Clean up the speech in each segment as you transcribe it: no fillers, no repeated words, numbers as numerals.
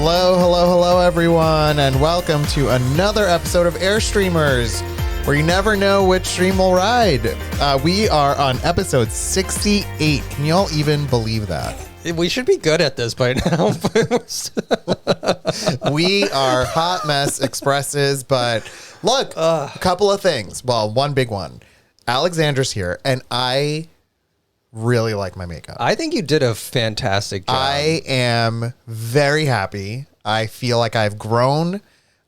Hello, everyone, and welcome to another episode of Airstreamers, where you never know which stream will ride. We are on episode 68. Can y'all even believe that? We should be good at this by now. We are Hot Mess Expresses, but look, a couple of things. Well, one big one. Alexandra's here, and I really like my makeup. I think you did a fantastic job. I am very happy. I feel like I've grown.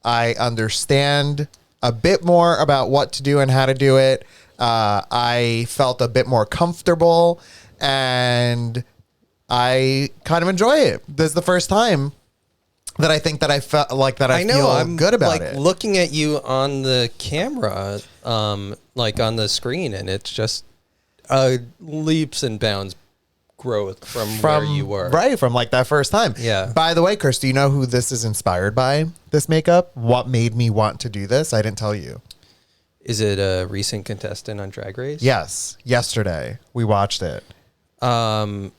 I understand a bit more about what to do and how to do it. I felt a bit more comfortable, and I kind of enjoy it. This is the first time that I think that I felt like that I feel I'm good about like it. Looking at you on the camera, like on the screen, and it's just leaps and bounds growth from where you were. Right, from like that first time. Yeah. By the way, Chris, do you know who this is inspired by, this makeup? What made me want to do this? I didn't tell you. Is it a recent contestant on Drag Race? Yes. Yesterday. We watched it. It's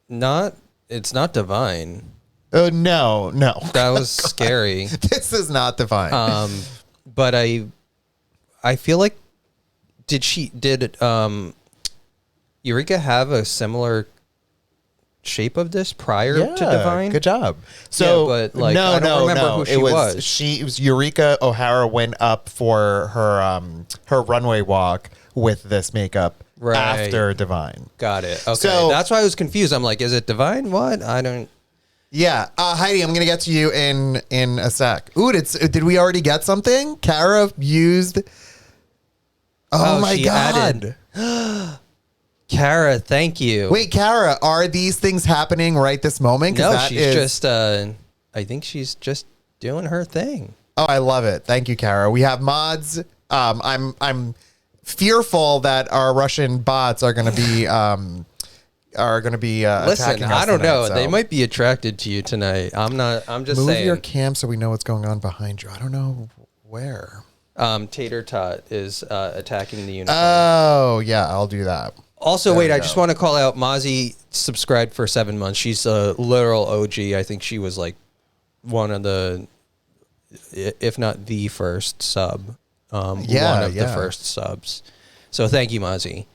not Divine. Oh, no. That was scary. This is not Divine. But I feel like did Eureka have a similar shape of this prior to Divine? Good job. So, yeah, but like, I don't remember who she was. It was Eureka O'Hara went up for her runway walk with this makeup after Divine. Got it. Okay, So that's why I was confused. I'm like, is it Divine? What? I don't. Yeah, Heidi, I'm gonna get to you in a sec. Ooh, did we already get something? Kara used. Oh my she god. added. Kara, thank you. Wait, Kara, are these things happening right this moment? No, she's just. I think she's just doing her thing. Oh, I love it. Thank you, Kara. We have mods. I'm fearful that our Russian bots are going to be Listen, attacking us I don't tonight, know. so. They might be attracted to you tonight. I'm not. I'm just Move saying. your cam so we know what's going on behind you. I don't know where. Tater Tot is attacking the unicorn. Oh yeah, I'll do that. Also, wait, I just want to call out Mozzie subscribed for 7 months. She's a literal OG. I think she was like one of the, if not the first sub. One of the first subs. So thank you, Mozzie.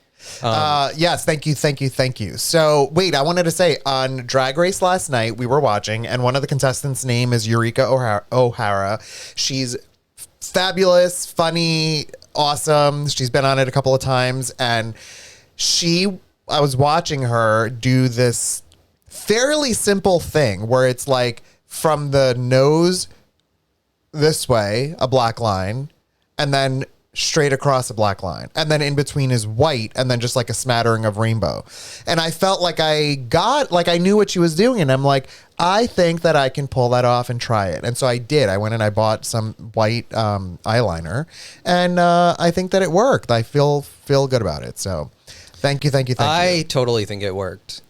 Yes, thank you. So wait, I wanted to say on Drag Race last night we were watching, and one of the contestants' name is Eureka O'Hara. She's fabulous, funny, awesome. She's been on it a couple of times, and I was watching her do this fairly simple thing where it's like from the nose this way, a black line, and then straight across a black line, and then in between is white, and then just like a smattering of rainbow. And I felt like I knew what she was doing, and I'm like, I think that I can pull that off and try it. And so I did. I went and I bought some white eyeliner, and I think that it worked. I feel good about it. So thank you. I totally think it worked.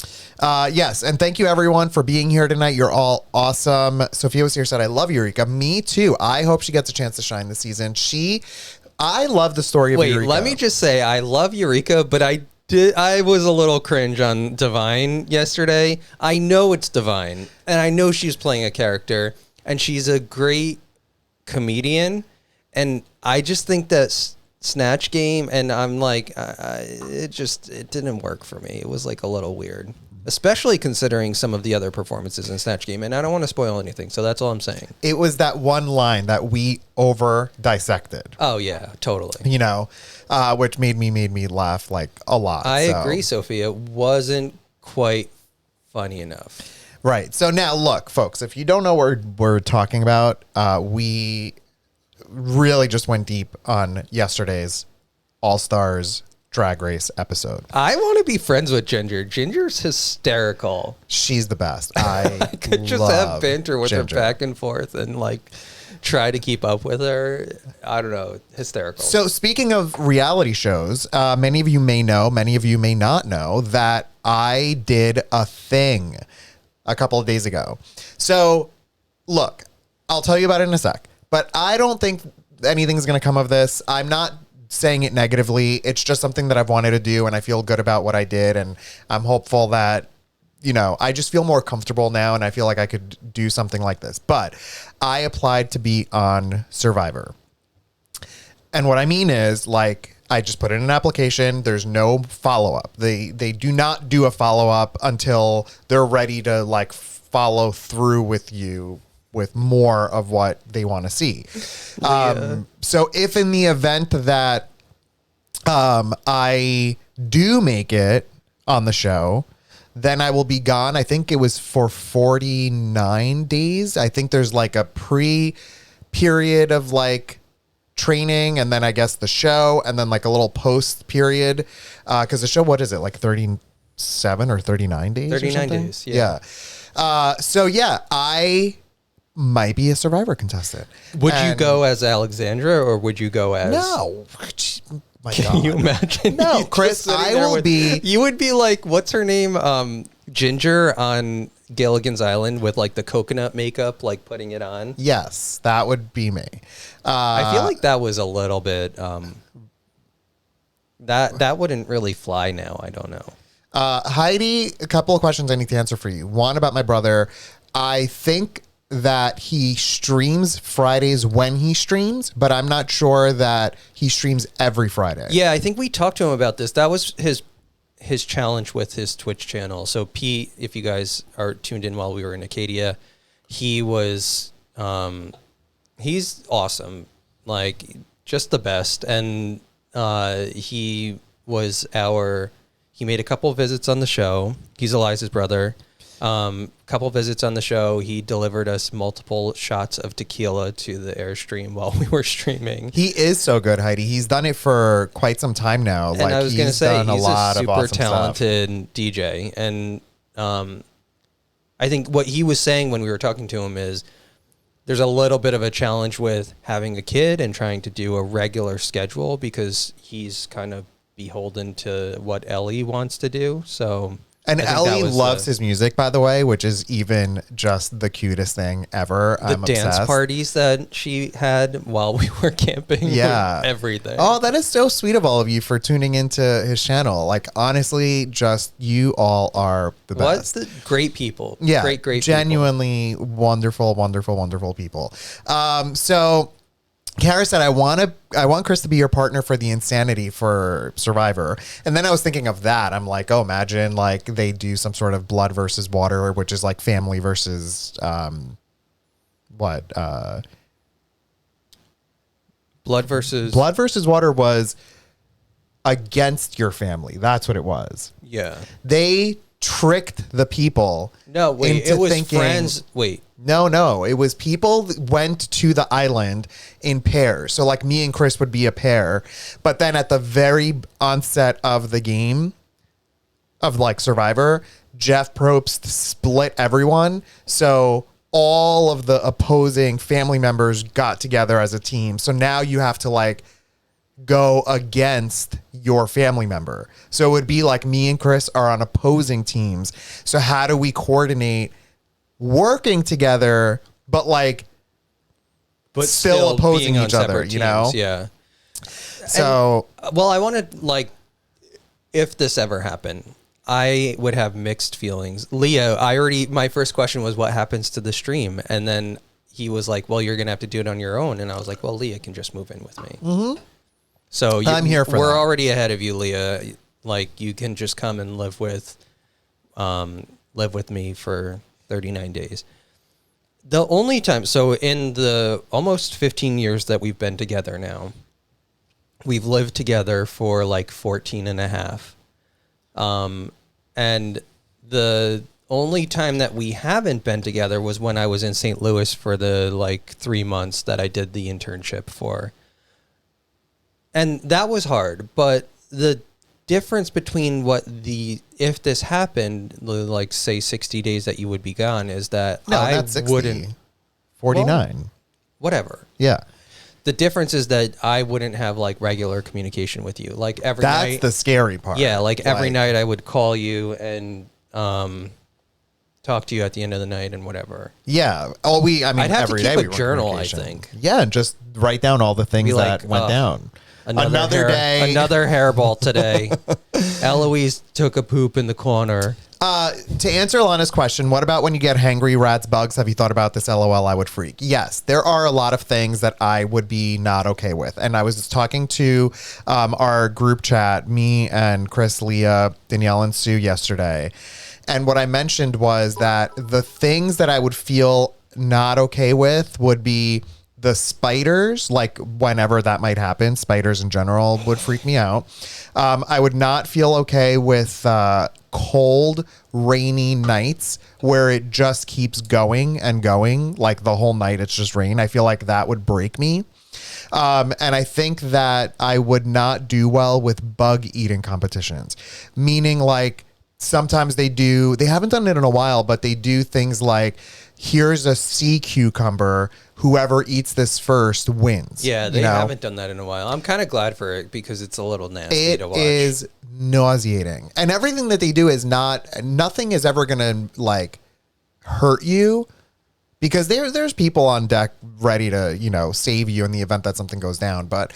Yes, and thank you everyone for being here tonight. You're all awesome. Sophia was here, said, I love Eureka. Me too. I hope she gets a chance to shine this season. I love the story of Eureka. Wait, let me just say, I love Eureka, but I was a little cringe on Divine yesterday. I know it's Divine, and I know she's playing a character, and she's a great comedian, and I just think that Snatch Game, and I'm like, it didn't work for me. It was like a little weird, especially considering some of the other performances in Snatch Game, and I don't want to spoil anything, so that's all I'm saying. It was that one line that we over dissected. Oh yeah, totally. You know, which made me laugh like a lot. I agree, Sophie. It wasn't quite funny enough. Right. So now look, folks, if you don't know what we're talking about, we really just went deep on yesterday's All Stars Drag Race episode. I want to be friends with Ginger. Ginger's hysterical. She's the best. I could just have banter with Ginger. Her back and forth and like try to keep up with her. I don't know. Hysterical. So speaking of reality shows, many of you may know, many of you may not know that I did a thing a couple of days ago. So look, I'll tell you about it in a sec, but I don't think anything's going to come of this. I'm not saying it negatively. It's just something that I've wanted to do, and I feel good about what I did, and I'm hopeful that you know, I just feel more comfortable now, and I feel like I could do something like this. But I applied to be on Survivor. And what I mean is, like, I just put in an application. There's no follow-up. They do not do a follow-up until they're ready to, like, follow through with you with more of what they want to see. So if in the event that I do make it on the show, then I will be gone. I think it was for 49 days. I think there's like a period of like training, and then I guess the show, and then like a little post period. Because the show, what is it, like 37 or 39 days? 39 days, yeah. So yeah, I might be a Survivor contestant. Would you go as Alexandra, or would you go as... No. My Can God. you imagine? No, You just Chris, sitting I there will be... You would be like, what's her name? Ginger on Gilligan's Island with like the coconut makeup, like putting it on. Yes, that would be me. I feel like that was a little bit... that wouldn't really fly now. I don't know. Heidi, a couple of questions I need to answer for you. One about my brother. I think that he streams Fridays when he streams, but I'm not sure that he streams every Friday. Yeah, I think we talked to him about this. That was his challenge with his Twitch channel. So Pete, if you guys are tuned in while we were in Acadia, he was he's awesome. Like, just the best. And he made a couple of visits on the show. He's Eliza's brother. Couple visits on the show. He delivered us multiple shots of tequila to the Airstream while we were streaming. He is so good, Heidi. He's done it for quite some time now. And I was going to say, done he's a super awesome talented DJ. And I think what he was saying when we were talking to him is there's a little bit of a challenge with having a kid and trying to do a regular schedule, because he's kind of beholden to what Ellie wants to do. So... And Ellie loves his music, by the way, which is even just the cutest thing ever. The dance obsessed. parties that she had while we were camping. Yeah. Everything. Oh, that is so sweet of all of you for tuning into his channel. Like, honestly, just you all are the best. What? Great people. Yeah. Great genuinely people. wonderful, wonderful, wonderful people. So... Kara said, I want Chris to be your partner for the insanity for Survivor. And then I was thinking of that. I'm like, oh, imagine like they do some sort of blood versus water, which is like family versus Blood versus water was against your family. That's what it was. Yeah. They tricked the people. No, wait, into it was thinking, friends. Wait. No. It was people that went to the island in pairs. So like me and Chris would be a pair. But then at the very onset of the game of like Survivor, Jeff Probst split everyone. So all of the opposing family members got together as a team. So now you have to like go against your family member. So it would be like me and Chris are on opposing teams. So how do we coordinate working together, but still opposing being on each other, separate you know? teams, yeah. So Well, I wanted, like, if this ever happened, I would have mixed feelings. Leo, my first question was, what happens to the stream? And then he was like, well, you're going to have to do it on your own. And I was like, well, Leah can just move in with me. Mm-hmm. So I'm here for we're that. already ahead of you, Leah. Like, you can just come and live with me for 39 days. The only time, so in the almost 15 years that we've been together now, we've lived together for like 14 and a half. And the only time that we haven't been together was when I was in St. Louis for the like 3 months that I did the internship for. And that was hard, but the difference between if this happened, like say 60 days that you would be gone, is that that's 60. wouldn't 49. Well, whatever. Yeah. The difference is that I wouldn't have like regular communication with you. Like every That's night. the scary part. Yeah, like every night I would call you and talk to you at the end of the night and whatever. Yeah. I'd have every to day keep we a were journal, I communication. think. Yeah, and just write down all the things Be that like, went down. Another day. Another hairball today. Eloise took a poop in the corner. To answer Lana's question, what about when you get hangry, rats, bugs? Have you thought about this? LOL, I would freak. Yes, there are a lot of things that I would be not okay with. And I was just talking to our group chat, me and Chris, Leah, Danielle, and Sue yesterday. And what I mentioned was that the things that I would feel not okay with would be the spiders, like whenever that might happen. Spiders in general would freak me out. I would not feel okay with cold, rainy nights where it just keeps going and going, like the whole night it's just rain. I feel like that would break me. And I think that I would not do well with bug eating competitions, meaning like sometimes they haven't done it in a while, but they do things like, here's a sea cucumber. Whoever eats this first wins. Yeah, they haven't done that in a while. I'm kind of glad for it because it's a little nasty to watch. It is nauseating. And everything that they do is nothing is ever going to like hurt you because there's people on deck ready to, save you in the event that something goes down. But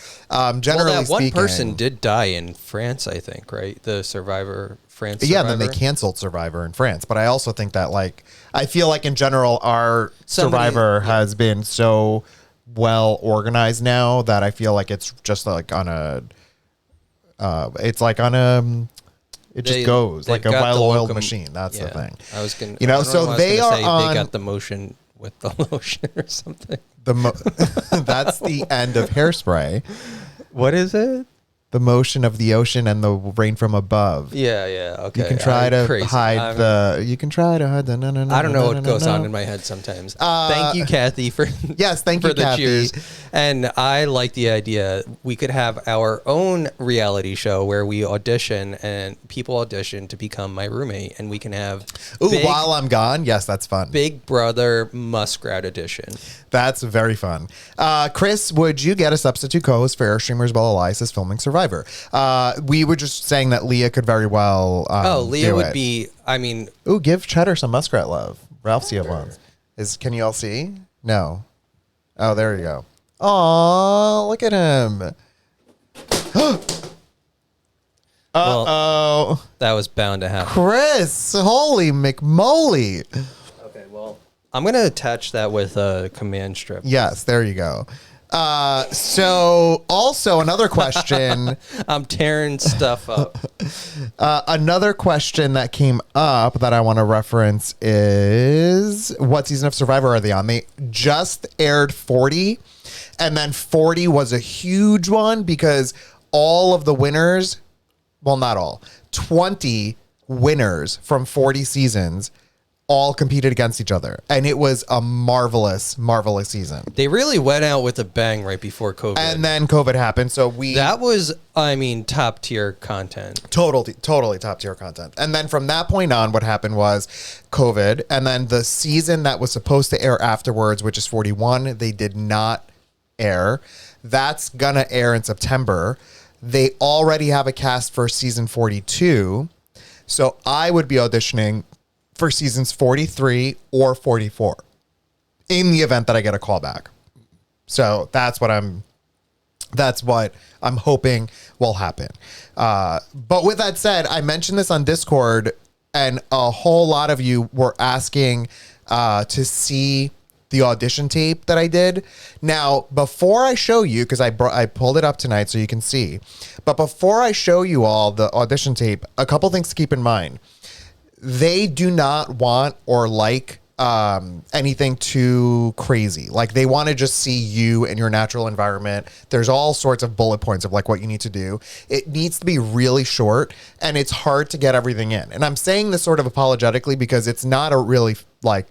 generally that speaking, one person did die in France, I think, right? The Survivor. France yeah, Survivor. then they canceled Survivor in France. But I also think that, like, I feel like in general, our Survivor has been so well organized now that I feel like it's just like on a, it just goes like a well-oiled machine. That's the thing. I was going to, so they are on. They got the motion with the lotion or something. That's the end of Hairspray. What is it? The motion of the ocean and the rain from above. Yeah, okay. You can try to hide the. You can try to hide the. No. I don't know what goes on in my head sometimes. Thank you, Kathy, for yes, thank you, the Kathy. cheers. And I like the idea we could have our own reality show where we audition and people audition to become my roommate, and we can have. While I'm gone, yes, that's fun. Big Brother Muskrat edition. That's very fun. Chris, would you get a substitute co-host for Airstreamers while Elias is filming Survivor? We were just saying that Leah could very well. Leah would be. I mean, give Cheddar some muskrat love. Ralph Ciavons. Can you all see? No. Oh, there you go. Oh, look at him. Well, that was bound to happen. Chris, holy McMoly. Okay, well, I'm going to attach that with a command strip. Yes, there you go. So also another question. I'm tearing stuff up. Another question that came up that I want to reference is, what season of Survivor are they on? They just aired 40, and then 40 was a huge one because all of the winners, well, not all, 20 winners from 40 seasons all competed against each other. And it was a marvelous, marvelous season. They really went out with a bang right before COVID. And then COVID happened. So that was, top tier content. Totally top tier content. And then from that point on, what happened was COVID. And then the season that was supposed to air afterwards, which is 41, they did not air. That's gonna air in September. They already have a cast for season 42. So I would be auditioning for seasons 43 or 44 in the event that I get a call back. So that's what I'm hoping will happen. But with that said, I mentioned this on Discord and a whole lot of you were asking to see the audition tape that I did. Now, before I show you, because I pulled it up tonight so you can see, but before I show you all the audition tape, a couple things to keep in mind. They do not want or like anything too crazy. Like they want to just see you in your natural environment. There's all sorts of bullet points of like what you need to do. It needs to be really short and it's hard to get everything in. And I'm saying this sort of apologetically because it's not a really like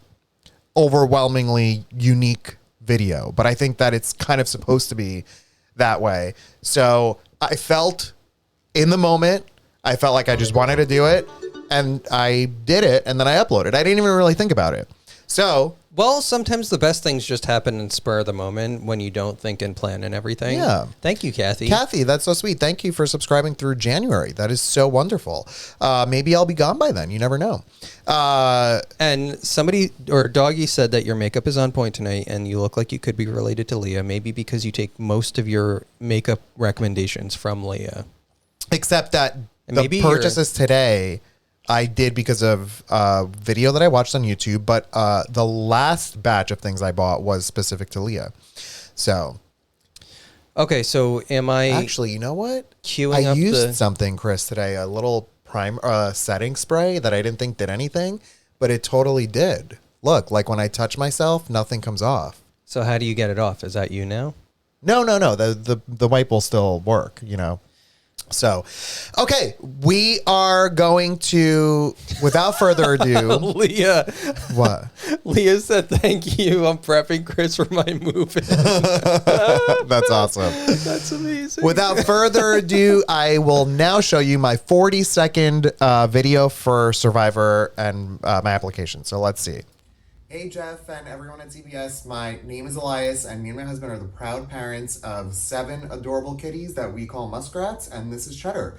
overwhelmingly unique video, but I think that it's kind of supposed to be that way. So I felt in the moment, I felt like I just wanted to do it. And I did it, and then I uploaded. I didn't even really think about it. So Well, sometimes the best things just happen in spur of the moment when you don't think and plan and everything. Yeah. Thank you, Kathy. Kathy, that's so sweet. Thank you for subscribing through January. That is so wonderful. Maybe I'll be gone by then. You never know. And somebody or Doggy said that your makeup is on point tonight and you look like you could be related to Leah, maybe because you take most of your makeup recommendations from Leah. Except that And the maybe purchases today I did because of a video that I watched on YouTube, but the last batch of things I bought was specific to Leah. So Okay, so am I actually, you know what? queuing I up used the... something, Chris, today, a little setting spray that I didn't think did anything, but it totally did. Look, like when I touch myself, nothing comes off. So how do you get it off? Is that you now? No. The wipe will still work, you know. So, okay, we are going to, without further ado, Leah. what? Leah said, thank you. I'm prepping Chris for my move-in. That's awesome. That's amazing. Without further ado, I will now show you my 40-second video for Survivor and my application. So let's see. Hey, Jeff and everyone at CBS. My name is Elias, and me and my husband are the proud parents of 7 adorable kitties that we call muskrats, and this is Cheddar.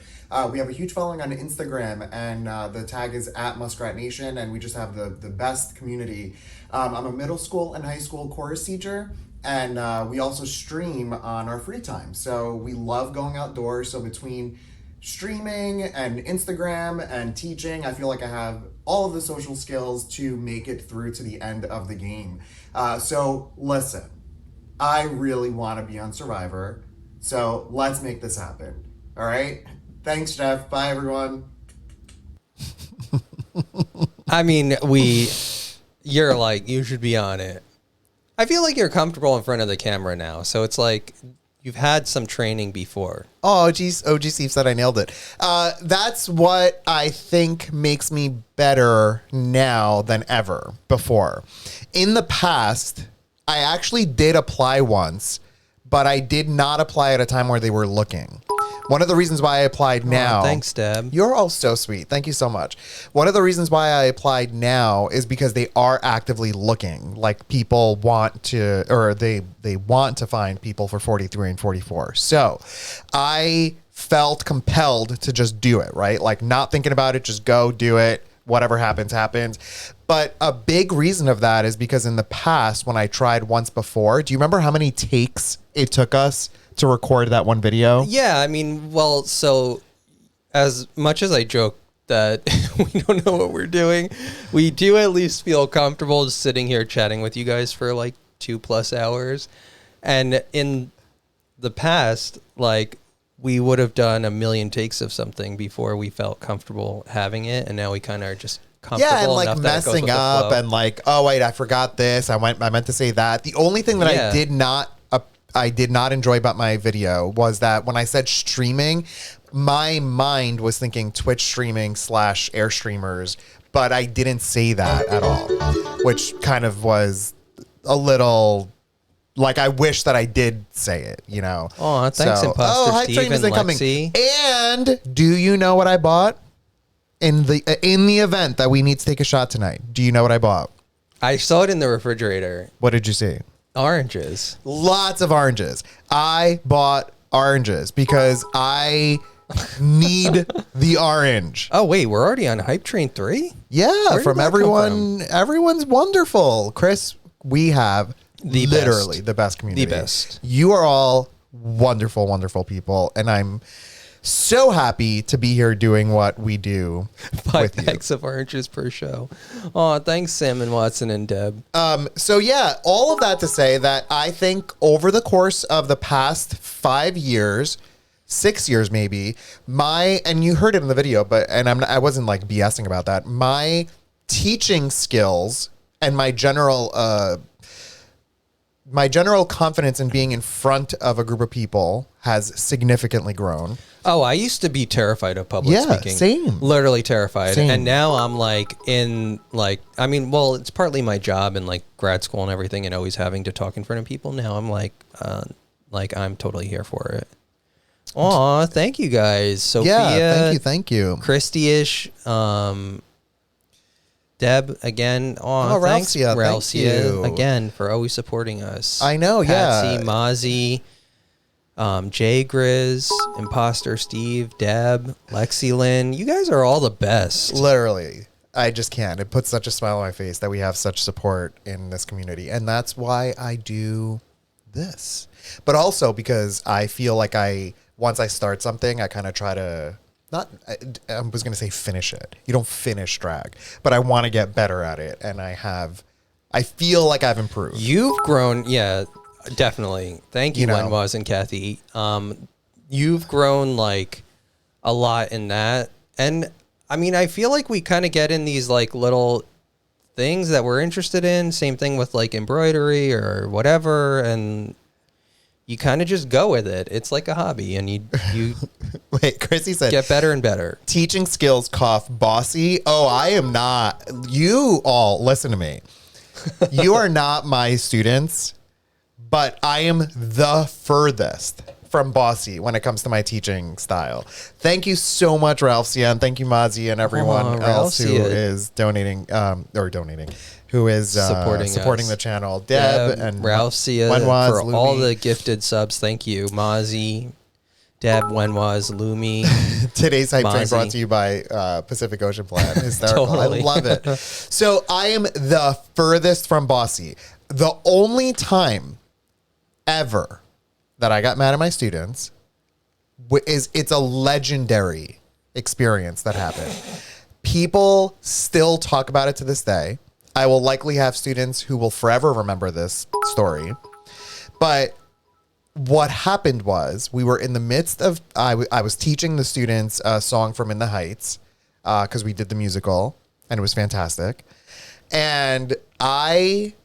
We have a huge following on Instagram, and the tag is @Muskrat Nation, and we just have the best community. I'm a middle school and high school chorus teacher, and we also stream on our free time. So we love going outdoors. So between streaming and Instagram and teaching, I feel like I have all of the social skills to make it through to the end of the game. So listen, I really want to be on Survivor. So let's make this happen. All right. Thanks, Jeff. Bye, everyone. I mean, you're like, you should be on it. I feel like you're comfortable in front of the camera now. So it's like you've had some training before. Oh, geez. OG Steve said I nailed it. That's what I think makes me better now than ever before. In the past, I actually did apply once, but I did not apply at a time where they were looking. One of the reasons why I applied now... Oh, thanks, Deb. You're all so sweet. Thank you so much. One of the reasons why I applied now is because they are actively looking. Like, people want to, or they want to find people for 43 and 44. So I felt compelled to just do it, right? Like, not thinking about it, just go do it. Whatever happens, happens. But a big reason of that is because in the past, when I tried once before, do you remember how many takes it took us to record that one video? Yeah, I mean, well, so as much as I joke that we don't know what we're doing, we do at least feel comfortable just sitting here chatting with you guys for like 2+ hours. And in the past, like, we would have done 1 million takes of something before we felt comfortable having it, and now we kind of are just comfortable. Yeah, and like enough that it goes with messing the up flow. and like, oh wait, I forgot this. I meant to say that. The only thing that Yeah. I did not enjoy about my video was that when I said streaming, my mind was thinking Twitch streaming / Airstreamers, but I didn't say that at all, which kind of was a little like, I wish that I did say it, you know. Aw, thanks, Imposter Hype Steve Train is and incoming. Lexi. And do you know what I bought in the event that we need to take a shot tonight? Do you know what I bought? I saw it in the refrigerator. What did you see? Oranges. Lots of oranges. I bought oranges because I need the orange. Oh, wait, we're already on Hype Train 3? Yeah, did from that come everyone. Everyone's wonderful. Chris, we have The literally best. the best community. The best. You are all wonderful, wonderful people. And I'm so happy to be here doing what we do 5 with you. packs of oranges per show. Oh, thanks, Sam and Watson and Deb. So yeah, all of that to say that I think over the course of the past 5 years, 6 years maybe, and you heard it in the video, I wasn't like BSing about that. My teaching skills and my general confidence in being in front of a group of people has significantly grown. Oh, I used to be terrified of public Yeah, speaking. same. Literally terrified. Same. And now I'm like it's partly my job and like grad school and everything and always having to talk in front of people. Now I'm like I'm totally here for it. Aw, thank you guys. Sophia. Yeah, thank you. Christy-ish. Deb again. Oh, Thanks, Ralphsia, thank Ralphsia, you. again for always supporting us. I know, yeah. Patsy, Mozzie, Jay Grizz, Imposter Steve, Deb, Lexi Lynn. You guys are all the best. Literally, I just can't. It puts such a smile on my face that we have such support in this community. And that's why I do this. But also because I feel like once I start something, I kind of try to, I was going to say finish it. You don't finish drag, but I want to get better at it. And I feel like I've improved. You've grown, yeah, definitely. Thank you, Wenwas and Kathy. You've grown like a lot in that. And I mean, I feel like we kind of get in these like little things that we're interested in. Same thing with like embroidery or whatever. And you kind of just go with it. It's like a hobby, and you Wait, Chrissy said, get better and better. teaching skills, cough, bossy. Oh, I am not. You all, listen to me. You are not my students, but I am the furthest from bossy when it comes to my teaching style. Thank you so much, Ralph Cian. Thank you, Mazzy, and everyone else who is donating, who is supporting the channel. Deb and Ralph Cia for Lumi. all the gifted subs. Thank you, Mozzie, Deb, Wenwas, Lumi. Today's hype train Mozzie. brought to you by Pacific Ocean Plan. Hysterical. Totally. I love it. So I am the furthest from bossy. The only time ever that I got mad at my students it's a legendary experience that happened. People still talk about it to this day. I will likely have students who will forever remember this story. But what happened was we were in the midst of, I was teaching the students a song from In the Heights because we did the musical and it was fantastic. And I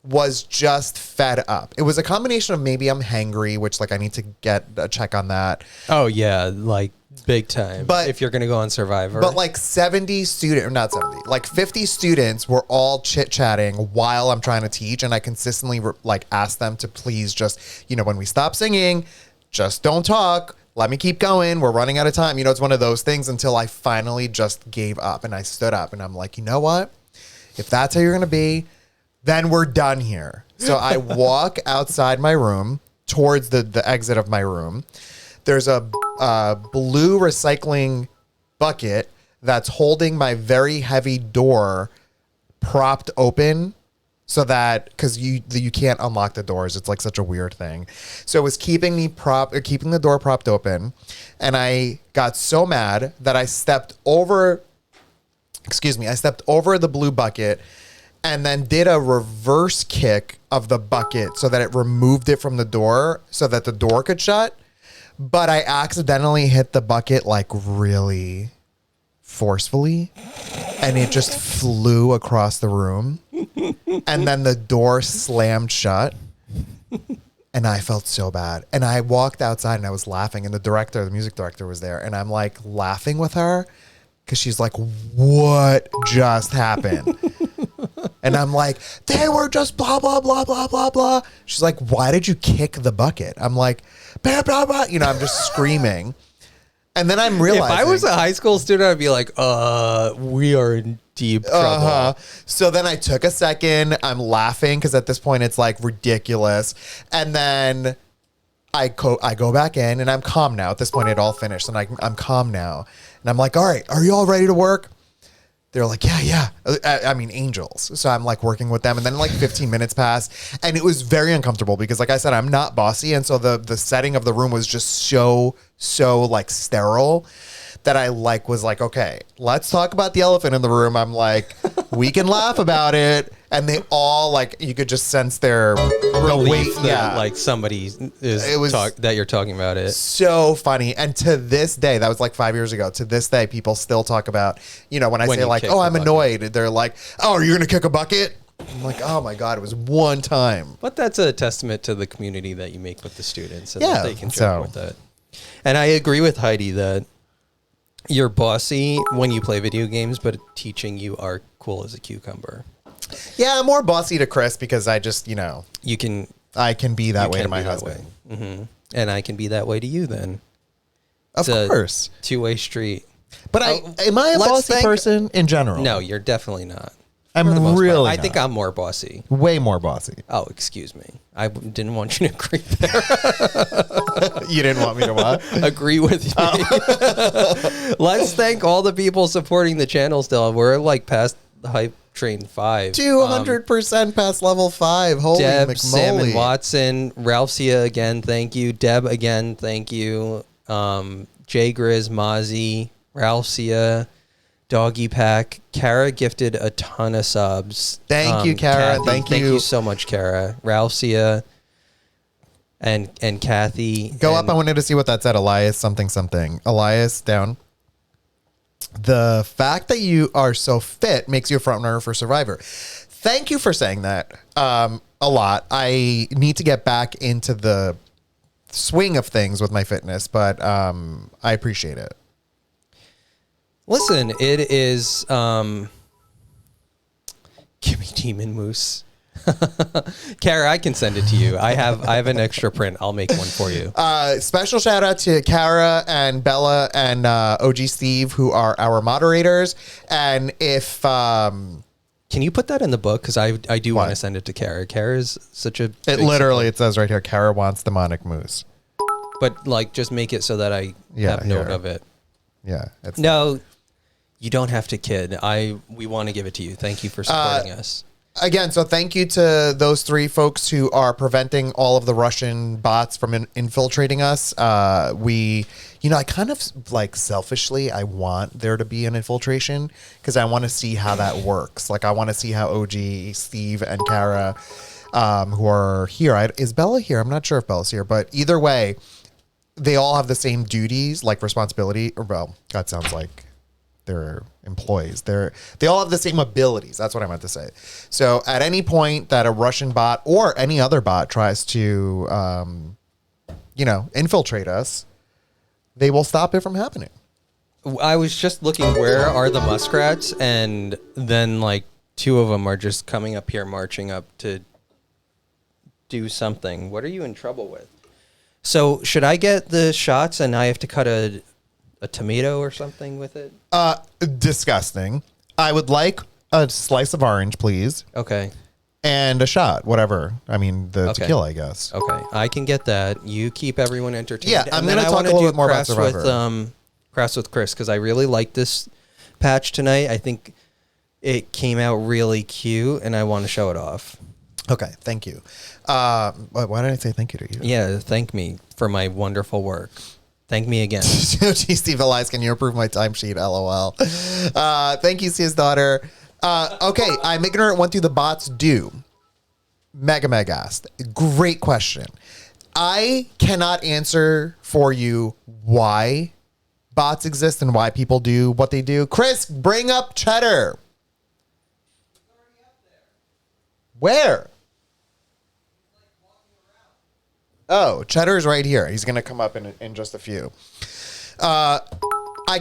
was just fed up. It was a combination of maybe I'm hangry, which like I need to get a check on that. Oh yeah, like big time. But if you're gonna go on Survivor, but like 70 students, or not 70, like 50 students were all chit chatting while I'm trying to teach, and I consistently like asked them to please just, when we stop singing, just don't talk. Let me keep going. We're running out of time. It's one of those things until I finally just gave up and I stood up and I'm like, you know what? If that's how you're gonna be, then we're done here. So I walk outside my room towards the exit of my room. There's a blue recycling bucket that's holding my very heavy door propped open so that, because you can't unlock the doors. It's like such a weird thing. So it was keeping the door propped open. And I got so mad that I stepped over the blue bucket and then did a reverse kick of the bucket so that it removed it from the door so that the door could shut. But I accidentally hit the bucket like really forcefully and it just flew across the room. And then the door slammed shut and I felt so bad. And I walked outside and I was laughing and the music director was there and I'm like laughing with her because she's like, what just happened? And I'm like, they were just blah, blah, blah, blah, blah, blah. She's like, why did you kick the bucket? I'm like, blah, blah, blah. I'm just screaming. And then I'm realizing. if I was a high school student, I'd be like, we are in deep trouble. So then I took a second. I'm laughing because at this point it's like ridiculous. And then I go back in and I'm calm now. At this point it all finished and I'm calm now. And I'm like, all right, are you all ready to work? They're like, yeah. I mean, angels. So I'm like working with them. And then like 15 minutes pass. And it was very uncomfortable because like I said, I'm not bossy. And so the setting of the room was just so like sterile that I was like, okay, let's talk about the elephant in the room. I'm like, we can laugh about it. And they all like, you could just sense their Relief weight. that like somebody is that you're talking about it. So funny. And to this day, that was like 5 years ago. To this day, people still talk about, when I say like, oh, I'm annoyed. They're like, oh, are you going to kick a bucket? I'm like, oh my God, it was one time. But that's a testament to the community that you make with the students and Yeah, that they can joke with it. And I agree with Heidi that you're bossy when you play video games, but teaching you are cool as a cucumber. Yeah, I'm more bossy to Chris because I just, I can be that way to my husband. Mm-hmm. And I can be that way to you then. Of course. Two-way street. But am I a bossy person in general? No, you're definitely not. I'm For the most part. really I think I'm more bossy. way more bossy. Oh, excuse me. I didn't want you to agree there. You didn't want me to what? Agree with me. Let's thank all the people supporting the channel still. We're like past the hype train 5. 200% past level 5. Holy Deb, Sam, and McMoley. Watson. Ralph Sia again, thank you. Deb again, thank you. Jay Grizz, Mozzie, Ralph Sia, Doggy Pack. Kara gifted a ton of subs. Thank you, Kara. Kathy, Thank you you. so much, Kara. Ralph Sia and Kathy. Go and up. I wanted to see what that said. Elias something. Elias down. The fact that you are so fit makes you a front runner for Survivor. Thank you for saying that a lot. I need to get back into the swing of things with my fitness, but I appreciate it. Listen, it is give me Demon Moose. Kara, I can send it to you. I have an extra print. I'll make one for you. Special shout out to Kara and Bella and OG Steve, who are our moderators. And if Can you put that in the book? Because I do What? want to send it to Kara. Kara is such a it big literally, it says right here, Kara wants demonic moose. but like just make it so that I Yeah, have note here. of it. Yeah. It's No, you don't have to kid. We want to give it to you. Thank you for supporting us. Again, so thank you to those 3 folks who are preventing all of the Russian bots from infiltrating us. I kind of like selfishly, I want there to be an infiltration because I want to see how that works. Like I want to see how OG, Steve, and Kara, who are here. Is Bella here? I'm not sure if Bella's here, but either way, they all have the same duties, like responsibility. Or well, that sounds like they're employees. They all have the same abilities. That's what I meant to say. So at any point that a Russian bot or any other bot tries to, infiltrate us, they will stop it from happening. I was just looking, where are the muskrats? And then like 2 of them are just coming up here, marching up to do something. What are you in trouble with? So should I get the shots and I have to cut a tomato or something with it? Disgusting. I would like a slice of orange, please, Okay. and a shot, whatever. I mean, the Okay. tequila, I guess. Okay. I can get that. You keep everyone entertained. Yeah, And I'm then gonna I talk wanna a little do bit more about Crafts Survivor. Crafts with Chris, because I really like this patch tonight. I think it came out really cute and I want to show it off. Okay, thank you. Why did I say thank you to you? Yeah, thank me for my wonderful work. Thank me again. Gee, Steve Elias, can you approve my timesheet? LOL. Thank you, Sia's daughter. Okay, I'm ignorant. What do the bots do? Mega asked. Great question. I cannot answer for you why bots exist and why people do what they do. Chris, bring up Cheddar. Where? Oh, Cheddar's right here. He's going to come up in just a few. I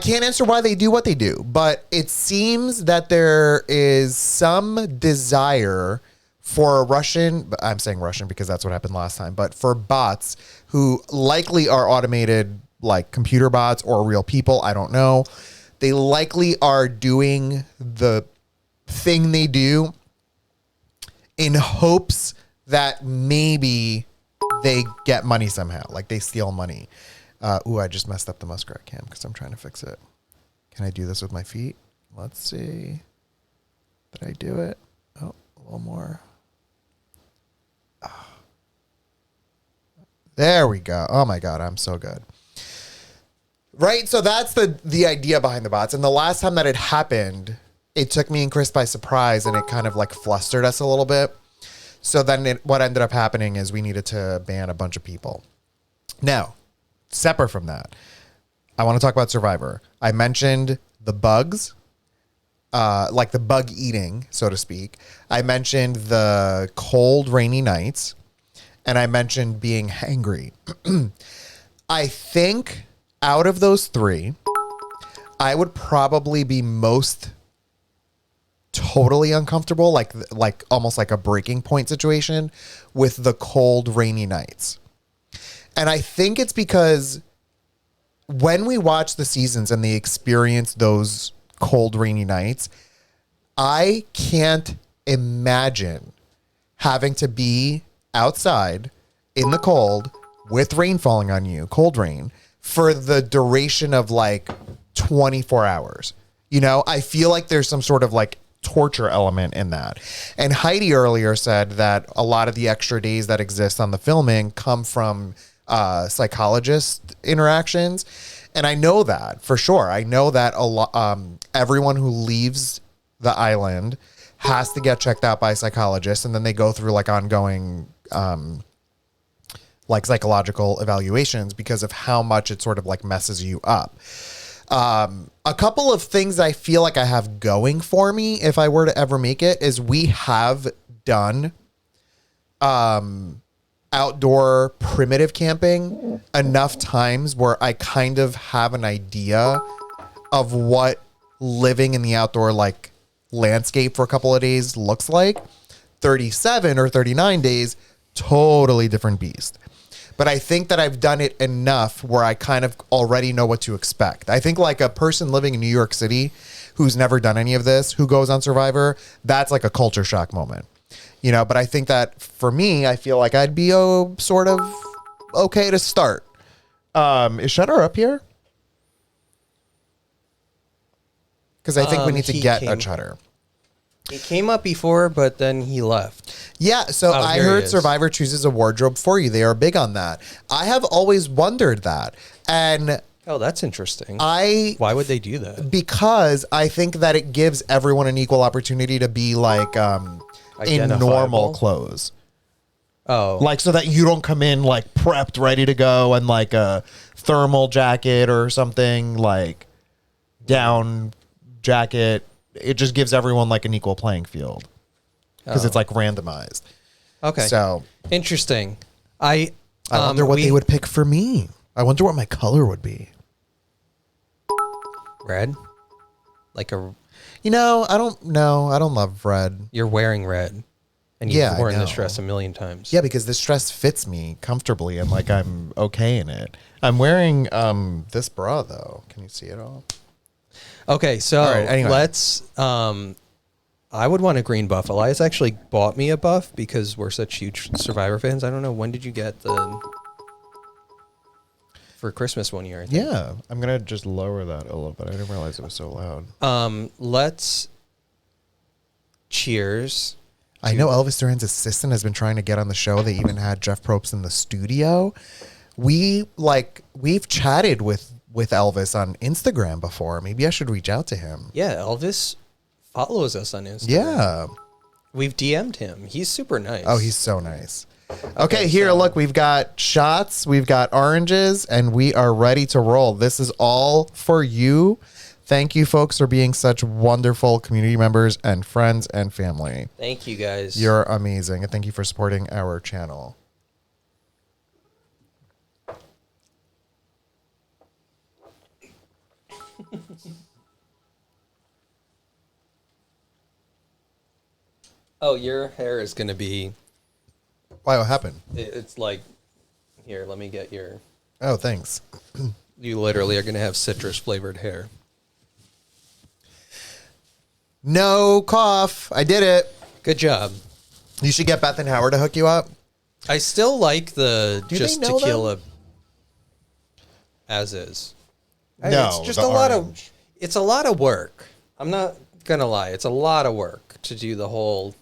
can't answer why they do what they do, but it seems that there is some desire for a Russian, I'm saying Russian because that's what happened last time, but for bots who likely are automated like computer bots or real people, I don't know. They likely are doing the thing they do in hopes that maybe they get money somehow, like they steal money. I just messed up the muskrat cam because I'm trying to fix it. Can I do this with my feet? Let's see. Did I do it? Oh, a little more. There we go. Oh my God, I'm so good. Right, so that's the idea behind the bots. And the last time that it happened, it took me and Chris by surprise, and it kind of like flustered us a little bit. So then what ended up happening is we needed to ban a bunch of people. Now, separate from that, I want to talk about Survivor. I mentioned the bugs, like the bug eating, so to speak. I mentioned the cold, rainy nights, and I mentioned being hangry. I think out of those 3, I would probably be most totally uncomfortable, like almost like a breaking point situation with the cold, rainy nights. And I think it's because when we watch the seasons and they experience those cold, rainy nights, I can't imagine having to be outside in the cold with rain falling on you, cold rain, for the duration of like 24 hours. You know, I feel like there's some sort of like torture element in that. And Heidi earlier said that a lot of the extra days that exist on the filming come from psychologist interactions. And I know that for sure. I know that a lot, everyone who leaves the island has to get checked out by a psychologist, and then they go through like ongoing like psychological evaluations because of how much it sort of like messes you up. A couple of things I feel like I have going for me if I were to ever make it is we have done outdoor primitive camping enough times where I kind of have an idea of what living in the outdoor like landscape for a couple of days looks like. 37 or 39 days, totally different beast. But I think that I've done it enough where I kind of already know what to expect. I think like a person living in New York City who's never done any of this, who goes on Survivor, that's like a culture shock moment. You know, but I think that for me, I feel like I'd be sort of okay to start. Is Shutter up here? Because I think we need to get a Shutter. He came up before, but then he left. Yeah, so I here he heard is. Survivor chooses a wardrobe for you. They are big on that. I have always wondered that. And Oh, that's interesting. Why would they do that? Because I think that it gives everyone an equal opportunity to be like in Identifiable? normal clothes. Oh, Like so that you don't come in like prepped, ready to go, and like a thermal jacket or something, like down jacket. It just gives everyone like an equal playing field because it's like randomized. okay. So Interesting. I wonder what they would pick for me. I wonder what my color would be. red, like You know, I don't know. I don't love red. you're wearing red, and you've Yeah, I worn this know. dress a million times. Yeah, because this dress fits me comfortably and like I'm okay in it. I'm wearing this bra though. Can you see it all? Okay, so All right, anyway. let's. I would want a green buff. Elias actually bought me a buff because we're such huge Survivor fans. I don't know, when did you get the for Christmas one year? I think. Yeah, I'm gonna just lower that a little bit. I didn't realize it was so loud. Let's cheers. I know Elvis Duran's assistant has been trying to get on the show. They even had Jeff Probst in the studio. We've chatted with Elvis on Instagram before. Maybe I should reach out to him. Yeah, Elvis follows us on Instagram. Yeah. We've DM'd him. He's super nice. Oh, he's so nice. Okay, here, look, we've got shots, we've got oranges, and we are ready to roll. This is all for you. Thank you, folks, for being such wonderful community members and friends and family. Thank you, guys. You're amazing, and thank you for supporting our channel. Oh, your hair is going to be... Why, what happened? It's like... Here, let me get your... Oh, thanks. You literally are going to have citrus-flavored hair. No cough. I did it. Good job. You should get Beth and Howard to hook you up. I still like the Do just they know tequila as is. No, it's just the a lot orange. of... It's a lot of work. I'm not going to lie. It's a lot of work to do the whole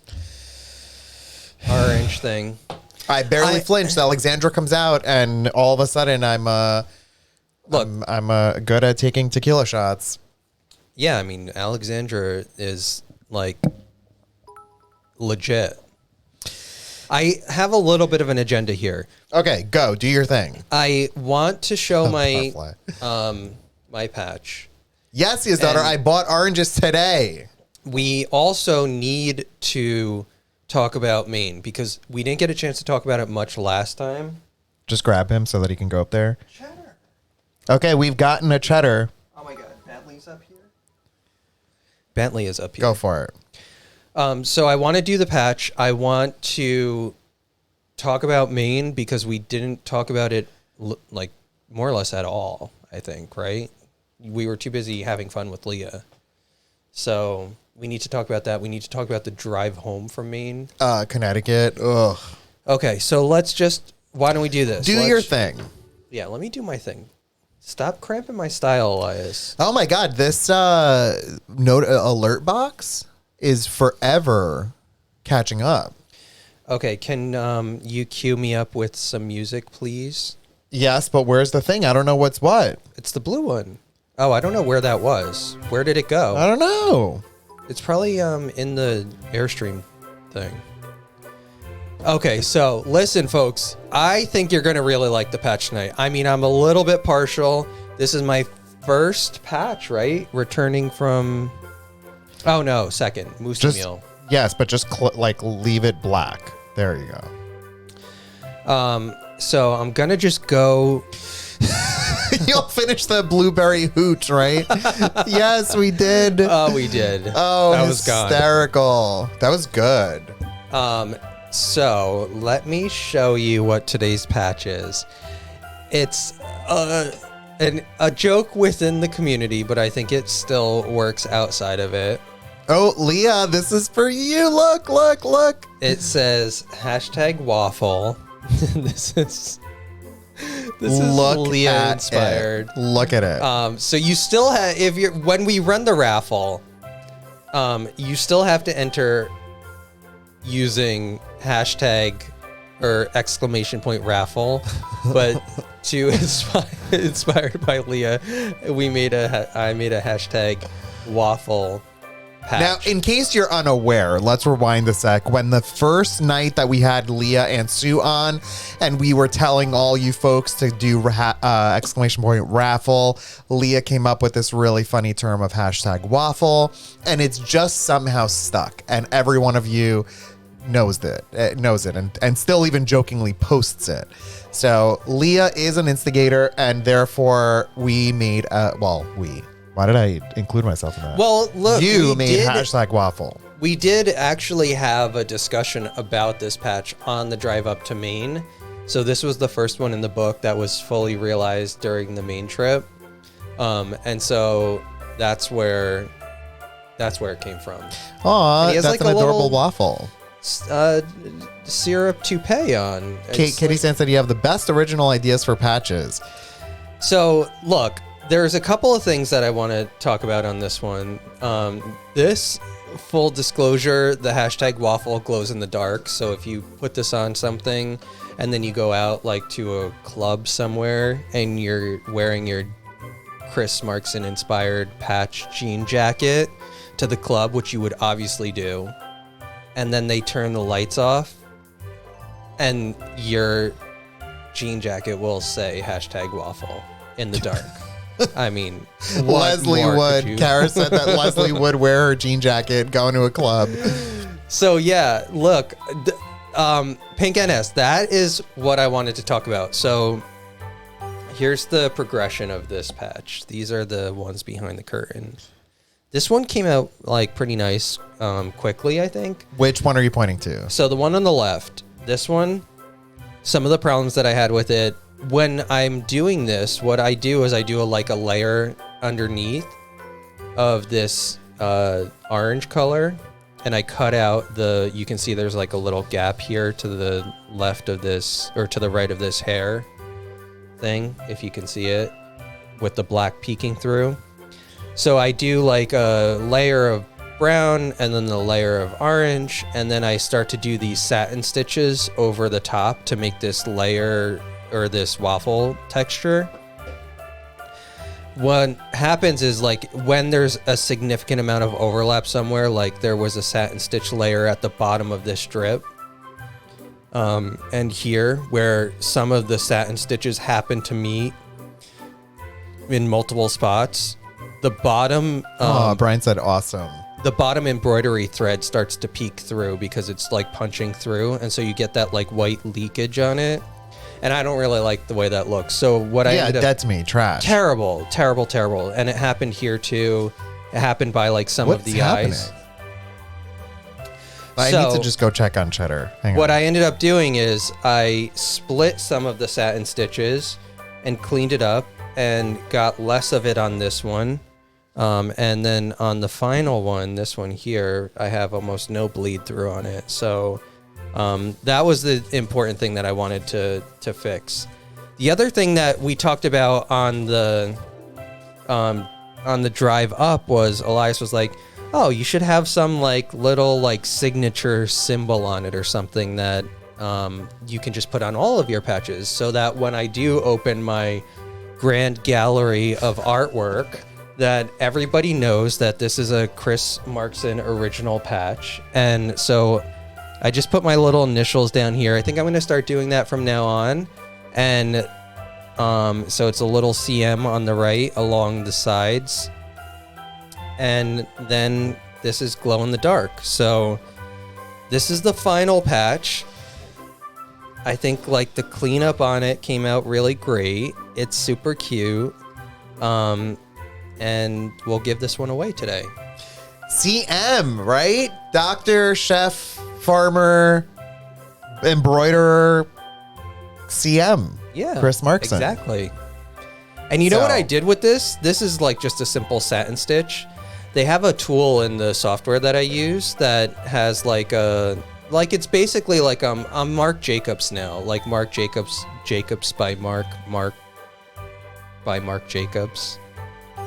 orange thing. I barely flinched. Alexandra comes out, and all of a sudden, I'm Look. I'm good at taking tequila shots. Yeah, I mean, Alexandra is like legit. I have a little bit of an agenda here. Okay, go do your thing. I want to show my Butterfly. my patch. Yes, his daughter. And- I bought oranges today. We also need to talk about Maine because we didn't get a chance to talk about it much last time. Just grab him so that he can go up there. Cheddar. Okay, we've gotten a cheddar. Oh my God, Bentley's up here. Bentley is up here. Go for it. So I want to do the patch. I want to talk about Maine because we didn't talk about it like more or less at all, I think, right? We were too busy having fun with Leah. So We need to talk about that. We need to talk about the drive home from Maine. Connecticut. Ugh. Okay, so why don't we do this? Do your thing. Yeah, let me do my thing. Stop cramping my style, Elias. Oh my God, this note alert box is forever catching up. Okay, can you cue me up with some music, please? Yes, but where's the thing? I don't know what's what. It's the blue one. Oh, I don't know where that was. Where did it go? I don't know. It's probably in the Airstream thing. Okay, so listen, folks. I think you're going to really like the patch tonight. I mean, I'm a little bit partial. This is my first patch, right? Returning from... Oh, no, second. Moose Meal. Yes, but just leave it black. There you go. So I'm going to just go... You'll finish the blueberry hoot, right? Yes, we did. Oh, we did. Oh, that was hysterical. That was good. So let me show you what today's patch is. It's a joke within the community, but I think it still works outside of it. Oh, Leah, this is for you. Look, look, look. It says #waffle. This is Leah inspired. Look at it. So you still have, when we run the raffle, you still have to enter using hashtag or !raffle, but to inspired by Leah, I made a hashtag waffle patch. Now, in case you're unaware, let's rewind a sec. When the first night that we had Leah and Sue on, and we were telling all you folks to do !raffle, Leah came up with this really funny term of #waffle, and it's just somehow stuck. And every one of you knows it, and still even jokingly posts it. So Leah is an instigator, and therefore we made why did I include myself in that? Well, look, you made #waffle. We did actually have a discussion about this patch on the drive up to Maine. So this was the first one in the book that was fully realized during the Maine trip. And so that's where it came from. Aw, that's like an adorable waffle. Syrup toupee on. Kitty Stan said you have the best original ideas for patches. So look, there's a couple of things that I want to talk about on this one. This, full disclosure, the #waffle glows in the dark. So if you put this on something and then you go out like to a club somewhere and you're wearing your Chris Markson inspired patch jean jacket to the club, which you would obviously do, and then they turn the lights off and your jean jacket will say #waffle in the dark. I mean, Leslie would. Kara said that Leslie would wear her jean jacket going to a club. So yeah, look, Pink NS, that is what I wanted to talk about. So here's the progression of this patch. These are the ones behind the curtain. This one came out like pretty nice quickly, I think. Which one are you pointing to? So the one on the left, this one, some of the problems that I had with it, when I'm doing this, what I do is I do a layer underneath of this orange color, and I cut out you can see there's like a little gap here to the left of this, or to the right of this hair thing, if you can see it, with the black peeking through. So I do like a layer of brown and then the layer of orange, and then I start to do these satin stitches over the top to make this layer or this waffle texture. What happens is, like, when there's a significant amount of overlap somewhere, like there was a satin stitch layer at the bottom of this strip, and here where some of the satin stitches happen to meet in multiple spots, the bottom Brian said awesome. The bottom embroidery thread starts to peek through because it's like punching through, and so you get that like white leakage on it. And I don't really like the way that looks. So what I ended up, that's me, trash. Terrible. And it happened here too. It happened by like some of the eyes. I need to just go check on Cheddar. Hang on. What I ended up doing is I split some of the satin stitches and cleaned it up and got less of it on this one. And then on the final one, this one here, I have almost no bleed through on it. So that was the important thing that I wanted to fix. The other thing that we talked about on the drive up was Elias was like, oh, you should have some like little like signature symbol on it or something that you can just put on all of your patches, so that when I do open my grand gallery of artwork, that everybody knows that this is a Chris Markson original patch. And so I just put my little initials down here. I think I'm going to start doing that from now on. And so it's a little CM on the right along the sides. And then this is glow in the dark. So this is the final patch. I think like the cleanup on it came out really great. It's super cute. And we'll give this one away today. CM, right? Doctor, chef, farmer, embroiderer, CM. Yeah. Chris Markson. Exactly. And you know what I did with this? This is like just a simple satin stitch. They have a tool in the software that I use that has like it's basically like I'm Marc Jacobs now. Like Marc Jacobs by Marc Jacobs.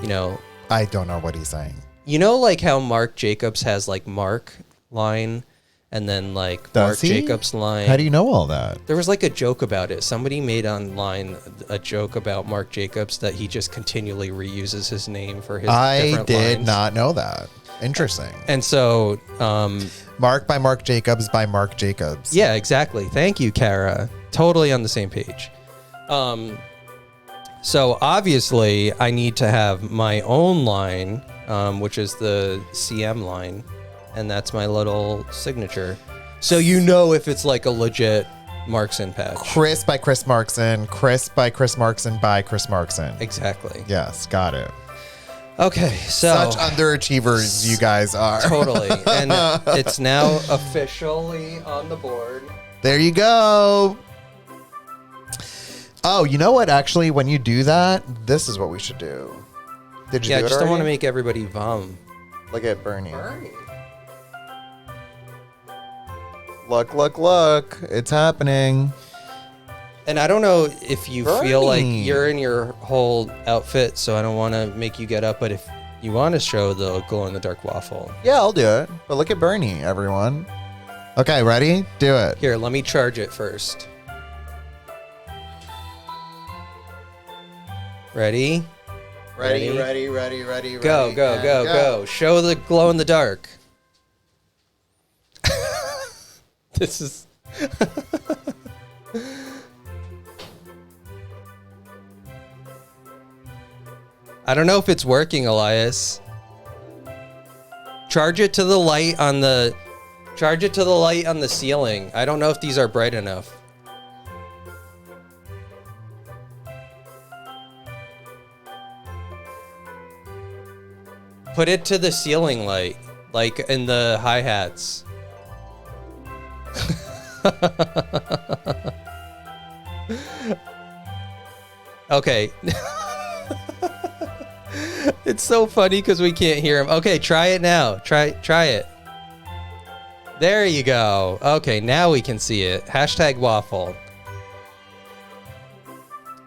You know, I don't know what he's saying. You know, like how Marc Jacobs has like Mark line and then like Marc Jacobs line. How do you know all that? There was like a joke about it. Somebody made online a joke about Marc Jacobs that he just continually reuses his name for his different did lines. not know that. Interesting. And so Mark by Marc Jacobs by Marc Jacobs. Yeah, exactly. Thank you, Kara. Totally on the same page. So obviously I need to have my own line, which is the CM line, and that's my little signature. So you know if it's like a legit Markson patch. Chris by Chris Markson, Chris by Chris Markson by Chris Markson. Exactly. Yes, got it. Okay, so such underachievers you guys are. Totally. And it's now officially on the board. There you go. Oh, you know what? Actually, when you do that, this is what we should do. Did you do it I just don't want to already? make everybody vom. Look at Bernie. Bernie. Look. It's happening. And I don't know if you feel like Bernie. you're in your whole outfit, so I don't want to make you get up, but if you want to show the glow-in-the-dark waffle. Yeah, I'll do it. But look at Bernie, everyone. Okay, ready? Do it. Here, let me charge it first. Ready? Ready. Go. Show the glow-in-the-dark. This is... I don't know if it's working, Elias. Charge it to the light on the ceiling. I don't know if these are bright enough. Put it to the ceiling light, like in the hi-hats. Okay. It's so funny because we can't hear him. Okay, try it now. Try it. There you go. Okay, now we can see it. Hashtag waffle.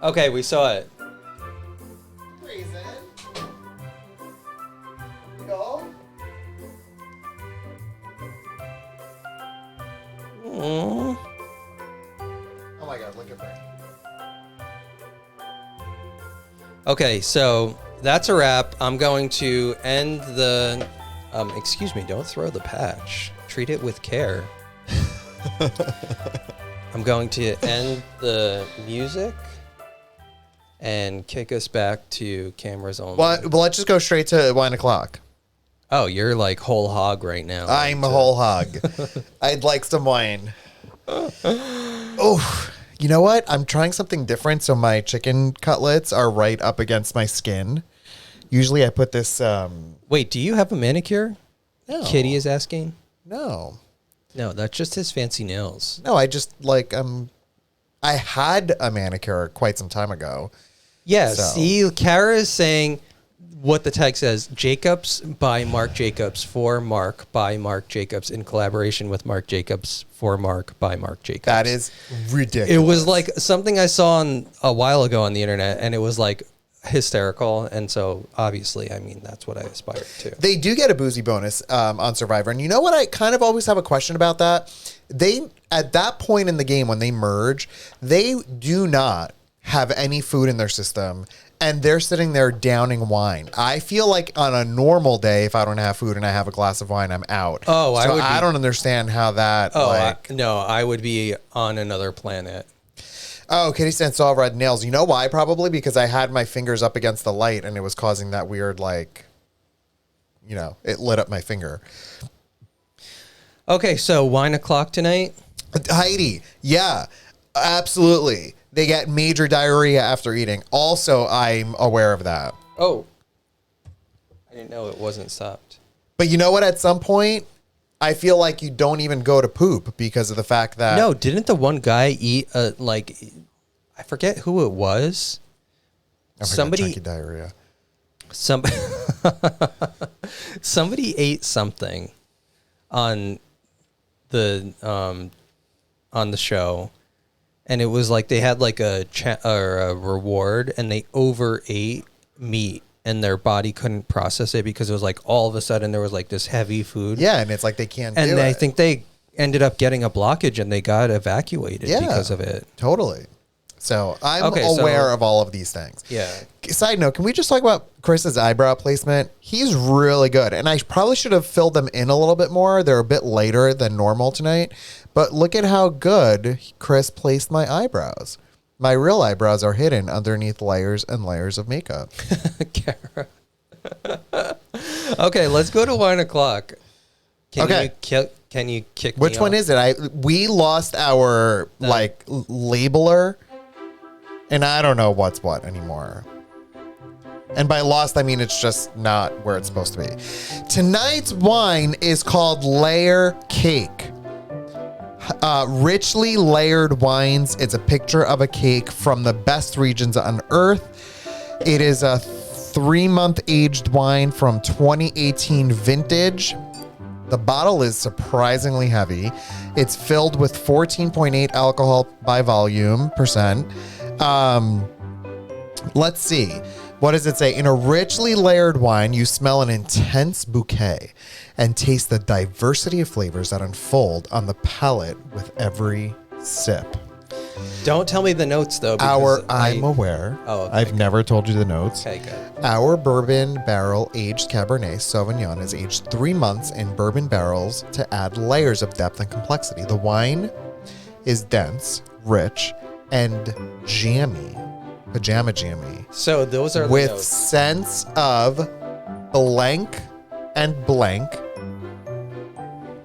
Okay, we saw it. Oh my god, look at Bernie. Okay, so that's a wrap. I'm going to end the... excuse me, don't throw the patch. Treat it with care. I'm going to end the music and kick us back to cameras only. Well, let's just go straight to 1 o'clock. Oh, you're like whole hog right now. I'm a whole hog. I'd like some wine. Oh, you know what? I'm trying something different. So my chicken cutlets are right up against my skin. Usually I put this. Wait, do you have a manicure? No. Kitty is asking. No, that's just his fancy nails. no. I just like I had a manicure quite some time ago. Yeah, So. see, Kara is saying what the tag says, Jacobs by Marc Jacobs for Mark by Marc Jacobs in collaboration with Marc Jacobs for Mark by Marc Jacobs. That is ridiculous. It was like something I saw on a while ago on the internet, and it was like hysterical. And so obviously, I mean, that's what I aspired to. They do get a boozy bonus on Survivor. And you know what? I kind of always have a question about that. They, at that point in the game when they merge, they do not have any food in their system. And they're sitting there downing wine. I feel like on a normal day, if I don't have food and I have a glass of wine, I'm out. Oh, so I don't understand how that. Oh, no, I would be on another planet. Oh, Kitty Stan saw red nails. You know why? Probably because I had my fingers up against the light and it was causing that weird, like, you know, it lit up my finger. Okay, so wine o'clock tonight? Heidi, yeah, absolutely. They get major diarrhea after eating. Also, I'm aware of that. Oh. I didn't know it wasn't stopped. But you know what? At some point, I feel like you don't even go to poop because of the fact that... No, didn't the one guy eat, I forget who it was. Somebody... diarrhea. Somebody ate something on the show. And it was like they had like a reward, and they overate meat, and their body couldn't process it because it was like all of a sudden there was like this heavy food. Yeah, and it's like they can't do it. And I think they ended up getting a blockage, and they got evacuated because of it. Totally. So I'm aware of all of these things. Yeah. Side note, can we just talk about Chris's eyebrow placement? He's really good. And I probably should have filled them in a little bit more. They're a bit lighter than normal tonight. But look at how good Chris placed my eyebrows. My real eyebrows are hidden underneath layers and layers of makeup. Kara. Okay, let's go to 1 o'clock. Can you kick Which me one off? is it? We lost our labeler. And I don't know what's what anymore. And by lost, I mean it's just not where it's supposed to be. Tonight's wine is called Layer Cake. Richly layered wines. It's a picture of a cake from the best regions on earth. It is a 3-month aged wine from 2018 vintage. The bottle is surprisingly heavy. It's filled with 14.8 alcohol by volume percent. Let's see. What does it say? In a richly layered wine, you smell an intense bouquet and taste the diversity of flavors that unfold on the palate with every sip. Don't tell me the notes, though. I'm aware. Oh, okay, I've never told you the notes. Okay, good. Our bourbon barrel aged Cabernet Sauvignon is aged 3 months in bourbon barrels to add layers of depth and complexity. The wine is dense, rich, and jammy. Pajama jammy. So those are with the notes. Sense of blank and blank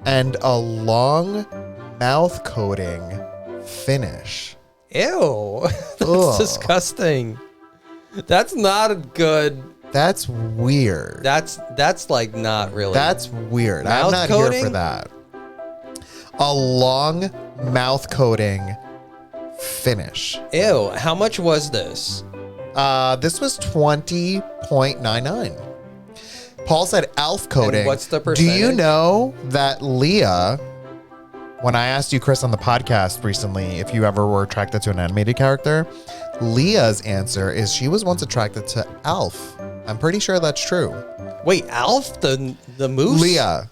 and a long mouth coating finish. Ew. That's Ugh. disgusting. That's not good. That's weird. That's like not really. That's weird. I'm Mouth not coating? here for that. A long mouth coating finish. Ew. How much was this? This was 20.99. Paul said Alf coating. And what's the Do you percentage? know that Leah, when I asked you, Chris, on the podcast recently, if you ever were attracted to an animated character, Leah's answer is she was once attracted to Alf. I'm pretty sure that's true. Wait, Alf, the moose? Leah,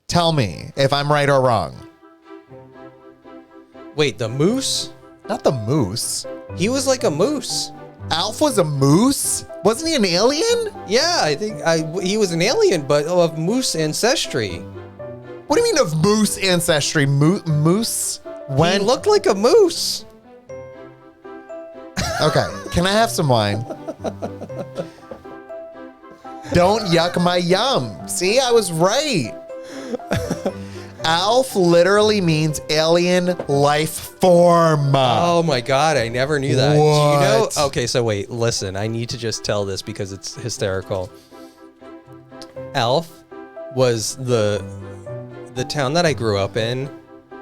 tell me if I'm right or wrong. Wait, the moose? Not the moose. He was like a moose. Alf was a moose? Wasn't he an alien? Yeah, I think he was an alien, but of moose ancestry. What do you mean of moose ancestry? Moose? He looked like a moose. Okay, can I have some wine? Don't yuck my yum. See, I was right. Alf literally means alien life form. Oh my God, I never knew that. Do you know? What? Okay, so wait, listen, I need to just tell this because it's hysterical. Alf was the town that I grew up in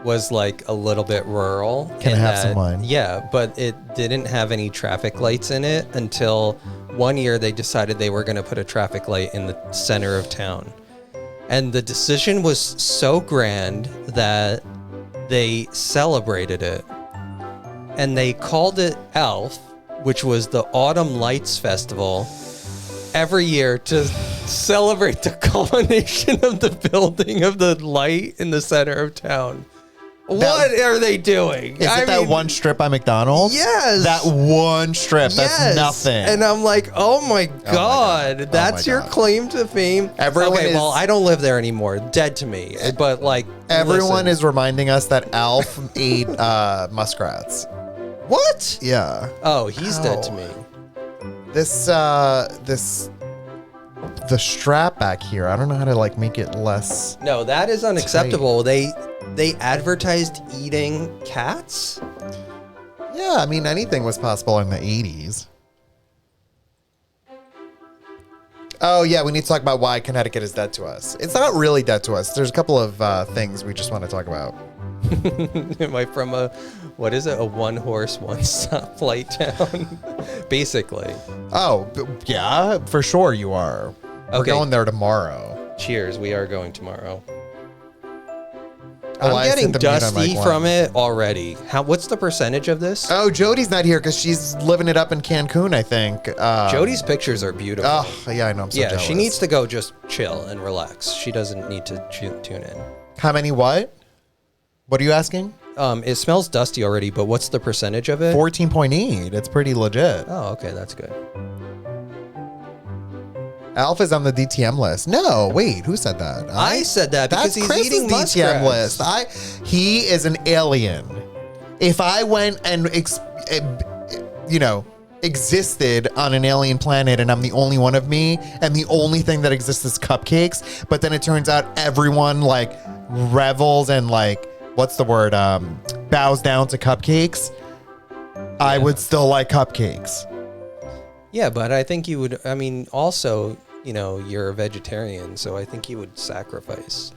was like a little bit rural. Can I in have that- some wine? Yeah, but it didn't have any traffic lights in it until one year they decided they were going to put a traffic light in the center of town. And the decision was so grand that they celebrated it. And they called it ELF, which was the Autumn Lights Festival, every year to celebrate the culmination of the building of the light in the center of town. What are they doing? Is it that one strip by McDonald's? Yes. That one strip. That's Yes. nothing. And I'm like, oh my God, God. that's Oh my your God. claim to fame. Everyone okay, is- well, I don't live there anymore. Dead to me. But like, Everyone listen. is reminding us that Alf ate muskrats. What? Yeah. Oh, he's dead to Ow. me. The strap back here. I don't know how to like make it less. No, that is unacceptable. They advertised eating cats. Yeah, I mean anything was possible in the 80s. Oh yeah, we need to talk about why Connecticut is dead to us. It's not really dead to us. There's a couple of things we just want to talk about. Am I from a one horse, one stoplight town? Basically. Oh yeah, for sure you are. We're Okay. going there tomorrow. Cheers. We are going tomorrow. Oh, I'm I getting sent the mute on dusty mic from one. it already. What's the percentage of this? Oh, Jody's not here because she's living it up in Cancun, I think. Jody's pictures are beautiful. Oh, yeah, I know. I'm so yeah, jealous. she needs to go just chill and relax. She doesn't need to tune in. How many what? What are you asking? It smells dusty already, but what's the percentage of it? 14.8. It's pretty legit. Oh, okay, that's good. Alpha's on the DTM list. No, wait, who said that? I said that because That's he's Chris's eating DTM muskrats. list. He is an alien. If I went and existed on an alien planet and I'm the only one of me and the only thing that exists is cupcakes, but then it turns out everyone like revels and like what's the word bows down to cupcakes, I would still like cupcakes. Yeah, but I think you would. I mean, also, you're a vegetarian, so I think you would sacrifice.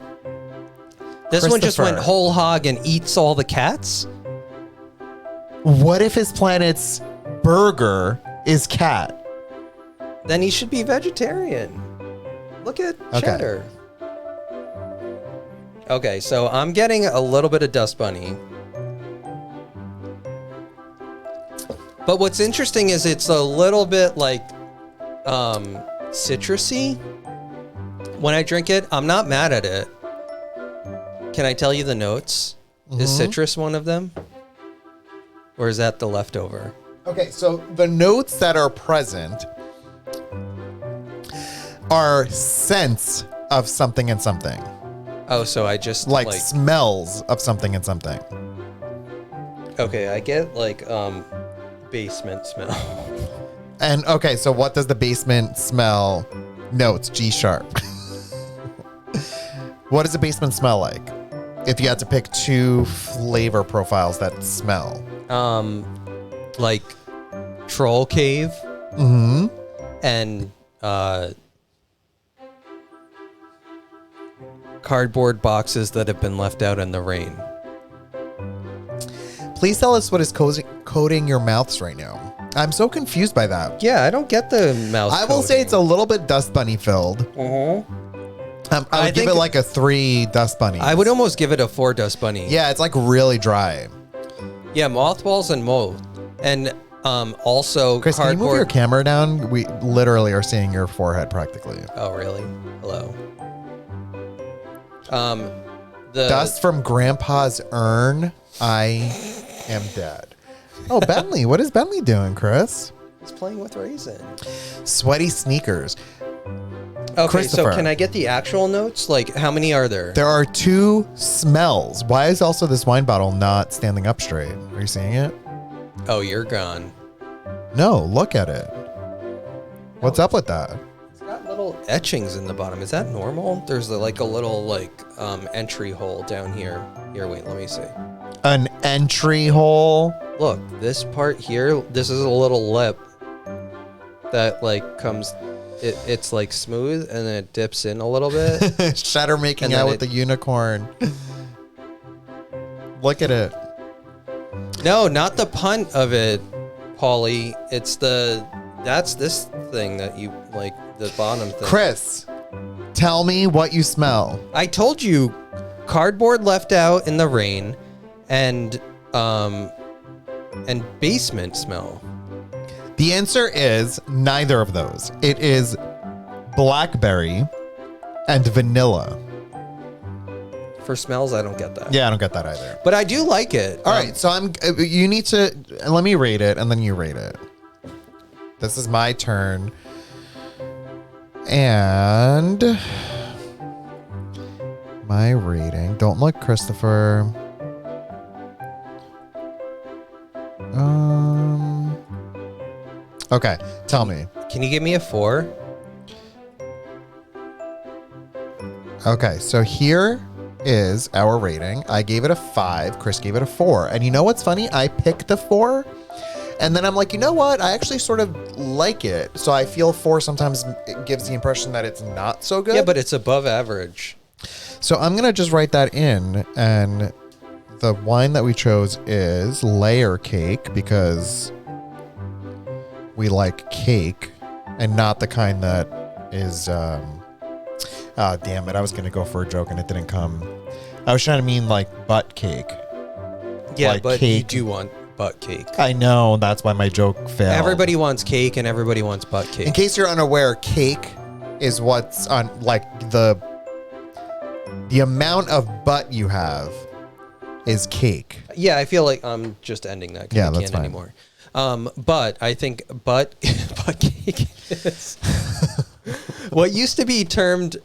This one just went Christopher. whole hog and eats all the cats? What if his planet's burger is cat? Then he should be vegetarian. Look at Okay. Cheddar. Okay, so I'm getting a little bit of Dust Bunny. But what's interesting is it's a little bit like citrusy. When I drink it, I'm not mad at it. Can I tell you the notes? Is citrus one of them? Or is that the leftover? Okay, so the notes that are present are scents of something and something. Oh, so I just Like smells of something and something. okay, I get like basement smell. And okay, so what does the basement smell? Notes, G sharp. What does the basement smell like? If you had to pick two flavor profiles that smell. Like Troll Cave Mm-hmm. and cardboard boxes that have been left out in the rain. Please tell us what is coating your mouths right now. I'm so confused by that. Yeah, I don't get the mouse. I will say it's a little bit dust bunny filled. I I would give think- it like a 3 dust bunnies. I would almost give it a 4 Dust Bunny. Yeah, it's like really dry. Yeah, mothballs and mold. And also Chris, can you move your cardboard. camera down? We literally are seeing your forehead practically. Oh, really? Hello. The Dust from Grandpa's urn. I am dead. Oh, Bentley. What is Bentley doing, Chris? He's playing with raisin. Sweaty sneakers. Okay, Christopher. so can I get the actual notes? Like, how many are there? There are 2 smells. Why is also this wine bottle not standing up straight? Are you seeing it? Oh, you're gone. No, look at it. What's up with that? It's got little etchings in the bottom. Is that normal? There's like a little entry hole down here. Here, wait, let me see. An entry hole. Look, this part here, this is a little lip that like comes, it's like smooth and then it dips in a little bit. Shatter making And then out with the unicorn. Look at it. No, not the punt of it, Paulie. It's that's this thing that you like, the bottom thing. Chris, tell me what you smell. I told you, cardboard left out in the rain, and basement smell. The answer is neither of those. It is blackberry and vanilla. For smells, I don't get that. Yeah, I don't get that either. But I do like it. All right, so you need to let me rate it and then you rate it. This is my turn. And my rating. Don't look, Christopher. Okay, tell me. Can you give me a 4? Okay, so here is our rating. I gave it a 5. Chris gave it a 4. And you know what's funny? I picked a 4. And then I'm like, you know what? I actually sort of like it. So I feel 4 sometimes it gives the impression that it's not so good. Yeah, but it's above average. So I'm going to just write that in. And the wine that we chose is Layer Cake because we like cake and not the kind that is... Oh, damn it. I was going to go for a joke and it didn't come. I was trying to mean like butt cake. Yeah, like but cake. you do want butt cake. I know. That's why my joke failed. Everybody wants cake and everybody wants butt cake. In case you're unaware, cake is what's on like the amount of butt you have is cake. Yeah, I feel like I'm just ending that because Yeah, I that's can't fine. anymore. But I think butt cake is what used to be termed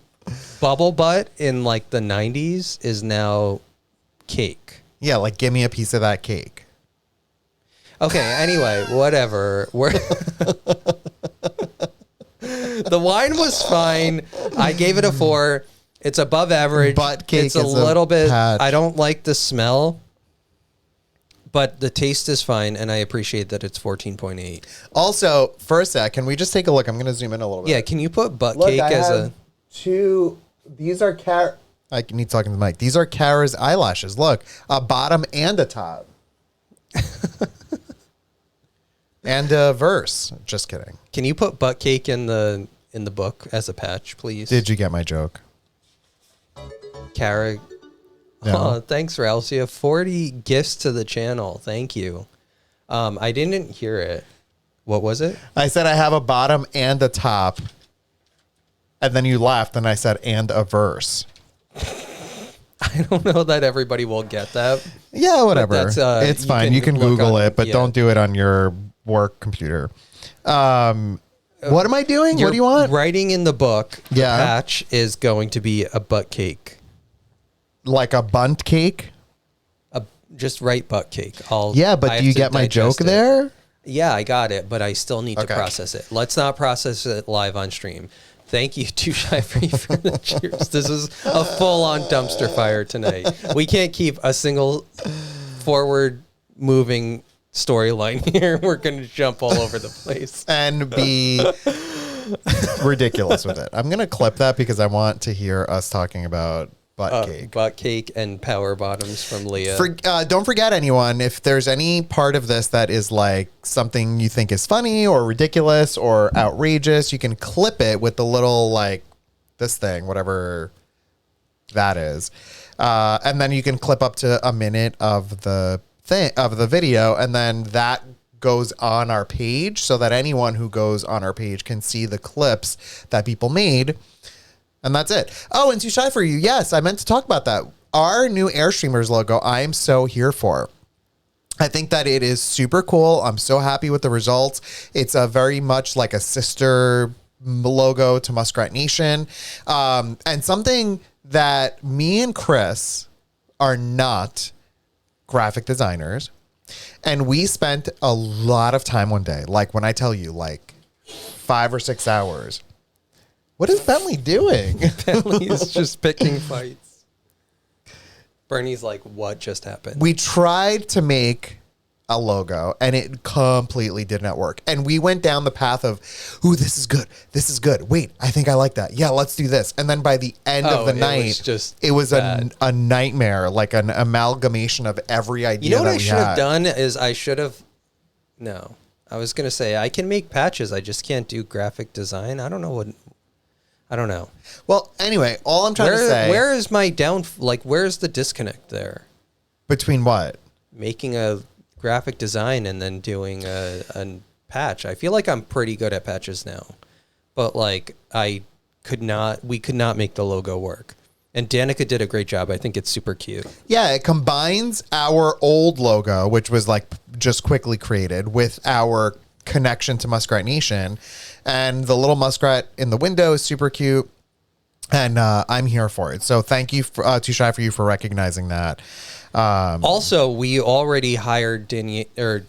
bubble butt in like the 90s is now cake. Yeah, like give me a piece of that cake. Okay, anyway, whatever. The wine was fine. I gave it a 4. It's above average. Butt cake it's a is little bit patch. I don't like the smell, but the taste is fine and I appreciate that it's 14.8. Also, for a sec, can we just take a look? I'm going to zoom in a little bit. Yeah, can you put butt cake as a two. These are I need talking to the mic. These are Kara's eyelashes. Look, a bottom and a top. And a verse. Just kidding. Can you put butt cake in the book as a patch, please? Did you get my joke? Kara. No. Oh, thanks, Ralph. You have 40 gifts to the channel. Thank you. I didn't hear it. What was it? I said I have a bottom and a top. And then you laughed and I said, and a verse. I don't know that everybody will get that. Yeah, whatever. That's, it's you fine. can You can look Google on- it, but yeah. don't do it on your work computer. What am I doing? What do you want? Writing in the book, the Yeah. patch is going to be a butt cake. Like a bunt cake? Just write butt cake. Yeah, I but have do you to get my joke digest it. there? Yeah, I got it, but I still need Okay. to process it. Let's not process it live on stream. Thank you, Too Shy Free, for the cheers. This is a full-on dumpster fire tonight. We can't keep a single forward-moving storyline here. We're going to jump all over the place. And be ridiculous with it. I'm going to clip that because I want to hear us talking about butt cake. Butt cake and power bottoms from Leah. Don't forget, anyone, if there's any part of this that is like something you think is funny or ridiculous or outrageous, you can clip it with the little like this thing, whatever that is. And then you can clip up to a minute of the video, and then that goes on our page so that anyone who goes on our page can see the clips that people made. And that's it. Oh, and Too Shy For You. Yes, I meant to talk about that. Our new Airstreamers logo, I am so here for. I think that it is super cool. I'm so happy with the results. It's a very much like a sister logo to Muskrat Nation. And something that me and Chris are not graphic designers. And we spent a lot of time one day. Like when I tell you, like 5 or 6 hours. What is Bentley doing? Bentley's just picking fights. Bernie's like, what just happened? We tried to make a logo, and it completely did not work. And we went down the path of, ooh, this is good. This is good. Wait, I think I like that. Yeah, let's do this. And then by the end of the night, it was a nightmare, like an amalgamation of every idea. You know what that I we should had. have done is I was going to say I can make patches. I just can't do graphic design. I don't know. Well, anyway, all I'm trying to say, where is my where's the disconnect there? Between what? Making a graphic design and then doing a patch. I feel like I'm pretty good at patches now, but like we could not make the logo work. And Danica did a great job. I think it's super cute. Yeah, it combines our old logo, which was like just quickly created, with our connection to Muskrat Nation. And the little muskrat in the window is super cute. And I'm here for it. So thank you, Too Shy for you, for recognizing that. Also, we already hired Danica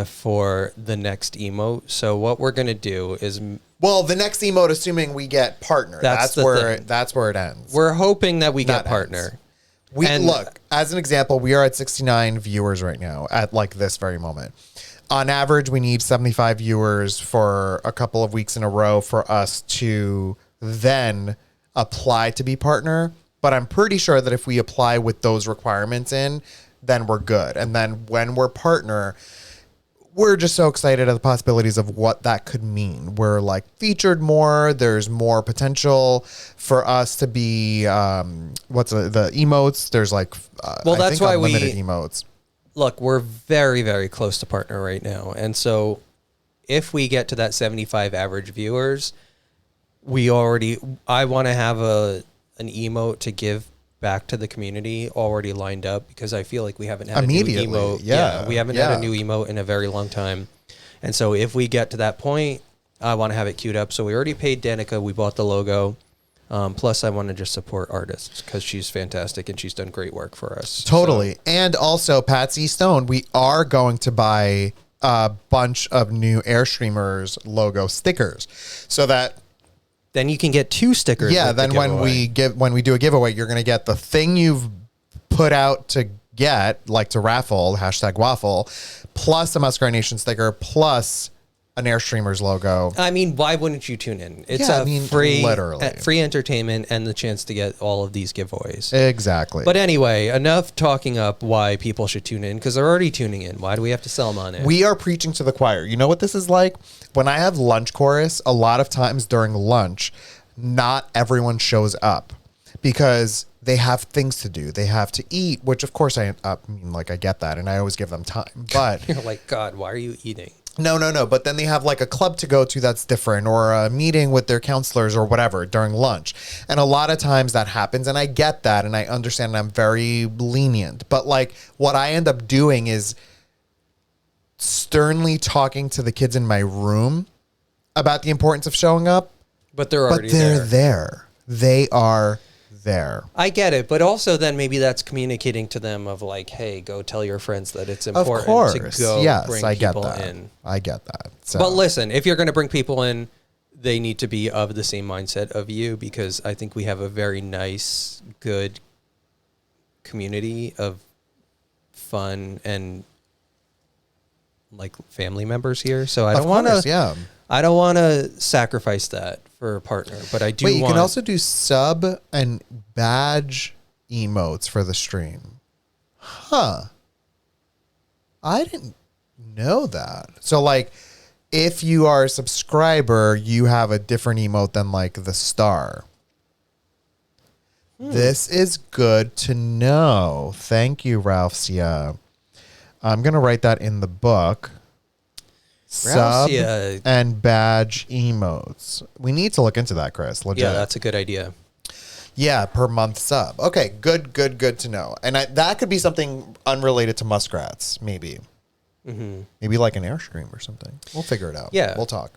for the next emote. So what we're going to do is... Well, the next emote, assuming we get partner. That's where it ends. We're hoping that we get partner. Look, as an example, we are at 69 viewers right now at like this very moment. On average, we need 75 viewers for a couple of weeks in a row for us to then apply to be partner. But I'm pretty sure that if we apply with those requirements in, then we're good. And then when we're partner, we're just so excited at the possibilities of what that could mean. We're like featured more. There's more potential for us to be, the emotes? There's like, that's why unlimited emotes. Look, we're very, very close to partner right now. And so if we get to that 75 average viewers, I want to have an emote to give back to the community already lined up, because I feel like we haven't had a new emote. Yeah. We haven't had a new emote in a very long time. And so if we get to that point, I want to have it queued up. So we already paid Danica. We bought the logo. Plus, I want to just support artists because she's fantastic and she's done great work for us. Totally. So. And also, Patsy Stone, we are going to buy a bunch of new Airstreamers logo stickers so that... Then you can get 2 stickers. Yeah, then when we do a giveaway, you're going to get the thing you've put out to get, like to raffle, #waffle, plus a Muskrat Nation sticker, plus an Airstreamers logo. I mean, why wouldn't you tune in? It's free entertainment and the chance to get all of these giveaways. Exactly. But anyway, enough talking up why people should tune in, because they're already tuning in. Why do we have to sell them on it? We are preaching to the choir. You know what this is like? When I have lunch chorus, a lot of times during lunch, not everyone shows up because they have things to do. They have to eat, which of course I get that, and I always give them time. But you're like, God, why are you eating? No. But then they have like a club to go to that's different, or a meeting with their counselors or whatever during lunch. And a lot of times that happens, and I get that, and I understand, and I'm very lenient. But like what I end up doing is sternly talking to the kids in my room about the importance of showing up. But they're there. They are there. I get it, but also then maybe that's communicating to them of like, hey, go tell your friends that it's important to go bring people in. I get that. So. But listen, if you're going to bring people in, they need to be of the same mindset of you, because I think we have a very nice, good community of fun and like family members here. So I don't want to sacrifice that for a partner, but I do. Wait, you can also do sub and badge emotes for the stream. Huh. I didn't know that. So like if you are a subscriber, you have a different emote than like the star. This is good to know. Thank you, Ralph Sia. I'm going to write that in the book. Sub and badge emotes. We need to look into that, Chris. Legit. Yeah, that's a good idea. Yeah, per month sub. Okay, good to know. And that could be something unrelated to muskrats, maybe. Mm-hmm. Maybe like an Airstream or something. We'll figure it out. Yeah. We'll talk.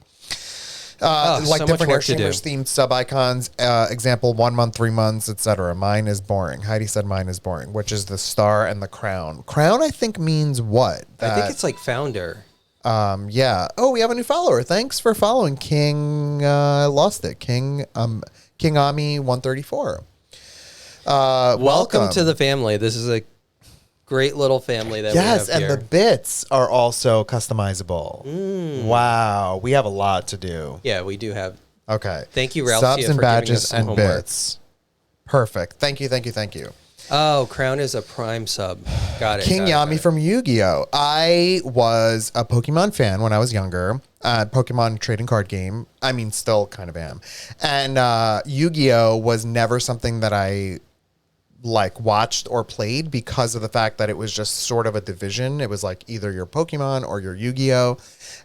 Like so different Airstreamers themed sub icons, example 1 month, 3 months, etc. Mine is boring. Heidi said mine is boring, which is the star and the crown. Crown, I think, means what? I think it's like founder. Yeah. Oh, we have a new follower. Thanks for following King. Lost it. King Ami 134. Welcome to the family. This is Great little family that Yes, we have and here. the bits are also customizable. Wow, we have a lot to do. Yeah, we do have. Okay. Thank you, Ralphia, Subs and for giving us badges some and homework. bits. Perfect. Thank you, thank you, thank you. Oh, Crown is a Prime sub. Got it. King got Yami it. from Yu-Gi-Oh! I was a Pokemon fan when I was younger. Pokemon trading card game. I mean, still kind of am. And Yu-Gi-Oh! Was never something that I like watched or played because of the fact that it was just sort of a division. It was like either your Pokemon or your Yu-Gi-Oh!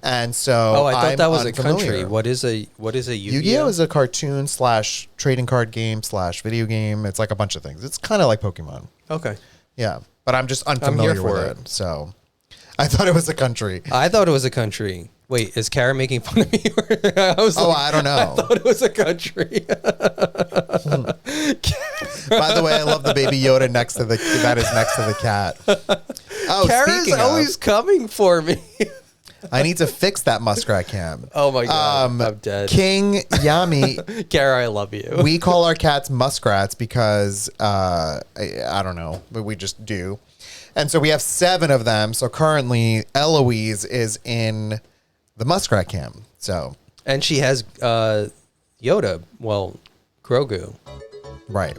And so Oh, I thought I'm that was a unfamiliar. country. What is a Yu-Gi-Oh? Yu-Gi-Oh! Is a cartoon / trading card game / video game. It's like a bunch of things. It's kind of like Pokemon. Okay. Yeah, but I'm just unfamiliar for with it. So I thought it was a country. I thought it was a country. Wait, is Kara making fun of me? I was Oh, like, I don't know. I thought it was a country. By the way, I love the baby Yoda that is next to the cat. Oh, Kara's speaking always of, coming for me. I need to fix that muskrat cam. Oh my god, I'm dead. King Yami, Kara, I love you. we call our cats muskrats because I don't know, but we just do. And so we have 7 of them. So currently Eloise is in the muskrat cam. So And she has Yoda. Well, Grogu. right.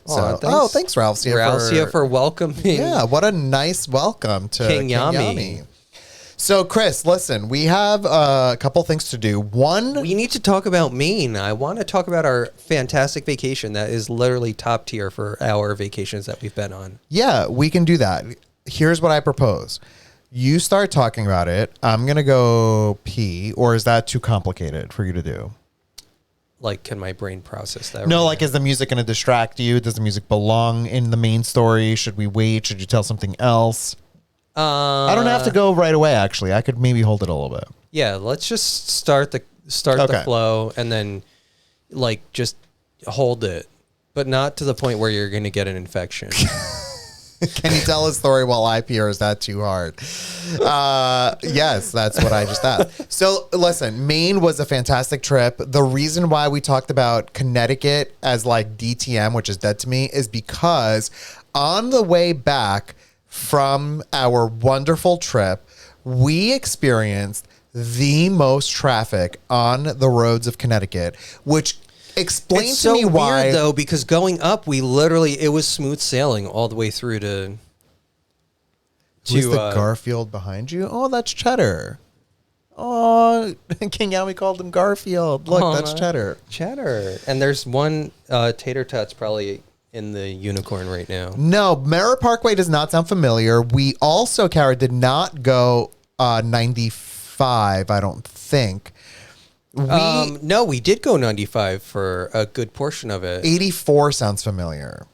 Aw, So thanks Ralphia Ralphia for welcoming. yeah, what a nice welcome to King King Yami. Yami. So Chris, listen, we have a couple things to do. One, We need to talk about Maine. I want to talk about our fantastic vacation that is literally top tier for our vacations that we've been on. yeah, we can do that. Here's what I propose. You start talking about it. I'm going to go pee, or is that too complicated for you to do? Like, can my brain process that? No, right like, is the music going to distract you? Does the music belong in the main story? Should we wait? Should you tell something else? now? I don't have to go right away, actually. I could maybe hold it a little bit. Yeah, let's just start the Okay. flow and then like just hold it, but not to the point where you're going to get an infection. Can you tell a story while I pee, or is that too hard? Yes, that's what I just asked. So listen, Maine was a fantastic trip. The reason why we talked about Connecticut as like DTM, which is dead to me, is because on the way back from our wonderful trip, we experienced the most traffic on the roads of Connecticut, which explains It's to so me why. weird though, because going up, it was smooth sailing all the way through to. Who's the Garfield behind you? Oh, that's Cheddar. Oh, King Yami called him Garfield. Look, Oh, that's no. Cheddar. Cheddar, and there's one Tater Tots probably in the unicorn right now. No, Merritt Parkway does not sound familiar. We also, Kara, did not go 95, I don't think. No, we did go 95 for a good portion of it. 84 sounds familiar.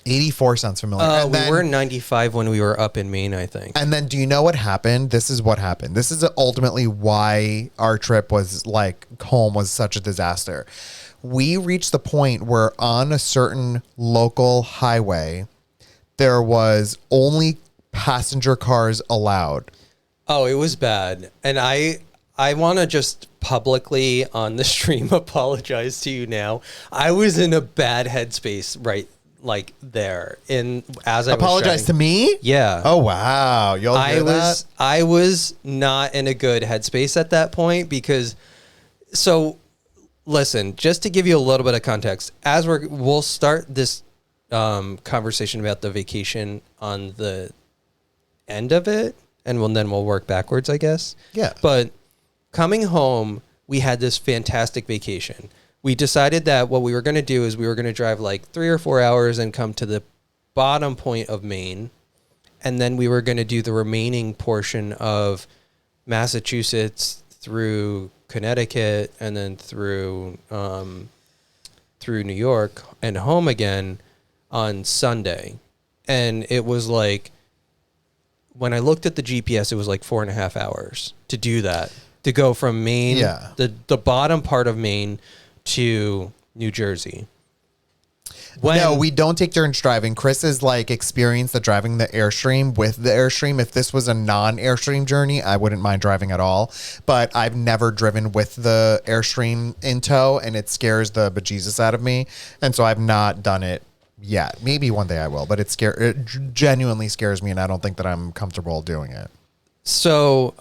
84 sounds familiar. And We then- were 95 when we were up in Maine, I think. And then do you know what happened? This is what happened. This is ultimately why our trip was like home was such a disaster. We reached the point where on a certain local highway, there was only passenger cars allowed. Oh, it was bad. And I want to just publicly on the stream apologize to you now. I was in a bad headspace right like there in as I Apologize was to me? Yeah. Oh wow. You'll hear that? I was not in a good headspace at that point because listen, just to give you a little bit of context, as we'll start this conversation about the vacation on the end of it, and then we'll work backwards, I guess. Yeah. But coming home, we had this fantastic vacation. We decided that what we were going to do is we were going to drive like 3 or 4 hours and come to the bottom point of Maine, and then we were going to do the remaining portion of Massachusetts through Connecticut and then through New York and home again on Sunday. And it was like, when I looked at the GPS, it was like 4.5 hours to do that, to go from Maine, Yeah. the bottom part of Maine to New Jersey. No, we don't take turns driving. Chris is like experienced the driving the Airstream with the Airstream. If this was a non-Airstream journey, I wouldn't mind driving at all. But I've never driven with the Airstream in tow, and it scares the bejesus out of me. And so I've not done it yet. Maybe one day I will, but it genuinely scares me, and I don't think that I'm comfortable doing it. So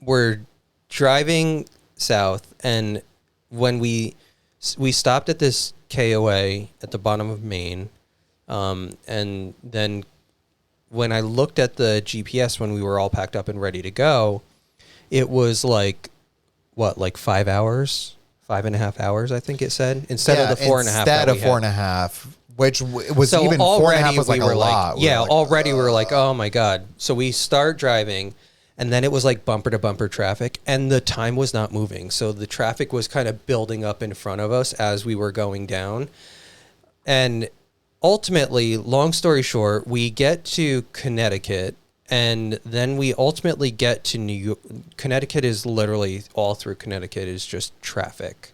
we're driving south, and when we stopped at this KOA at the bottom of Maine, and then when I looked at the GPS when we were all packed up and ready to go, it was like 5 hours, 5.5 hours, I think it said, instead of the 4.5. Instead of 4.5, which was so even 4.5 was like a lot. Already we were like, oh my God. So we start driving, and then it was like bumper to bumper traffic, and the time was not moving. So the traffic was kind of building up in front of us as we were going down. And ultimately, long story short, we get to Connecticut, and then we ultimately get to New York. Connecticut is literally all through Connecticut is just traffic,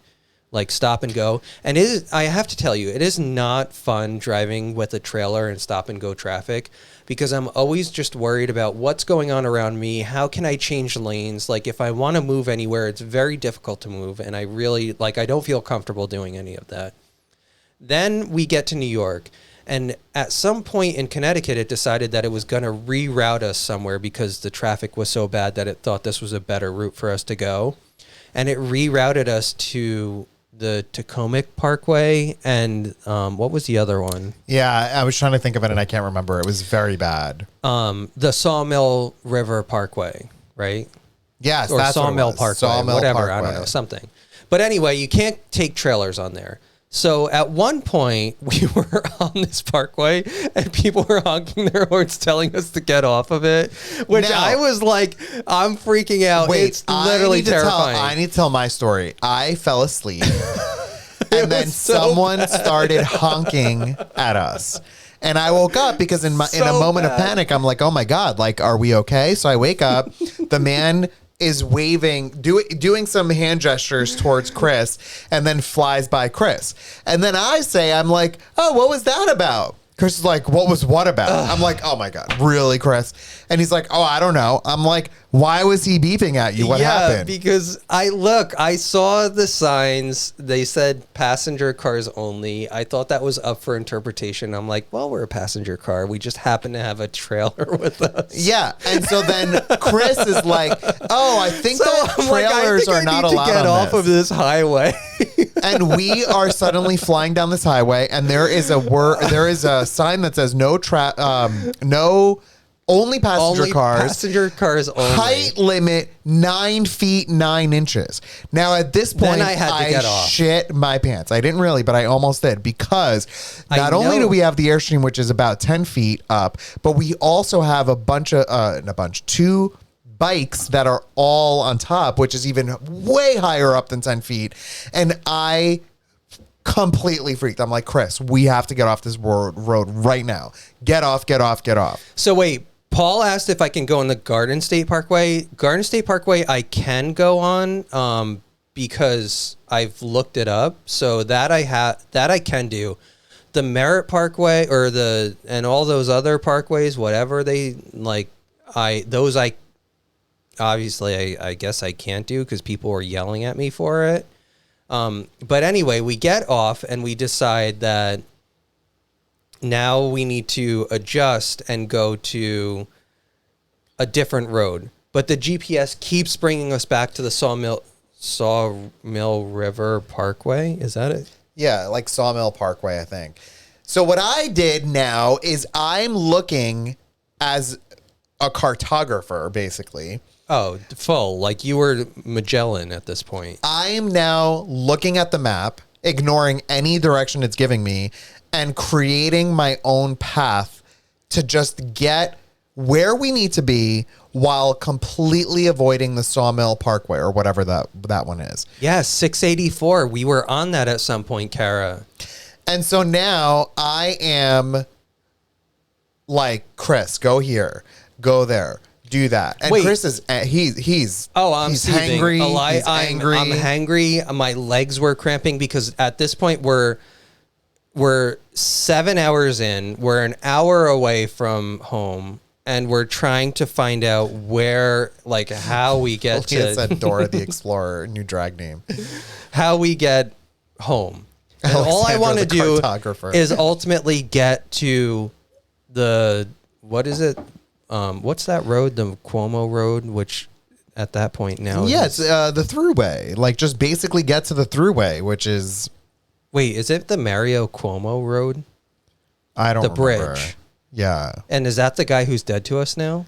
like stop and go. And I have to tell you, it is not fun driving with a trailer and stop and go traffic, because I'm always just worried about what's going on around me. How can I change lanes? Like if I want to move anywhere, it's very difficult to move. And I don't feel comfortable doing any of that. Then we get to New York, and at some point in Connecticut, it decided that it was going to reroute us somewhere because the traffic was so bad that it thought this was a better route for us to go. And it rerouted us to the Taconic Parkway, and what was the other one? Yeah, I was trying to think of it, and I can't remember. It was very bad. The Sawmill River Parkway, right? Yes, or that's Sawmill what it was. Parkway, Sawmill whatever, Parkway. I don't know, something. But anyway, you can't take trailers on there. So at one point, we were on this parkway, and people were honking their horns telling us to get off of it, which Now, I was like, I'm freaking out. Wait, It's literally terrifying. I need to tell my story. I fell asleep, and then so someone started honking at us. And I woke up because in a moment of panic, I'm like, oh my God, like, are we okay? So I wake up, the man is waving, doing some hand gestures towards Chris, and then flies by Chris. And then I'm like, oh, what was that about? Chris is like, what was what about? I'm like, oh my God, really, Chris? And he's like, oh, I don't know. I'm like, why was he beeping at you? What happened? Because I saw the signs. They said passenger cars only. I thought that was up for interpretation. I'm like, well, we're a passenger car. We just happen to have a trailer with us. Yeah. And so then Chris is like, oh, I think that trailers are not allowed to get off of this highway. And we are suddenly flying down this highway, and there is a sign that says only passenger cars. Passenger cars only. Height limit 9 feet 9 inches. Now at this point, I had to get off. Shit my pants. I didn't really, but I almost did, because not only do we have the Airstream, which is about 10 feet up, but we also have two bikes that are all on top, which is even way higher up than 10 feet. And I completely freaked. I'm like, Chris, we have to get off this road right now. Get off. So wait, Paul asked if I can go on the Garden State Parkway. Garden State Parkway I can go on because I've looked it up. So that I can do. The Merritt Parkway and all those other parkways, whatever they like, I guess I can't do because people were yelling at me for it. But anyway, we get off and we decide that now we need to adjust and go to a different road. But the GPS keeps bringing us back to the Sawmill River Parkway. Is that it? Yeah, like Sawmill Parkway, I think. So what I did now is I'm looking as a cartographer, basically. Oh, full. Like you were Magellan at this point. I am now looking at the map, ignoring any direction it's giving me, and creating my own path to just get where we need to be while completely avoiding the Sawmill Parkway or whatever that one is. Yeah, 684. We were on that at some point, Kara. And so now I am like, Chris, go here, go there. Do that. And wait. Chris is he's he's hangry. He's angry. I'm hangry. My legs were cramping because at this point we're 7 hours in. We're an hour away from home, and we're trying to find out how we get to. Said Dora the Explorer, new drag name. How we get home. And all I want to the do cartographer. is ultimately get to the, what is it? What's that road? The Cuomo Road, which at that point now Yes, the throughway. Like, just basically get to the throughway, which is... Wait, is it the Mario Cuomo Road? I don't The remember. bridge. Yeah. And is that the guy who's dead to us now?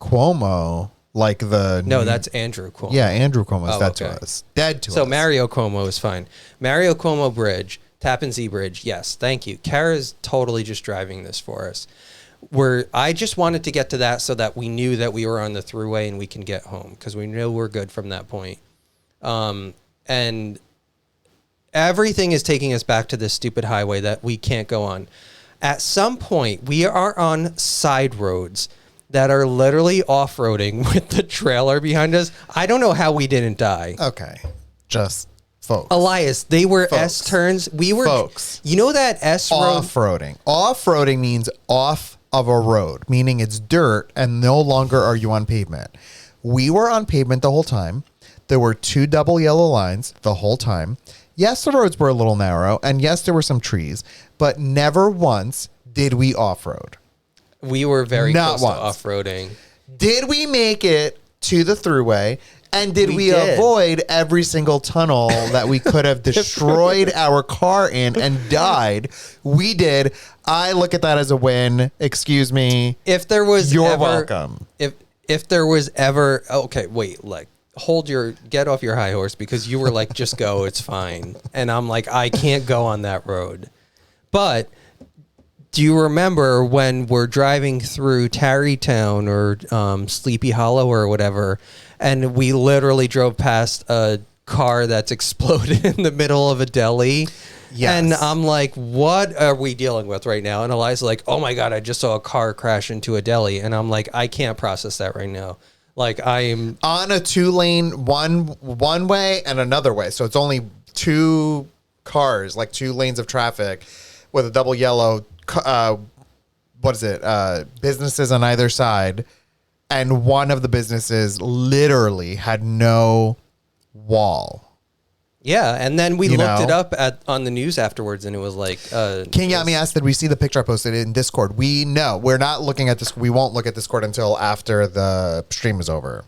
Cuomo, like the... No, that's Andrew Cuomo. Yeah, Andrew Cuomo's Oh, dead to okay. us. Dead to us. So Mario Cuomo is fine. Mario Cuomo Bridge, Tappan Zee Bridge. Yes, thank you. Kara's totally just driving this for us. I just wanted to get to that so that we knew that we were on the throughway and we can get home because we know we're good from that point. And everything is taking us back to this stupid highway that we can't go on. At some point, we are on side roads that are literally off-roading with the trailer behind us. I don't know how we didn't die. Okay. Just folks. Elias, they were Folks. S turns. We were, Folks. you know that S road? Off-roading. Off-roading means off of a road, meaning it's dirt and no longer are you on pavement. We were on pavement the whole time. There were 2 double yellow lines the whole time. Yes, the roads were a little narrow, and yes, there were some trees, but never once did we off-road. We were very Not close once. to off-roading. Did we make it to the throughway? And did We we did. avoid every single tunnel that we could have destroyed our car in and died? We did. I look at that as a win. Excuse me. If there was You're ever, welcome. If there was ever, okay, wait, like get off your high horse because you were like, just go, it's fine. And I'm like, I can't go on that road. But do you remember when we're driving through Tarrytown or Sleepy Hollow or whatever, and we literally drove past a car that's exploded in the middle of a deli? Yes. And I'm like, what are we dealing with right now? And Eliza's like, oh my God, I just saw a car crash into a deli. And I'm like, I can't process that right now. Like I am On a 2-lane, one way and another way. So it's only 2 cars, like 2 lanes of traffic with a double yellow, businesses on either side. And one of the businesses literally had no wall. Yeah, and then we You looked it know? up on the news afterwards, and it was like, King Yami asked, did we see the picture I posted in Discord? We're not looking at this. We won't look at Discord until after the stream is over.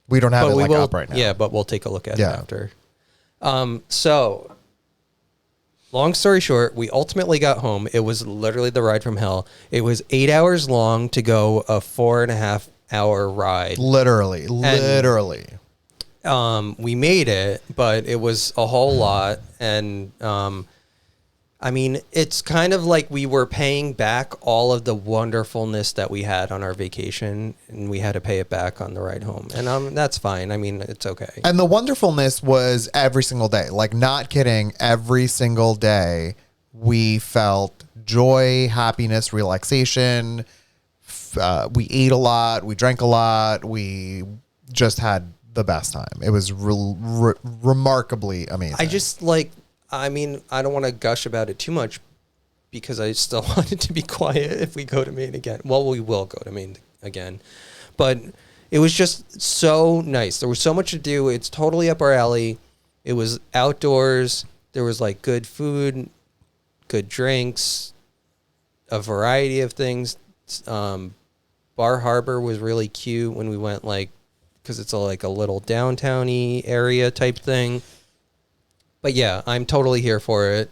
We don't have it we like will, up right now. Yeah, but we'll take a look at it Yeah. after. So, long story short, we ultimately got home. It was literally the ride from hell. It was 8 hours long to go a 4.5 hour ride. Literally. We made it, but it was a whole lot. And, I mean, it's kind of like we were paying back all of the wonderfulness that we had on our vacation, and we had to pay it back on the ride home. And that's fine. I mean, it's okay. And the wonderfulness was every single day. Like, not kidding, every single day we felt joy, happiness, relaxation. We ate a lot. We drank a lot. We just had the best time. It was remarkably amazing. I mean, I don't want to gush about it too much because I still want it to be quiet if we go to Maine again. Well, we will go to Maine again. But it was just so nice. There was so much to do. It's totally up our alley. It was outdoors. There was like good food, good drinks, a variety of things. Bar Harbor was really cute when we went, like, because it's like a little downtowny area type thing. But yeah, I'm totally here for it.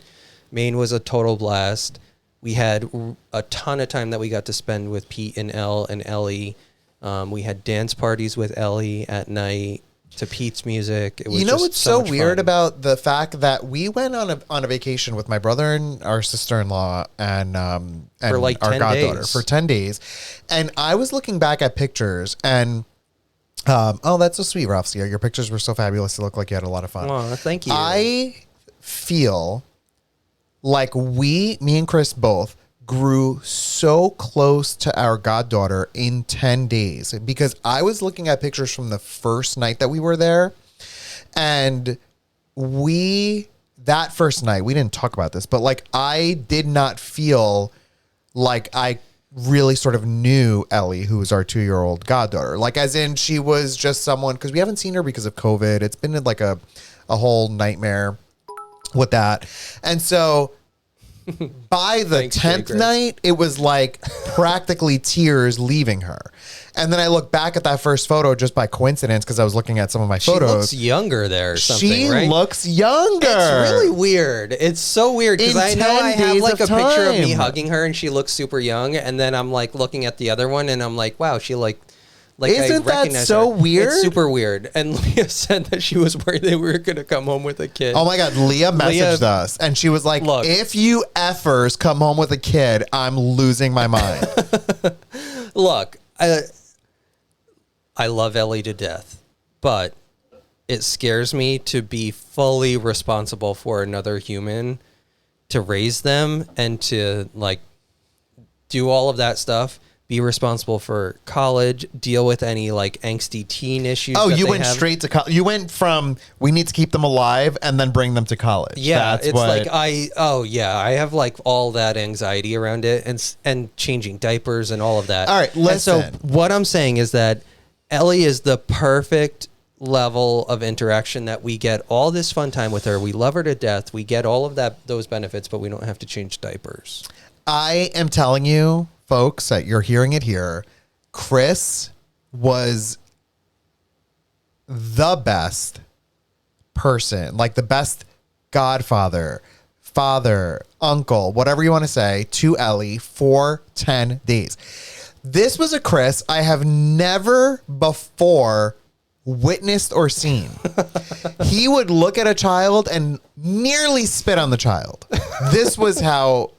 Maine was a total blast. We had a ton of time that we got to spend with Pete and Elle and Ellie. We had dance parties with Ellie at night to Pete's music. It was what's so much weird fun. about the fact that we went on a vacation with my brother and our sister-in-law and For like our 10 goddaughter days. for 10 days. And I was looking back at pictures and oh, that's so sweet, Ralphia. Your pictures were so fabulous. You look like you had a lot of fun. Aw, thank you. I feel like me and Chris both grew so close to our goddaughter in 10 days because I was looking at pictures from the first night that we were there. And that first night, we didn't talk about this, but like I did not feel like I really sort of knew Ellie, who was our 2-year-old goddaughter. Like, as in she was just someone, because we haven't seen her because of COVID. It's been like a whole nightmare. with that. And so by the Thanks, 10th Chris. night, it was like practically tears leaving her. And then I look back at that first photo just by coincidence because I was looking at some of my She photos. looks younger there or something, She right? looks younger. It's really weird. It's so weird because In I know 10 I have days like a of picture of me time. hugging her and she looks super young, and then I'm like looking at the other one and I'm like, wow, she like I Isn't that recognize so her. weird? It's super weird. And Leah said that she was worried that we were going to come home with a kid. Oh my God, Leah messaged us and she was like, Look. if you effers come home with a kid, I'm losing my mind. Look, I love Ellie to death, but it scares me to be fully responsible for another human, to raise them and to like do all of that stuff, be responsible for college, deal with any like angsty teen issues. Oh, that you they went have. straight to college. You went from we need to keep them alive and then bring them to college. Yeah, That's it's what, like I have like all that anxiety around it and changing diapers and all of that. All right, And so listen. what I'm saying is that Ellie is the perfect level of interaction that we get all this fun time with her. We love her to death. We get all of those benefits, but we don't have to change diapers. I am telling you, folks, that you're hearing it here. Chris was the best person, like the best godfather, father, uncle, whatever you want to say, to Ellie for 10 days. This was a Chris I have never before witnessed or seen. He would look at a child and nearly spit on the child. This was how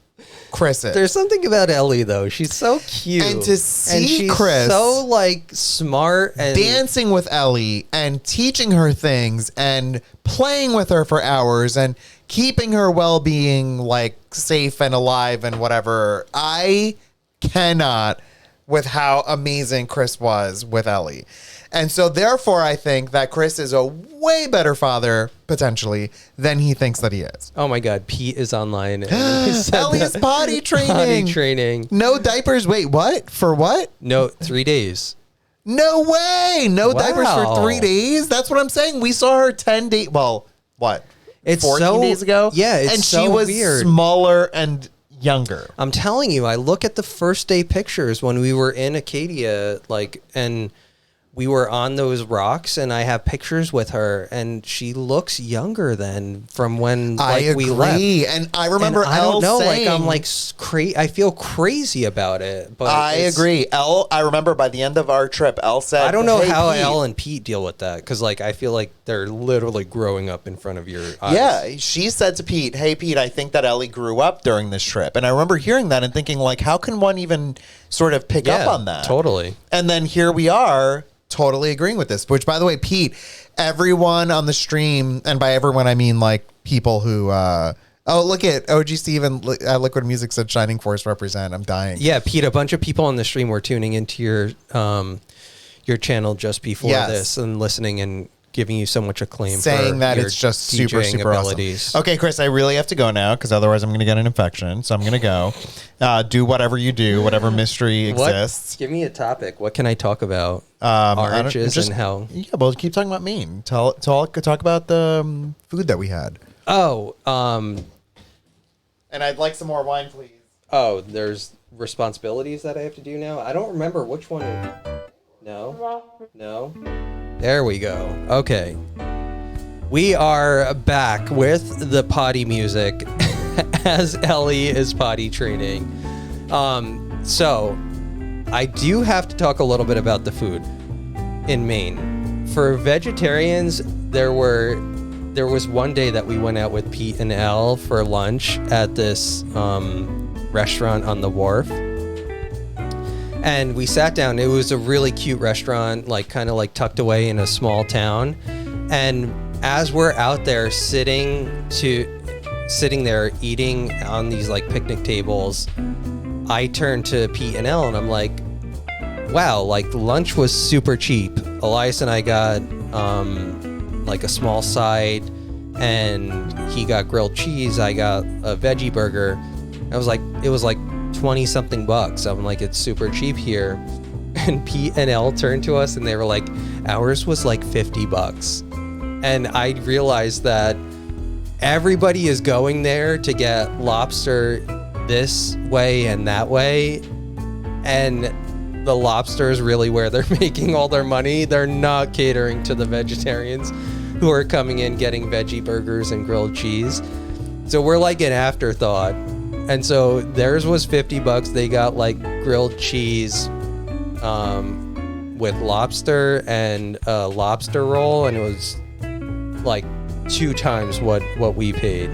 Chris is. There's something about Ellie though. She's so cute. And to see and she's Chris so like smart and dancing with Ellie and teaching her things and playing with her for hours and keeping her well-being like safe and alive and whatever. I cannot with how amazing Chris was with Ellie. And so therefore I think that Chris is a way better father potentially than he thinks that he is. Oh my God, Pete is online. And he said Ellie is that- potty training. Potty training. No diapers. Wait, what? For what? No, 3 days. No way. No diapers for Wow. 3 days. That's what I'm saying. We saw her 10 days. Well, what? It's 14 so- days ago? yeah, it's and she so was weird. smaller and younger. I'm telling you, I look at the first day pictures when we were in Acadia, and we were on those rocks, and I have pictures with her, and she looks younger than from when I agree. we left. And I remember And I Elle don't know, saying, like I'm like I feel crazy about it. But I it's- agree. Elle, I remember by the end of our trip, Elle said, I don't know "Hey, how Pete." Elle and Pete deal with that because like I feel like they're literally growing up in front of your eyes. Yeah, she said to Pete, "Hey Pete, I think that Ellie grew up during this trip." And I remember hearing that and thinking like, how can one even sort of pick up on that? Totally. And then here we are, totally agreeing with this, which by the way, Pete, everyone on the stream, and by everyone I mean like people who oh, look at OG Steven, Liquid Music said Shining Force represent. I'm dying. Yeah, Pete, a bunch of people on the stream were tuning into your channel just before Yes. this and listening and giving you so much acclaim Saying for that your it's just super, DJing super abilities. awesome. Okay, Chris, I really have to go now because otherwise I'm going to get an infection. So I'm going to go. Do whatever you do, whatever mystery What? exists. Give me a topic. What can I talk about? I don't- Oranges just- and how. Yeah, well, keep talking about Maine. Talk about the food that we had. Oh, And I'd like some more wine, please. there's responsibilities that I have to do now. I don't remember which one. No. There we go. Okay. We are back with the potty music as Ellie is potty training. So I do have to talk a little bit about the food in Maine. For vegetarians, there was one day that we went out with Pete and Elle for lunch at this restaurant on the wharf. And we sat down. It was a really cute restaurant, like kind of like tucked away in a small town. And as we're out there sitting there eating on these like picnic tables, I turned to Pete and Elle and I'm like, wow, like lunch was super cheap. Elias and I got like a small side and he got grilled cheese. I got a veggie burger. I was like, it was like 20 something bucks. I'm like, it's super cheap here. And Pete and Elle turned to us and they were like, ours was like $50. And I realized that everybody is going there to get lobster this way and that way, and the lobster is really where they're making all their money. They're not catering to the vegetarians who are coming in getting veggie burgers and grilled cheese. So we're like an afterthought. And so theirs was $50. They got like grilled cheese with lobster and a lobster roll, and it was like 2 times what we paid.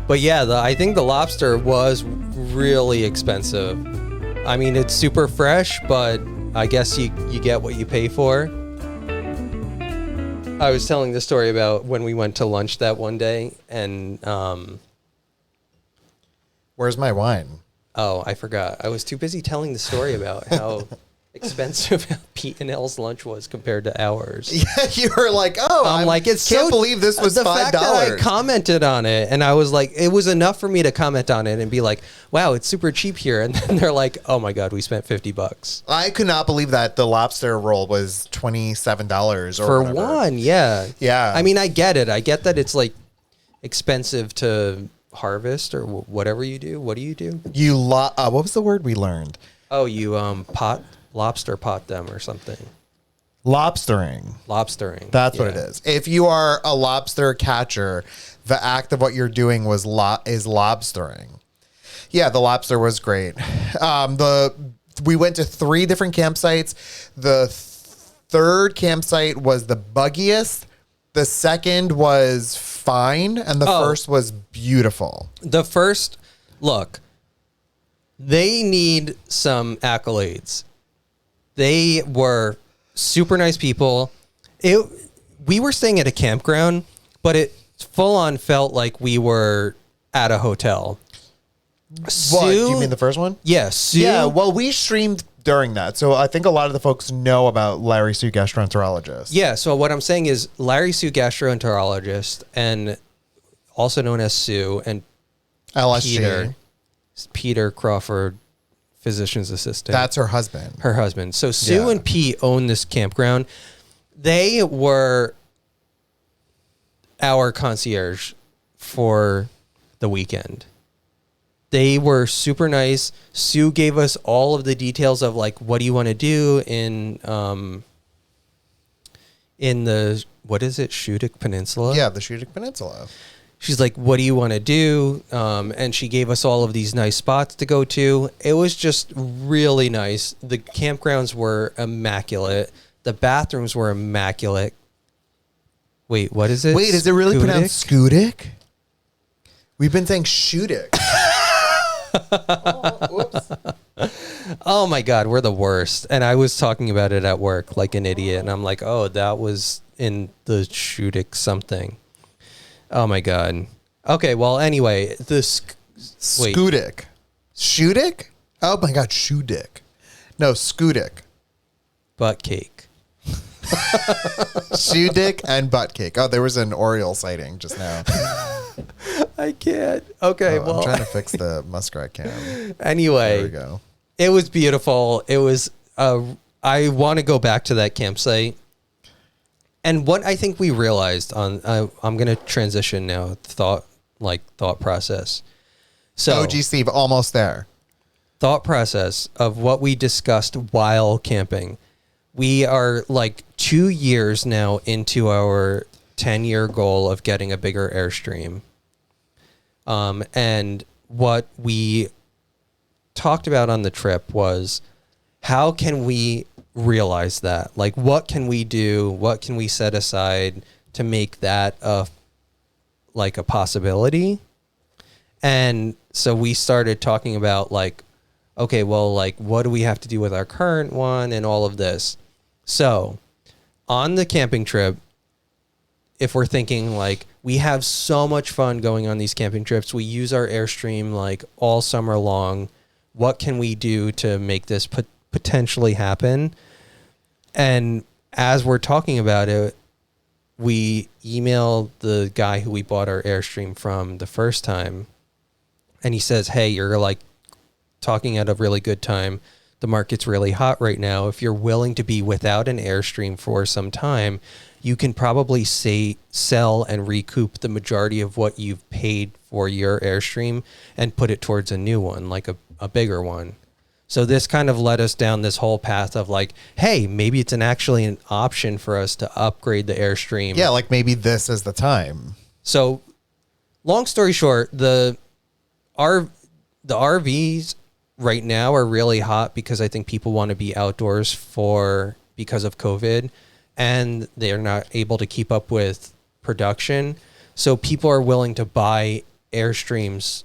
But yeah, I think the lobster was really expensive. I mean, it's super fresh, but I guess you get what you pay for. I was telling the story about when we went to lunch that one day, and Where's my wine? oh, I forgot. I was too busy telling the story about how expensive Pete and Elle's lunch was compared to ours. Yeah, you were like, oh, I'm like, it's can't so, believe this was the $5. fact that I commented on it, and I was like, it was enough for me to comment on it and be like, wow, it's super cheap here. And then they're like, oh my God, we spent $50 I could not believe that the lobster roll was $27 or for whatever. one. Yeah. Yeah. I mean, I get it. I get that it's like expensive to harvest or whatever you do. What do you do? You what was the word we learned? Oh, you lobster pot them or something. Lobstering. Lobstering. That's what it is. If you are a lobster catcher, the act of what you're doing is lobstering. Yeah, the lobster was great. We went to 3 different campsites. The third campsite was the buggiest. The second was fine, and the first was beautiful. The first, look, they need some accolades. They were super nice people. We were staying at a campground, but it full on felt like we were at a hotel. What? Do you mean the first one? Yeah, Sue. Yeah, well, we streamed during that. So I think a lot of the folks know about Larry Sue Gastroenterologist. Yeah, so what I'm saying is Larry Sue Gastroenterologist, and also known as Sue, and LSG. Peter Crawford, physician's assistant. That's her husband. Her husband. So Sue Yeah. and Pete own this campground. They were our concierge for the weekend. They were super nice. Sue gave us all of the details of like, what do you want to do in the, what is it, Shudik Peninsula? Yeah, the Shudik Peninsula. She's like, what do you want to do? And she gave us all of these nice spots to go to. It was just really nice. The campgrounds were immaculate. The bathrooms were immaculate. Wait, what is it? Wait, is it really pronounced Skudik? We've been saying Shudik. Whoops. Oh my God, we're the worst. And I was talking about it at work like an idiot. And I'm like, oh, that was in the Shudik something. Oh my God. Okay, well, anyway, this Skudik. Shudik? Oh my God, Shudik. No, Skudik. butt cake. Shudik and butt cake. Oh, there was an Oriole sighting just now. I can't. Okay, Oh, well, I'm trying to fix the muskrat cam. anyway, There we go. it was beautiful. It was. I want to go back to that campsite. And what I think we realized on, I'm going to transition now. Thought process. So OG Steve, almost there. thought process of what we discussed while camping. We are like 2 years now into our 10-year goal of getting a bigger Airstream. And what we talked about on the trip was, how can we realize that? Like, what can we do? What can we set aside to make that a possibility? And so we started talking about like, okay, well, like, what do we have to do with our current one and all of this? So on the camping trip, if we're thinking like, we have so much fun going on these camping trips, we use our Airstream like all summer long. What can we do to make this potentially happen? And as we're talking about it, we emailed the guy who we bought our Airstream from the first time. And he says, hey, you're like talking at a really good time. the market's really hot right now. If you're willing to be without an Airstream for some time, you can probably sell and recoup the majority of what you've paid for your Airstream and put it towards a new one, like a bigger one. So this kind of led us down this whole path of like, hey, maybe it's actually an option for us to upgrade the Airstream. Yeah, like maybe this is the time. So long story short, the RVs right now are really hot because I think people want to be outdoors because of COVID, and they're not able to keep up with production. So people are willing to buy Airstreams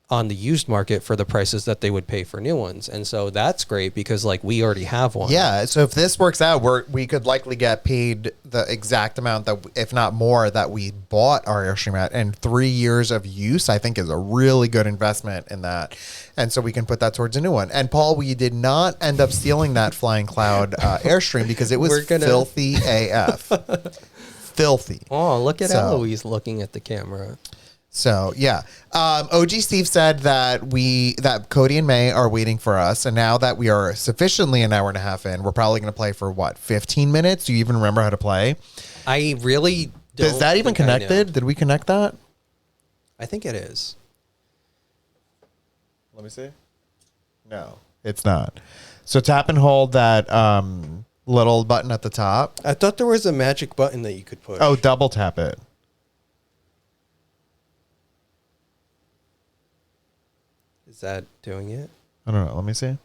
on the used market for the prices that they would pay for new ones. And so that's great because like we already have one. Yeah. So if this works out, we could likely get paid the exact amount that, if not more, that we bought our Airstream at. And 3 years of use, I think, is a really good investment in that. And so we can put that towards a new one. And Paul, we did not end up stealing that Flying Cloud Airstream because it was filthy AF. Filthy. Oh, look at Eloise looking at the camera. So yeah, OG Steve said that Cody and May are waiting for us, and now that we are sufficiently an hour and a half in, we're probably going to play for what, 15 minutes? Do you even remember how to play? I really don't. Is that even connected? Did we connect that? I think it is. Let me see. No, it's not. So tap and hold that little button at the top. I thought there was a magic button that you could push. Oh, double tap it. Is that doing it? I don't know. Let me see.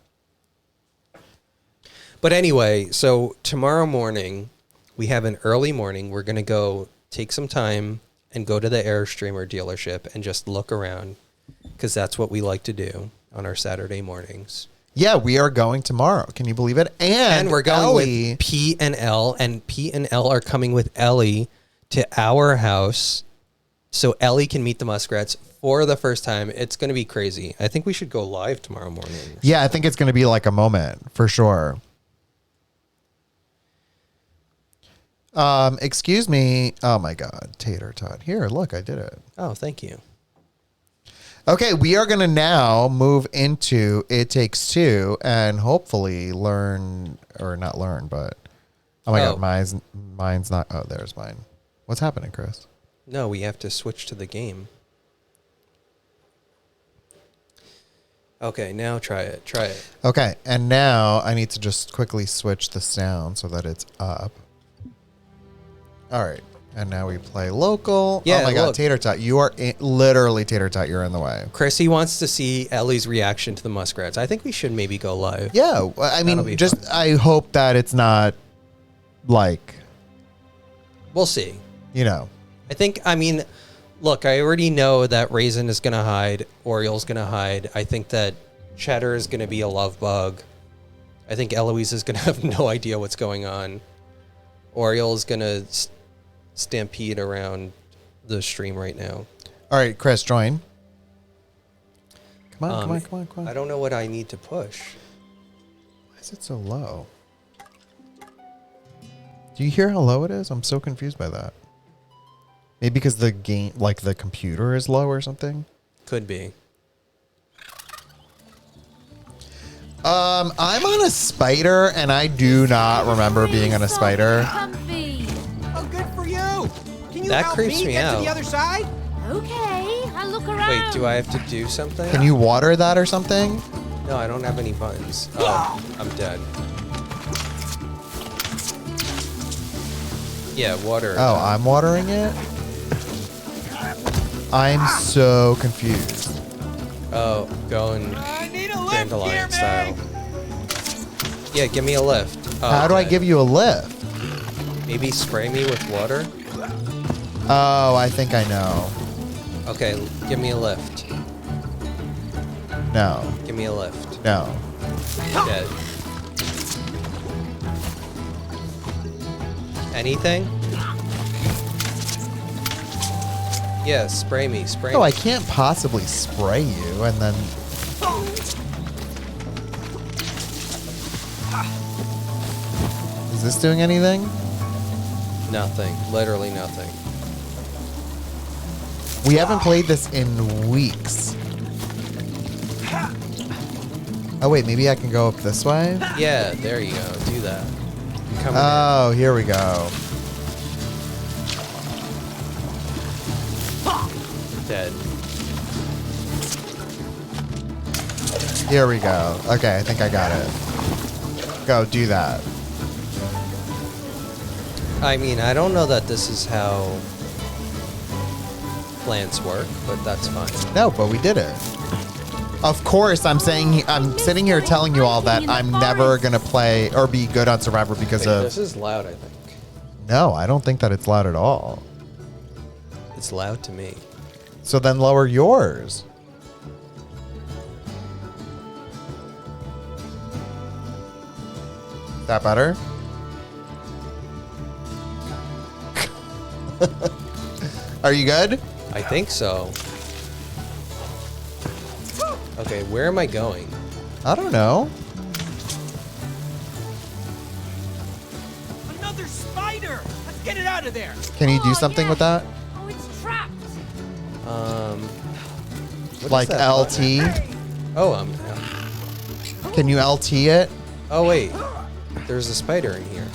But anyway, so tomorrow morning, we have an early morning. We're going to go take some time and go to the Airstreamer dealership and just look around because that's what we like to do on our Saturday mornings. Yeah, we are going tomorrow. Can you believe it? And we're going Ellie, with P and L, and P and L are coming with Ellie to our house so Ellie can meet the muskrats for the first time. It's going to be crazy. I think we should go live tomorrow morning. Yeah, I think it's going to be like a moment for sure. Excuse me. Oh my God, tater tot. Here, look, I did it. Oh, thank you. Okay, we are going to now move into It Takes Two and hopefully learn, or not learn, but oh my God, mine's not. Oh, there's mine. What's happening, Chris? No, we have to switch to the game. Okay, now try it. Try it. Okay, and now I need to just quickly switch the sound so that it's up. All right, and now we play local. Yeah, oh my God, look. Tater Tot, you are literally Tater Tot. You're in the way. Chrissy wants to see Ellie's reaction to the muskrats. I think we should maybe go live. Yeah, I mean, just fun. I hope that it's not like. We'll see. You know. I mean, look, I already know that Raisin is going to hide. Oriole's going to hide. I think that Cheddar is going to be a love bug. I think Eloise is going to have no idea what's going on. Oriole is going to stampede around the stream right now. All right, Chris, join. Come on. I don't know what I need to push. Why is it so low? Do you hear how low it is? I'm so confused by that. Maybe because the game, like the computer is low or something? Could be. I'm on a spider, and I do not remember being on a spider. Oh, good for you. Can you That help creeps me get out. to the other side? Okay, I'll look around. Wait, do I have to do something? Can you water that or something? No, I don't have any buttons. Oh, I'm dead. Yeah, water. Oh, I'm watering it? I'm so confused. Oh, going I need a lift dandelion here, style. man. Yeah, give me a lift. Oh, How do I okay. give you a lift? Maybe spray me with water? Oh, I think I know. Okay, give me a lift. No, Give me a lift. no. Dead. Anything? Yeah, spray me. Spray No, me. I can't possibly spray you and then... Is this doing anything? Nothing. Literally nothing. We haven't played this in weeks. Oh, wait, maybe I can go up this way? Yeah, there you go. Do that. Coming Oh, here we go. in. Dead. Here we go. Okay, I think I got it. Go, do that. I mean, I don't know that this is how plants work, but that's fine. No, but we did it. Of course, I'm sitting here telling you all that I'm never gonna play or be good on Survivor because Wait, of. this is loud, I think. No, I don't think that it's loud at all. It's loud to me. So then lower yours. Is that better? Are you good? I think so. Okay, where am I going? I don't know. Another spider! Let's get it out of there! Can you do Oh, something yeah. with that? Oh, it's trapped. What is Like that LT? button? Oh, Can you LT it? oh wait. There's a spider in here.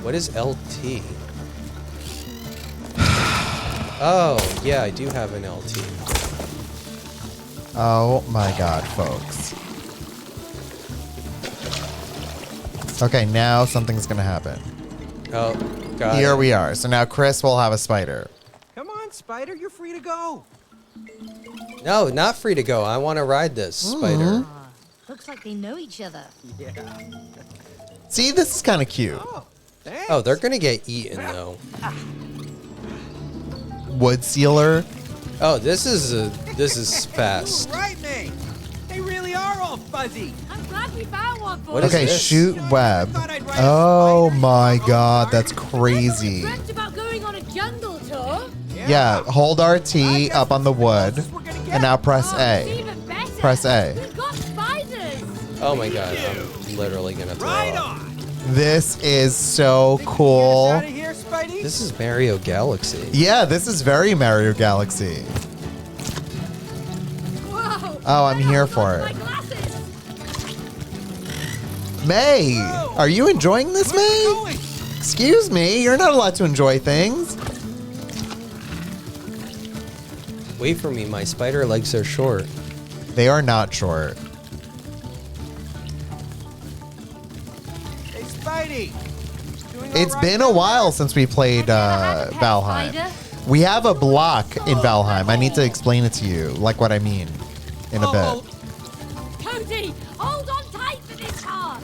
What is LT? Oh, yeah, I do have an LT. Oh my god, folks. Okay, now something's gonna happen. Oh, got Here it. we are. So now Chris will have a spider. Come on, spider, you're free to go. No, not free to go. I want to ride this spider. Ah, looks like they know each other. Yeah. See, this is kind of cute. Oh, thanks. Oh, they're gonna get eaten though. Wood sealer. Oh, this is fast. Right, mate. They really are all fuzzy. I'm glad we found one for What you. is Okay, this? shoot web. I thought I'd ride a Oh spider. my Oh, god, sorry. that's crazy. Dreamt about going on a jungle tour. Yeah, hold RT up on the wood. And now press Oh, it's A. even better. Press A. We've got spiders. Oh my god, I'm literally gonna throw Right up. on. This is so Think you can get us cool. out of here, Spidey? This is Mario Galaxy. Yeah, this is very Mario Galaxy. Whoa. Oh, I'm Now here I've for got it. my glasses. May, are you enjoying this, Where's it May? going? Excuse me, you're not allowed to enjoy things. Wait for me, my spider legs are short. They are not short. Hey, Spidey. Doing all It's right been a down while since we played Have you ever had a pet Valheim. spider? We have a block in Valheim. I need to explain it to you, like what I mean, in a Oh, bit. Cody, hold on tight for this part.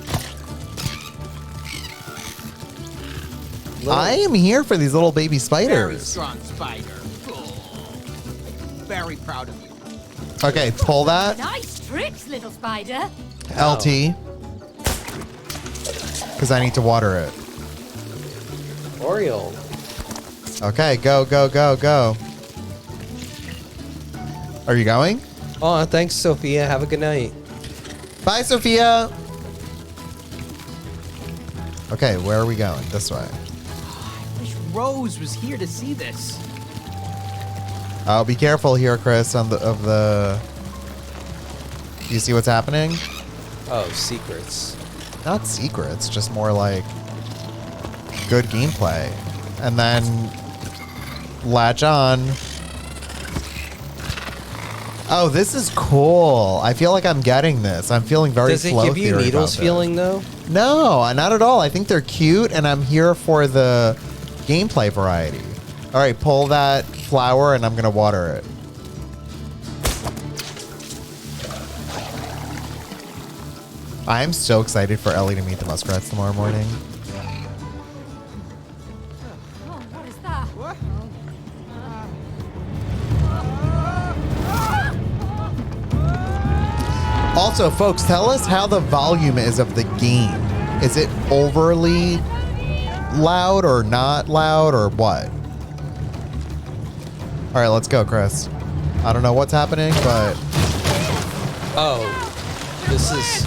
I am here for these little baby Very spiders. strong spider. Oh, very proud of you. Okay, pull that. Nice tricks, little spider. LT. Because I need to water it. Oriole. Okay, go, go, go, go. Are you going? Oh, thanks, Sophia. Have a good night. Bye, Sophia. Okay, where are we going? This way. Wish Rose was here to see this. Oh, be careful here, Chris. Do you see what's happening? Oh, secrets. Not secrets, just more like good gameplay. And then latch on. Oh, this is cool. I feel like I'm getting this. I'm feeling very Does it flow give you theory needles about this. feeling though? No, not at all. I think they're cute, and I'm here for the gameplay variety. All right, pull that flower, and I'm gonna water it. I'm so excited for Ellie to meet the muskrats tomorrow morning. Oh, what is that? What? Also, folks, tell us how the volume is of the game. Is it overly loud or not loud or what? All right, let's go, Chris. I don't know what's happening, but Oh, this is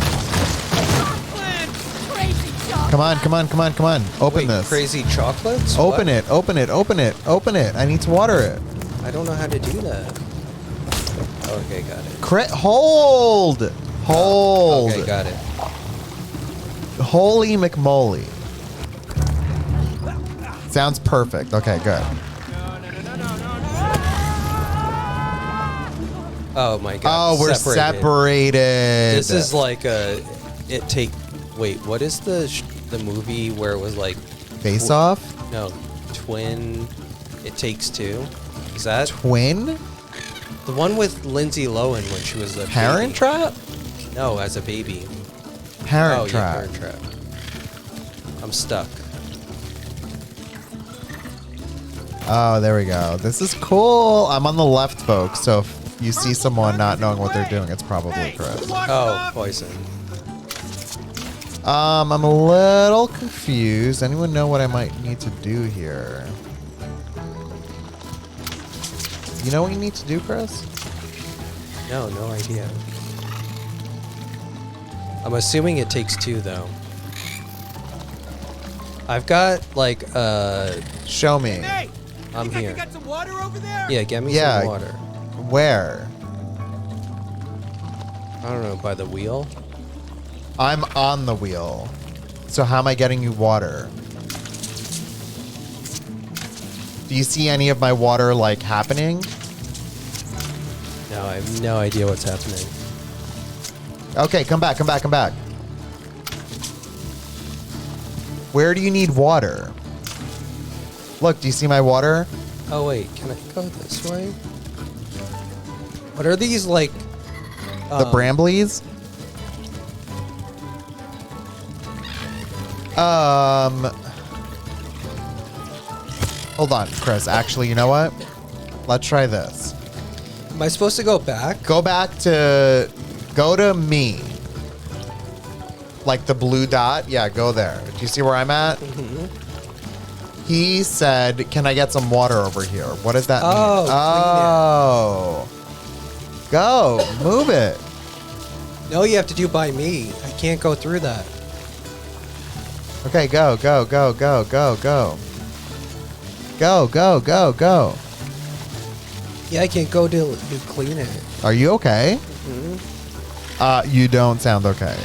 Crazy shot. come on, come on, come on, come on. Open wait, this. crazy chocolates. Open What? it, open it, open it, open it. I need to water it. I don't know how to do that. Okay, got it. Crit. Hold. Hold. Okay, got it. Holy McMoly. Sounds perfect. Okay, good. Oh my god. Oh, we're separated. This is like a. Wait, what is the movie where it was like. Face Off? No, Twin. It Takes Two. Is that Twin? the one with Lindsay Lohan when she was a Parent baby? Trap? No, as a baby. Parent Trap. Yeah, Parent Trap. I'm stuck. Oh, there we go. This is cool. I'm on the left, folks. So if you see someone not knowing what they're doing, it's probably Chris. Oh, poison. I'm a little confused. Anyone know what I might need to do here? You know what you need to do, Chris? No idea. I'm assuming it takes two though. I've got like Show me. Hey, I'm think I here. can get some water over there? Yeah, get me Yeah. some water. Where? I don't know, by the wheel. I'm on the wheel. So how am I getting you water? Do you see any of my water like happening? No, I have no idea what's happening. Okay, come back. Where do you need water? Look, do you see my water? Oh wait, can I go this way? What are these like? The Bramblies? Hold on, Chris. Actually, you know what? Let's try this. Am I supposed to go back? Go to me. Like the blue dot. Yeah, go there. Do you see where I'm at? He said, can I get some water over here? What does that Oh, mean? Oh. Go. Move it. No, you have to do by me. I can't go through that. Okay, go. Go. Yeah, I can't go to clean it. Are you okay? You don't sound okay.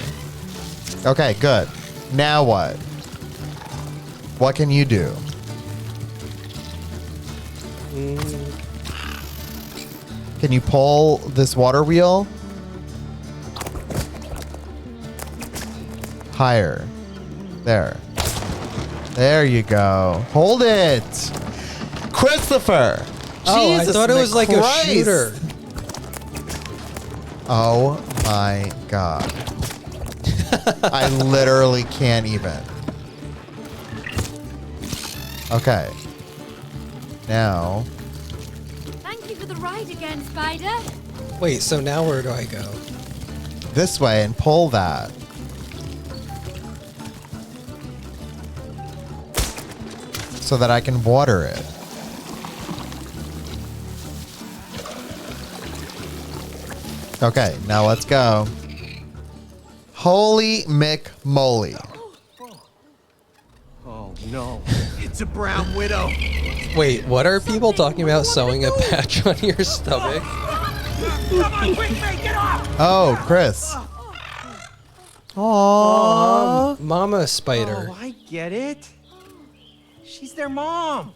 Okay, good. Now what? What can you do? Can you pull this water wheel? Higher. There. There you go. Hold it. Christopher. Oh, Jesus I thought it was like a Christ. shooter. Oh my god. I literally can't even. Okay. Now. Thank you for the ride again, Spider. Wait, so now where do I go? This way and pull that. So that I can water it. Okay, now let's go. Holy McMoly. Oh no, it's a brown widow. Wait, what are people talking about sewing a patch on your stomach? Come on, quick, May, get off! Oh, Chris. Aww. Mama spider. Oh, I get it. She's their mom.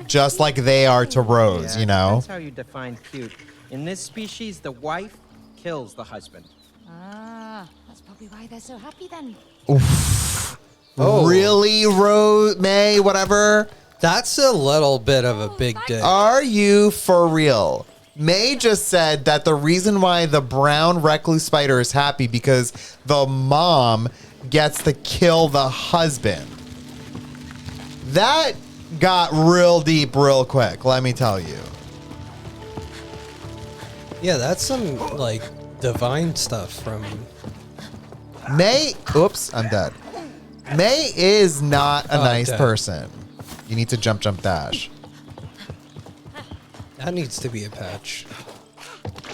Just like they are to Rose, you know? That's how you define cute. In this species, the wife kills the husband. Ah, that's probably why they're so happy then. Oh. Really, Rose, May, whatever? That's a little bit of a big dick. Are you for real? May just said that the reason why the brown recluse spider is happy because the mom gets to kill the husband. That got real deep real quick, let me tell you. Yeah, that's some like divine stuff from. May, oops, I'm dead. May is not a Oh, nice dead. person. You need to jump, dash. That needs to be a patch.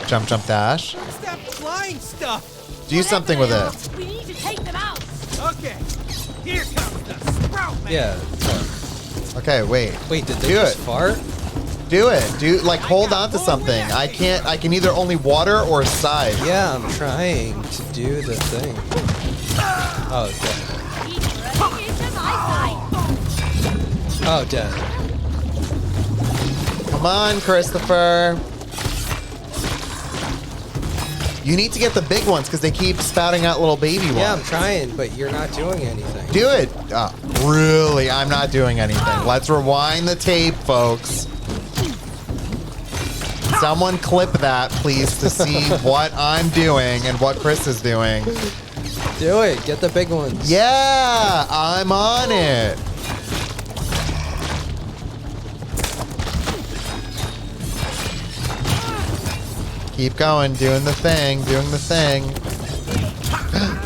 Jump, dash. What's that flying stuff? Do something with Whatever it. they are, We need to take them out. Okay, here comes the sprout man. Yeah. Okay, wait. Wait, did they Do just it. fart? Do it. Like hold on to something. I can either only water or side. Yeah, I'm trying to do the thing. Oh, dead. Keep running into my sight. Oh, dead. Come on, Christopher. You need to get the big ones because they keep spouting out little baby ones. Yeah, I'm trying, but you're not doing anything. Do it. Really? I'm not doing anything. Let's rewind the tape, folks. Someone clip that, please, to see what I'm doing and what Chris is doing. Do it. Get the big ones. Yeah, I'm on it. Keep going, doing the thing.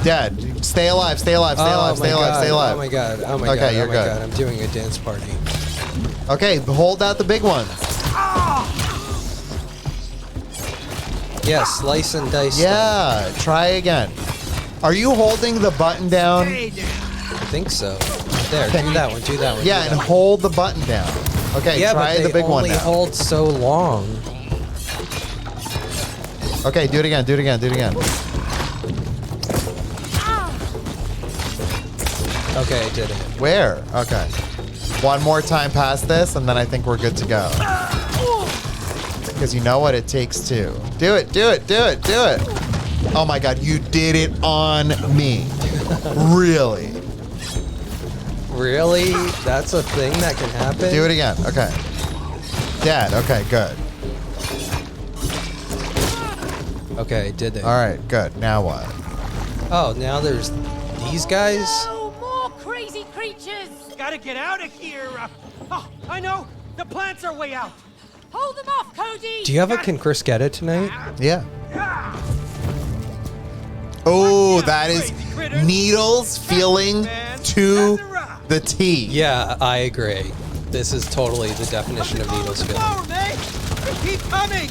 Dead. Stay alive, stay alive, stay alive, stay alive, stay alive. Oh my god. Oh my Okay, god. you're Oh my good. god. I'm doing a dance party. Okay, hold out the big ones. Yeah, slice and dice. Yeah, try again. Are you holding the button down? I think so. There, Can do you- that one. Do that one. Yeah, do and that hold the button down. Okay, yeah, try but the they big one only now. hold so long. Okay, do it again, do it again, do it again. Okay, I did it. Where? Okay. One more time past this, and then I think we're good to go. Because you know what it takes to. Do it, do it, do it, do it. Oh my god, you did it on me. Really? Really? That's a thing that can happen? Do it again. Okay. Dead. Okay, good. Okay, I did it. All right, good. Now what? Oh, now there's these guys? Oh, more crazy creatures. Gotta get out of here. Oh, I know. The plants are way out. Hold them off, Cody. Do you have a Can Chris Get It tonight? Yeah. Oh, that is needles feeling to the T. Yeah, I agree. This is totally the definition of needles feeling. Flower, man. Keep coming.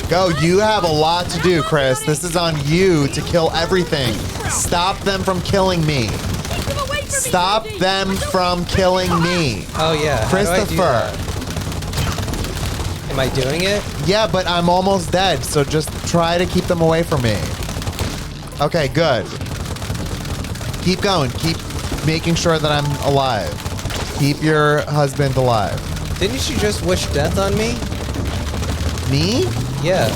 Go, you have a lot to do, Chris. This is on you to kill everything. Stop them from killing me. Keep them away from me, Stop Cody. them from killing me. Oh yeah, how do I do Christopher. that? Am I doing it? Yeah, but I'm almost dead, so just try to keep them away from me. Okay, good. Keep going. Keep making sure that I'm alive. Keep your husband alive. Didn't you just wish death on me? Me? Yeah.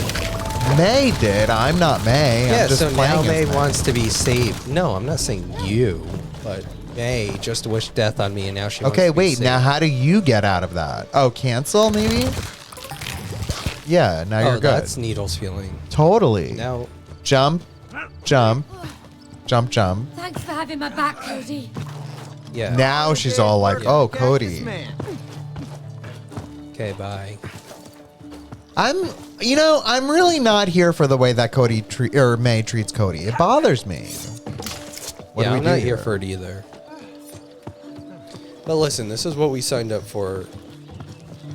May did. I'm not May. Yeah, I'm just so playing now as May wants to be saved. No, I'm not saying you, but May just wished death on me and now she wants Okay, to be wait. saved. Now, how do you get out of that? Oh, cancel maybe? Yeah, now Oh, you're good. that's needles feeling. Totally. Now, Jump, jump, jump, jump. Thanks for having my back, Cody. yeah. Now she's all like, oh, Cody. Okay, bye. I'm really not here for the way that May treats Cody. It bothers me. What do Yeah, we I'm do not here for it either. But listen, this is what we signed up for.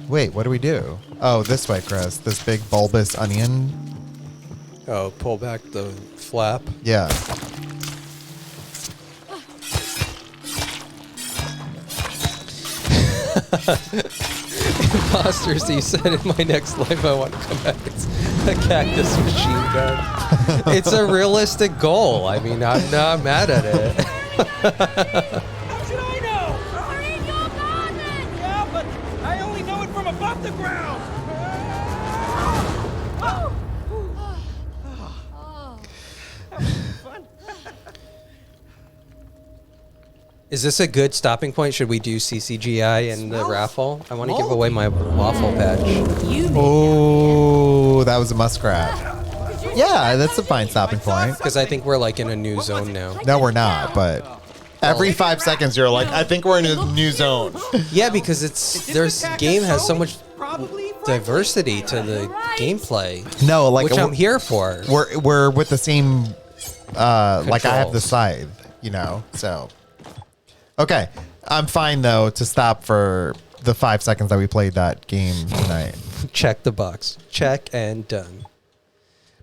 Wait, what do we do? Oh, this way, Chris. This big bulbous onion. Oh, pull back the flap. Yeah. Imposters, he said in my next life I want to come back as a cactus machine gun. It's a realistic goal. I mean, I'm not mad at it. How should I know? We're in your garden. Yeah, but I only know it from above the ground. Fun. Is this a good stopping point? Should we do CCGI and the raffle? I want to give away my waffle patch. You Oh, that was a muskrat. Yeah, that's a fine stopping point. Because I think we're like in a new zone now. No, we're not, but every 5 seconds you're like, I think we're in a new zone. Yeah, because this game has so much Probably diversity to the gameplay, No, like which I'm here for. we're with the same like I have the Controls. scythe, so okay. I'm fine though to stop for the 5 seconds that we played that game tonight. Check the box. Check and done.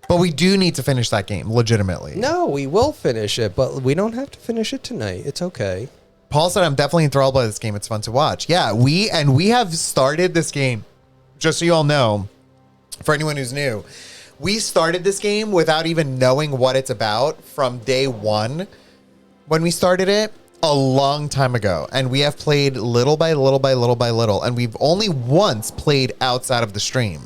But we do need to finish that game legitimately. No, we will finish it, but we don't have to finish it tonight. It's okay. Paul said I'm definitely enthralled by this game. It's fun to watch. Yeah, we have started this game just so you all know, for anyone who's new, we started this game without even knowing what it's about from day one when we started it a long time ago. And we have played little by little by little by little. And we've only once played outside of the stream.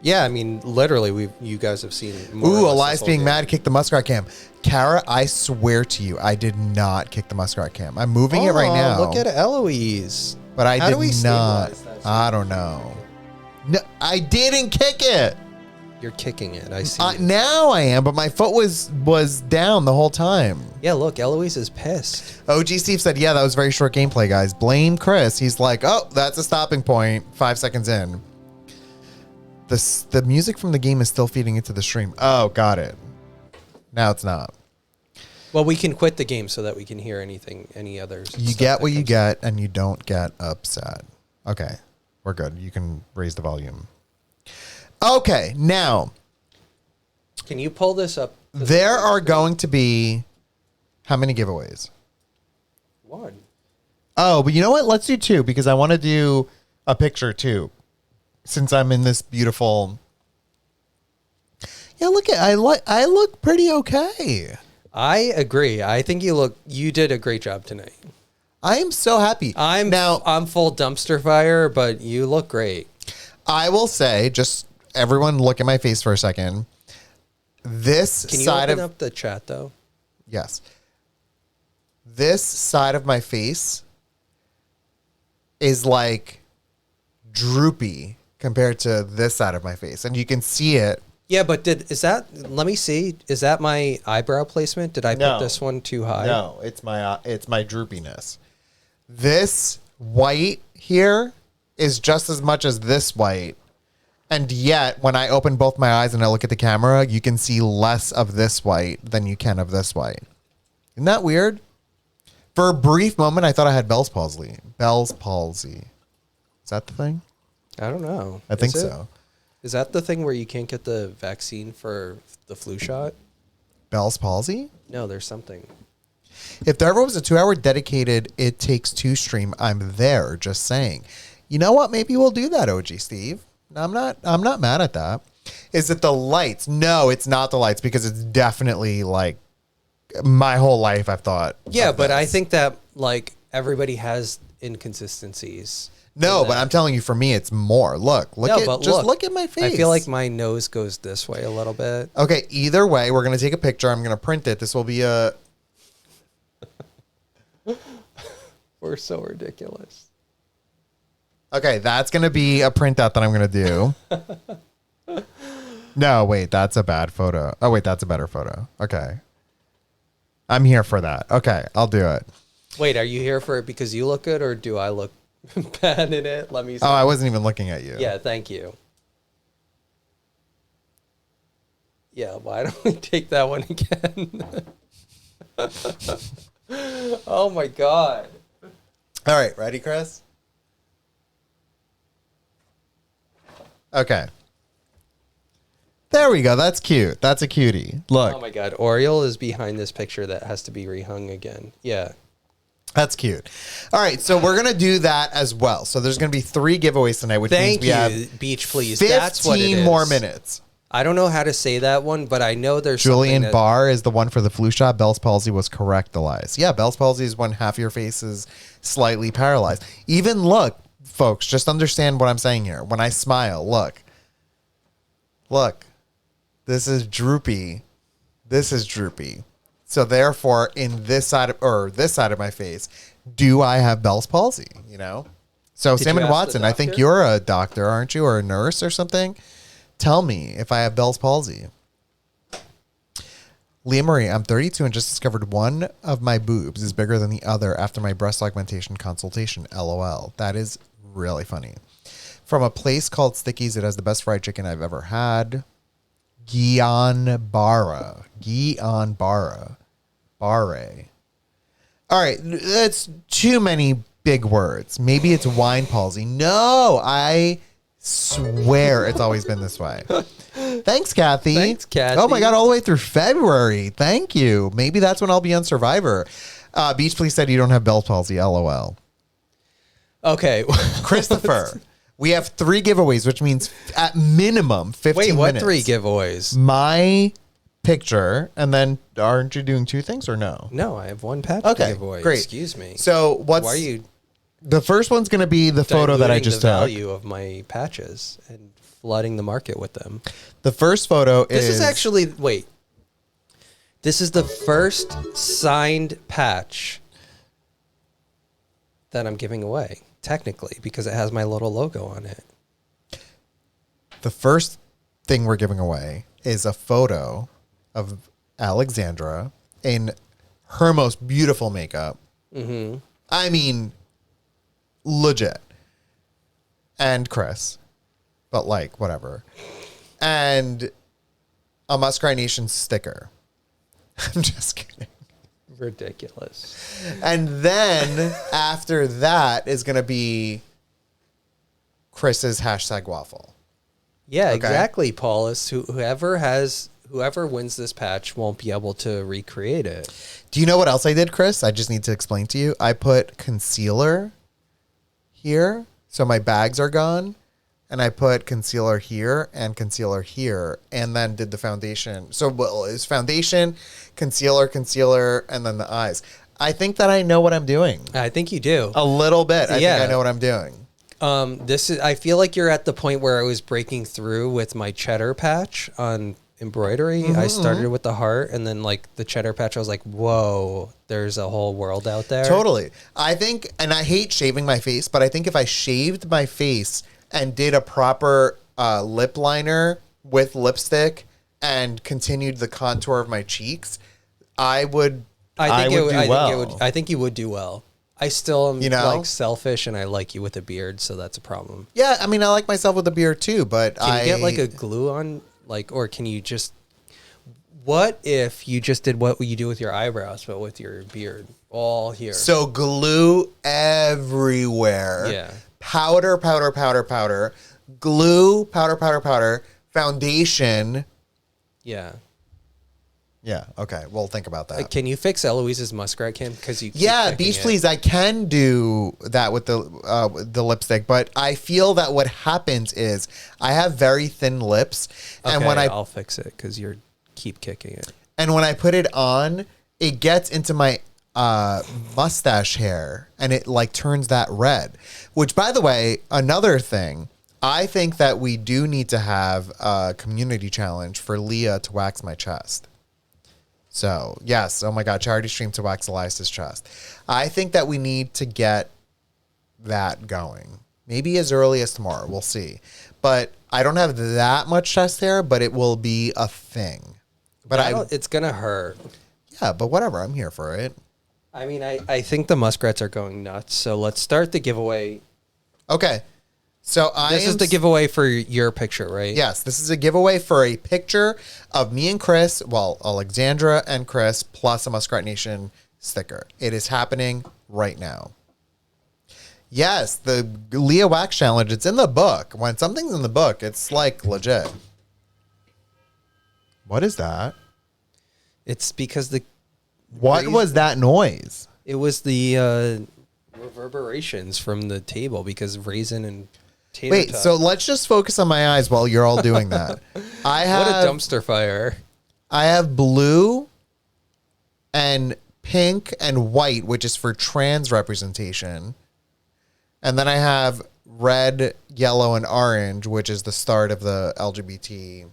Yeah, I mean, literally, you guys have seen more or Ooh, less Elias this whole being game. mad, kick the muskrat cam. Kara, I swear to you, I did not kick the muskrat cam. I'm moving it right Oh, now. Look at Eloise. But I How do we did not. stabilize that? I don't know. No, I didn't kick it. You're kicking it. I see. Now I am, but my foot was down the whole time. Yeah, look, Eloise is pissed. OG Steve said, yeah, that was very short gameplay, guys. Blame Chris. He's like, oh, that's a stopping point 5 seconds in. The music from the game is still feeding into the stream. Oh, got it. Now it's not. Well, we can quit the game so that we can hear any others. You get what you get, and you don't get upset. Okay, we're good. You can raise the volume. Okay, now Can you pull this up? there are going to be how many giveaways? One. Oh, but you know what? Let's do 2 because I want to do a picture too. Since I'm in this beautiful. Yeah, look at I look pretty okay. I agree. I think you did a great job tonight. I am so happy. I'm full dumpster fire, but you look great. I will say, just everyone look at my face for a second. This Can you side open of up the chat though? yes. This side of my face is like droopy compared to this side of my face, and you can see it. Yeah, but let me see. Is that my eyebrow placement? Did I No. put this one too high? No, it's my droopiness. This white here is just as much as this white. And yet, when I open both my eyes and I look at the camera, you can see less of this white than you can of this white. Isn't that weird? For a brief moment, I thought I had Bell's palsy. Bell's palsy. Is that the thing? I don't know. I think Is it? so. Is that the thing where you can't get the vaccine for the flu shot? Bell's palsy? No, there's something. If there ever was a 2-hour dedicated It Takes Two stream, I'm there, just saying. You know what? Maybe we'll do that, OG Steve. I'm not mad at that. Is it the lights? No, it's not the lights because it's definitely like my whole life I've thought. Yeah, of but I this. think that like everybody has inconsistencies. No, in but that. I'm telling you, for me, it's more. Look No, at but just look at my face. I feel like my nose goes this way a little bit. Okay, either way, we're gonna take a picture. I'm gonna print it. This will be a. We're so ridiculous. Okay, that's gonna be a printout that I'm gonna do. No, wait, that's a bad photo. Oh, wait, that's a better photo. Okay, I'm here for that. Okay, I'll do it. Wait, are you here for it because you look good or do I look bad in it? Let me see. Oh, I wasn't even looking at you. Yeah, thank you. Yeah, why don't we take that one again? Oh my god. All right, ready, Chris? Okay. There we go. That's cute. That's a cutie. Look, Oh my god. Oriole is behind this picture that has to be rehung again. Yeah. that's cute. All right, so we're gonna do that as well. So there's gonna be 3 giveaways tonight, which Thank means we you, have Beach Please. 15 That's what it is. more minutes. I don't know how to say that one, but I know there's Julian something that, Barr is the one for the flu shot. Bell's palsy was correct, Elias. Yeah, Bell's palsy is when half your face is slightly paralyzed. Even look, folks, just understand what I'm saying here. When I smile, look. This is droopy. This is droopy. So therefore, in this side of my face, do I have Bell's palsy? You know. So Did Salmon you ask the Watson, I think doctor? you're a doctor, aren't you, or a nurse or something? Tell me if I have Bell's palsy. Leah Marie, I'm 32 and just discovered one of my boobs is bigger than the other after my breast augmentation consultation. LOL. That is really funny. From a place called Stickies, it has the best fried chicken I've ever had. Guianbara. Barre. All right, that's too many big words. Maybe it's wine palsy. No, I swear it's always been this way. Thanks, Kathy. Thanks, Kathy. Oh my God, all the way through February. Thank you. Maybe that's when I'll be on Survivor. Beach Please said you don't have Bell's palsy. LOL. Okay. Christopher, We have 3 giveaways, which means at minimum 15 Wait, what minutes. 3 giveaways? My picture, and then aren't you doing 2 things or no? No, I have 1 patch Okay, to give away. great. Excuse me. So what's Why are you the first one's going to be the photo that I diluting just the took. value of my patches and flooding the market with them? The first photo This is actually wait. This is the first signed patch that I'm giving away, technically, because it has my little logo on it. the first thing we're giving away is a photo of Alexandra in her most beautiful makeup. Mm-hmm. I mean, legit. And Chris, but like whatever. And a Muskrat Nation sticker. I'm just kidding. Ridiculous. And then after that is going to be Chris's hashtag waffle. Yeah, Okay. exactly, Paulus. Whoever wins this patch won't be able to recreate it. Do you know what else I did, Chris? I just need to explain to you. I put concealer here, so my bags are gone. And I put concealer here and concealer here, and then did the foundation. So well, it's foundation, concealer, and then the eyes. I think that I know what I'm doing. I think you do. A little bit. I think Yeah. I know what I'm doing. I feel like you're at the point where I was breaking through with my cheddar patch on embroidery. I started with the heart, and then like the cheddar patch, I was like, whoa, there's a whole world out there. Totally. I think, and I hate shaving my face, but I think if I shaved my face and did a proper lip liner with lipstick and continued the contour of my cheeks, I would do well. I think you would do well. I still am You know? like selfish, and I like you with a beard, so that's a problem. Yeah, I mean, I like myself with a beard too, but Can you get like a glue on, like, or can you just? What if you just did what you do with your eyebrows, but with your beard all here? So glue everywhere. Yeah. Powder, glue, powder, foundation. Yeah. Yeah, okay, we'll think about that. Can you fix Eloise's muskrat, Kim? Because you keep Yeah, picking Beach it. Please, I can do that with the lipstick, but I feel that what happens is I have very thin lips, and Okay, when I'll fix it because you're keep kicking it. put it on, it gets into my mustache hair, and it like turns that red. Which, by the way, another thing, I think that we do need to have a community challenge for Leah to wax my chest. So, yes. Oh my God. Charity stream to wax Elias's chest. I think that we need to get that going. Maybe as early as tomorrow. We'll see. But I don't have that much chest hair, but it will be a thing. But It's gonna hurt. yeah, but whatever. I'm here for it. I mean, I think the muskrats are going nuts. So let's start the giveaway. Okay. So This is the giveaway for your picture, right? Yes, this is a giveaway for a picture of me and Chris, well, Alexandra and Chris, plus a Muskrat Nation sticker. It is happening right now. Yes, the Leah Wax Challenge, it's in the book. When something's in the book, it's like legit. What is that? It's because What was that noise? it was the reverberations from the table because raisin and tater Wait, tot. so let's just focus on my eyes while you're all doing that. I what have a dumpster fire. I have blue and pink and white, which is for trans representation. And then I have red, yellow, and orange, which is the start of the LGBT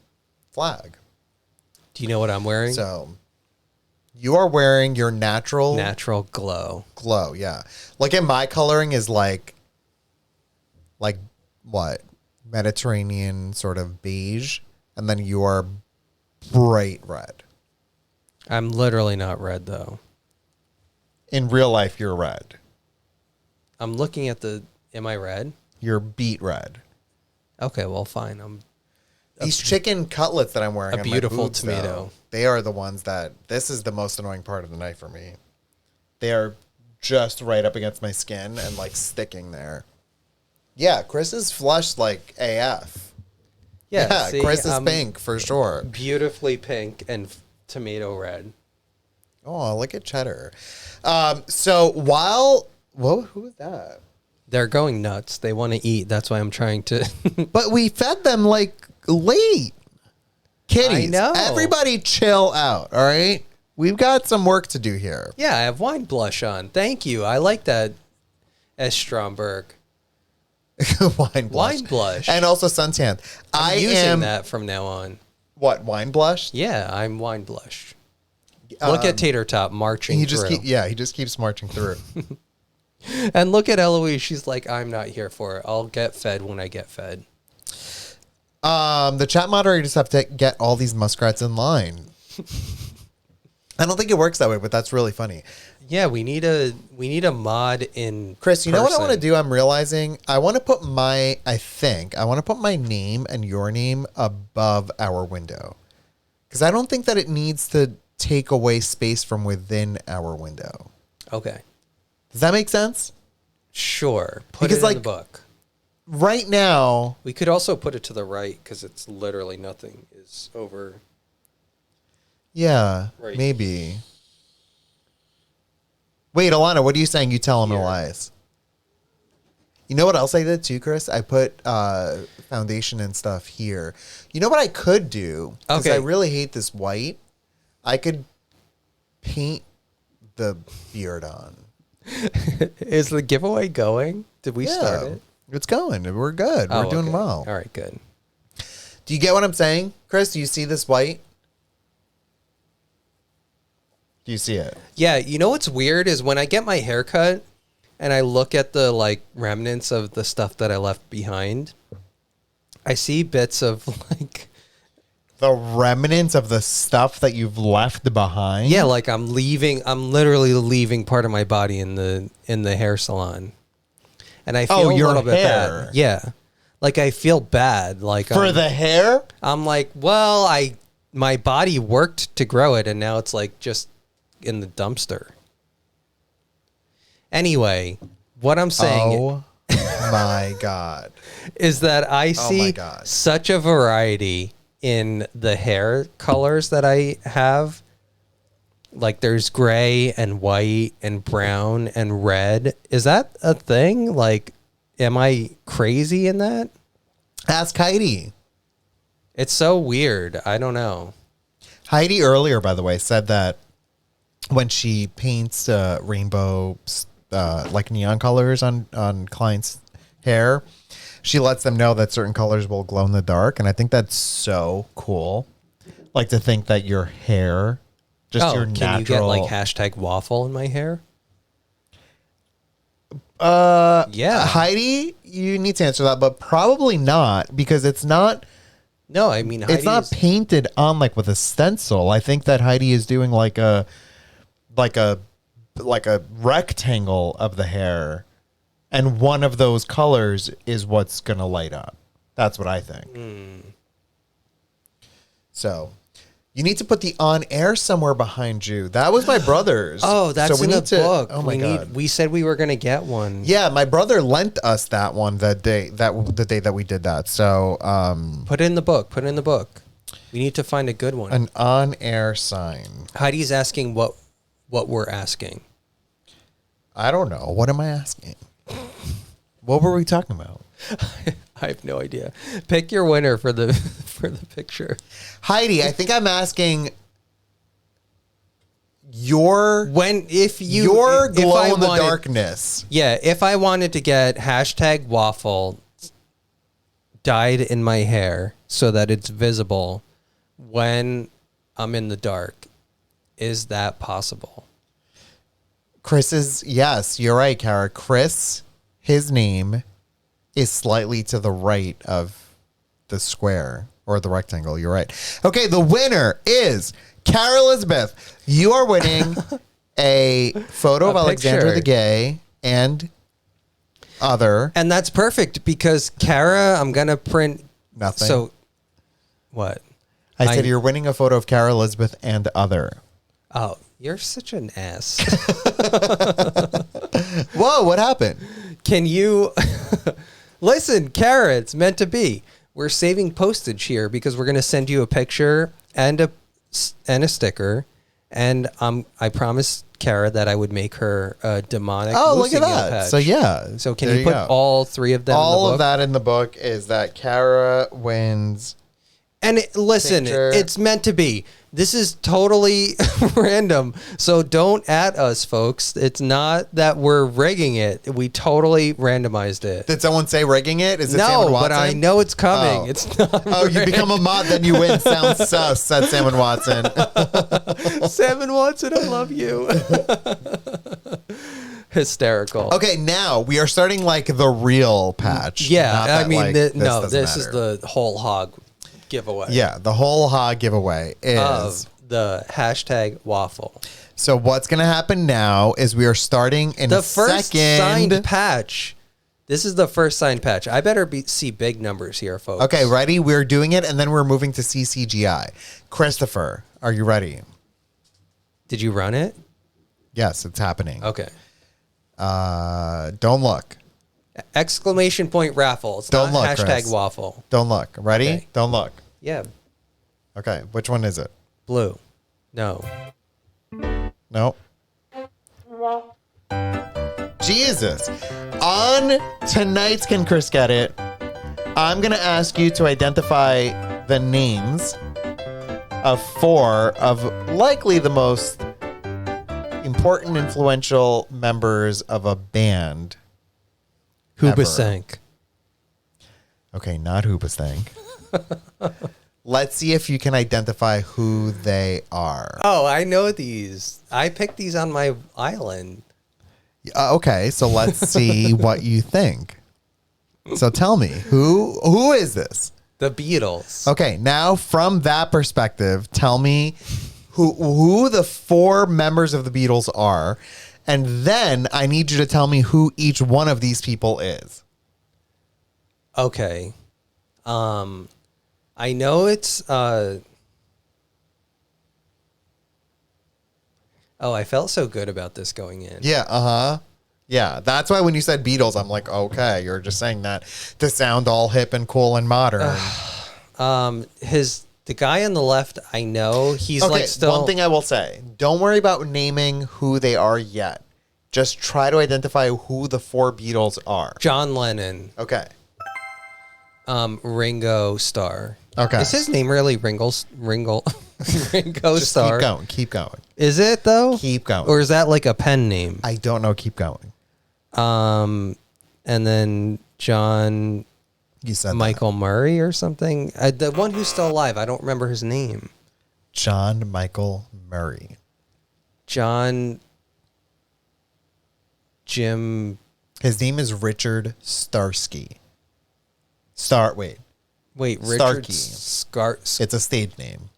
flag. Do you know what I'm wearing? So you are wearing your natural Natural glow. glow. Yeah. Look at my coloring is like what? Mediterranean sort of beige. And then you are bright red. I'm literally not red though. In real life, you're red. I'm looking at am I red? You're beet red. Okay, well fine. I'm These chicken cutlets that I'm wearing, a on my beautiful boobs, tomato. though, they are the ones that. This is the most annoying part of the night for me. They are just right up against my skin and like sticking there. Yeah, Chris is flushed like AF. Yeah, see, Chris is I'm pink for sure. beautifully pink and tomato red. Oh, look at Cheddar. So while who was that? They're going nuts. They want to eat. That's why I'm trying to. But we fed them like late. Kitties. I know. Everybody chill out, all right? We've got some work to do here. Yeah, I have wine blush on. Thank you. I like that, S. Stromberg. Wine blush. Wine blush. And also suntan. I'm using that from now on. What, wine blush? Yeah, I'm wine blush. Look at Tater Tot marching He just through. he just keeps marching through. And look at Eloise. She's like, I'm not here for it. I'll get fed when I get fed. The chat moderators have to get all these muskrats in line. I don't think it works that way, but that's really funny. Yeah, we need a mod in Chris, you know what I want to person. do? I'm realizing I want to put my name and your name above our window. Because I don't think that it needs to take away space from within our window. Okay. Does that make sense? Sure. Put Because, it in like, the book. Right now, We could also put it to the right because it's literally nothing is over. yeah, Right. maybe. Wait, Alana, what are you saying? You tell him, Here. Elias. You know what else I did too, Chris? I put foundation and stuff here. You know what I could do? Because I Okay. really hate this white. I could paint the beard on. Is the giveaway going? Did we start it? It's going. We're good. We're doing okay. well. All right, good. Do you get what I'm saying, Chris? Do you see this white? Do you see it? Yeah, you know what's weird is when I get my hair cut and I look at the like remnants of the stuff that I left behind, I see bits of like The remnants of the stuff that you've left behind? yeah, like I'm literally leaving part of my body in the hair salon. And I feel a your little bit hair. bad. Yeah. Like I feel bad like For the hair? I'm like, well, my body worked to grow it and now it's like just in the dumpster. Anyway, what I'm saying Oh my God. is that I my see God. such a variety in the hair colors that I have. Like there's gray and white and brown and red. Is that a thing? Like, am I crazy in that? Ask Heidi. It's so weird. I don't know. Heidi earlier, by the way, said that when she paints rainbow, like neon colors on clients' hair, she lets them know that certain colors will glow in the dark. And I think that's so cool. Like to think that your hair, just your natural. Can you get like hashtag waffle in my hair? Yeah. Heidi, you need to answer that, but probably not because it's not. No, I mean, It's not painted on like with a stencil. I think that Heidi is doing like a rectangle of the hair, and one of those colors is what's gonna light up. That's what I think. So you need to put the on air somewhere behind you. That was my brother's. Oh, that's so we in the need to, book. Oh my God. We said we were gonna get one. Yeah, my brother lent us that one the day that we did that. So Put it in the book. Put it in the book. We need to find a good one. an on air sign. Heidi's asking what we're asking. I don't know. What am I asking? What were we talking about? I have no idea. Pick your winner for the picture. Heidi, I think I'm asking your If glow I in the wanted- darkness. Yeah, if I wanted to get hashtag waffle dyed in my hair so that it's visible when I'm in the dark, is that possible? Yes, you're right, Kara. Chris, his name is slightly to the right of the square or the rectangle. You're right. Okay, the winner is Kara Elizabeth. You are winning a photo of A Alexandra picture. the Gay and other. And that's perfect because Kara, I'm going to print Nothing. So what? I said you're winning a photo of Kara Elizabeth and other. Oh, you're such an ass. Whoa, what happened? Can you listen, Kara? It's meant to be. We're saving postage here because we're going to send you a picture and a sticker, and I promised Kara that I would make her a demonic. Oh, look at Lucy Neal that. patch. So yeah. So can there you put go. all three of them? all in the of book? that in the book is that Kara wins. And listen, Picture. it's meant to be. This is totally random. So don't at us, folks. It's not that we're rigging it. We totally randomized it. Did someone say rigging it? Is it No, Salmon Watson? but I know it's coming. Oh. It's not. Oh, you become a mod, then you win. Sounds sus, said Salmon Watson. Salmon Watson, I love you. Hysterical. Okay, now we are starting like the real patch. Yeah, Not I that, mean, like, doesn't this is matter. the whole hog giveaway. Yeah, the whole hog giveaway is. Of the hashtag waffle. So what's going to happen now is we are starting in The a first second. signed patch. This is the first signed patch. I better see big numbers here, folks. Okay, ready? We're doing it, and then we're moving to CCGI. Christopher, are you ready? Did you run it? Yes, it's happening. Okay. Don't look. Exclamation point raffle. It's Don't not look, hashtag Chris. waffle. Don't look. Ready? Okay. Don't look. Yeah. Okay, which one is it? Blue. No. No. Jesus. On tonight's Can Chris Get It, I'm going to ask you to identify the names of 4 of likely the most important, influential members of a band. ever. Hoobastank. Okay, not Hoobastank. Let's see if you can identify who they are. Oh, I know these. I picked these on my island. Okay, so let's see what you think. So tell me, who is this? The Beatles. Okay, now from that perspective, tell me who the 4 members of the Beatles are, and then I need you to tell me who each one of these people is. Okay. I know it's oh, I felt so good about this going in. Yeah, yeah, that's why when you said Beatles, I'm like, okay, you're just saying that to sound all hip and cool and modern. The guy on the left, I know he's Okay, like still. one thing I will say, don't worry about naming who they are yet. Just try to identify who the 4 Beatles are. John Lennon, Okay. Ringo Starr. Okay. Is his name really Ringo Just Starr? keep going. Is it though? Keep going. Or is that like a pen name? I don't know, keep going. And then John You said Michael Murray or something. The one who's still alive. I don't remember his name. that. John Michael Murray. John Jim. His name is Richard Starsky. Wait, Richard Starkey. Scar. It's a stage name.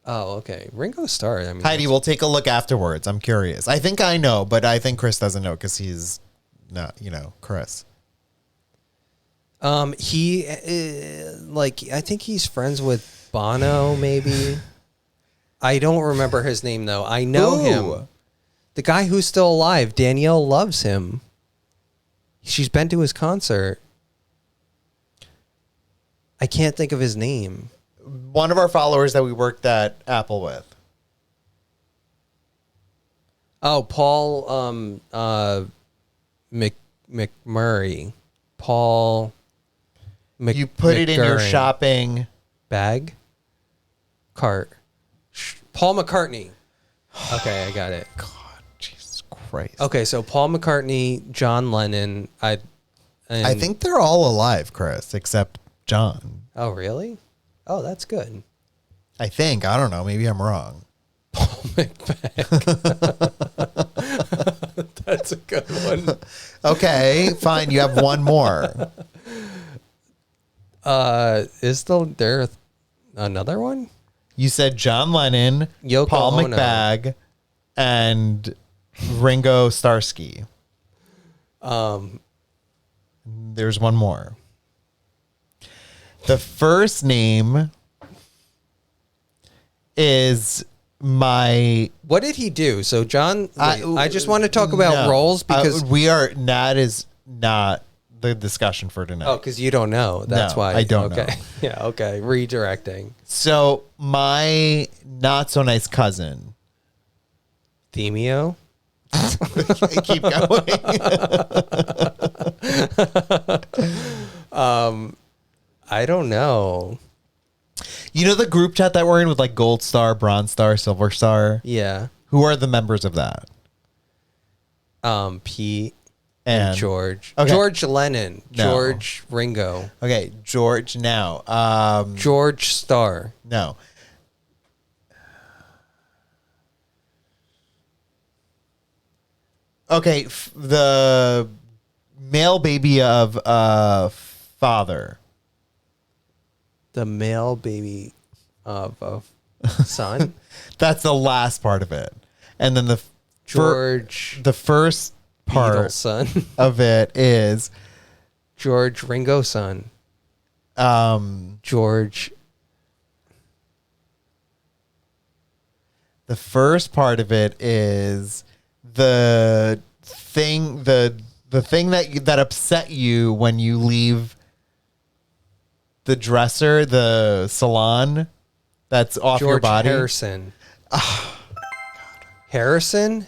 Oh, okay. Ringo Starr. I mean, Heidi, we'll take a look afterwards. I'm curious. I think I know, but I think Chris doesn't know because he's not, Chris. he I think he's friends with Bono. Maybe. I don't remember his name though. I know Who? him. The guy who's still alive. Danielle loves him. She's been to his concert. I can't think of his name. One of our followers that we worked at Apple with. Oh, Paul McMurray. Paul You put it in your McGurran. shopping. Bag? Cart. Paul McCartney. Okay, I got it. God, Jesus Christ. Okay, so Paul McCartney, John Lennon. I think they're all alive, Chris, except John. Oh, really? Oh, that's good. I think. I don't know. Maybe I'm wrong. That's a good one. Okay, fine. You have one more. Is there another one? You said John Lennon, Yoko Paul Ono. McBag, and Ringo Starsky. There's one more. The first name is my. What did he do? So John, I just want to talk about No, roles because Nat is not the discussion for tonight. Oh, because you don't know. That's No, why. I don't okay. know. Yeah. Okay. Redirecting. So my not so nice cousin. Themio. Keep going. I don't know. You know the group chat that we're in with like Gold Star, Bronze Star, Silver Star? Yeah. Who are the members of that? Pete And and George. Okay. George Lennon. No. George Ringo. Okay, George now. George Starr. No. Okay, the male baby of father. The male baby of son. That's the last part of it. And then George the first part Beatles son. of it is George Ringo son. George. the first part of it is the thing that upset you when you leave the dresser, the salon that's off George your body. Harrison. Harrison?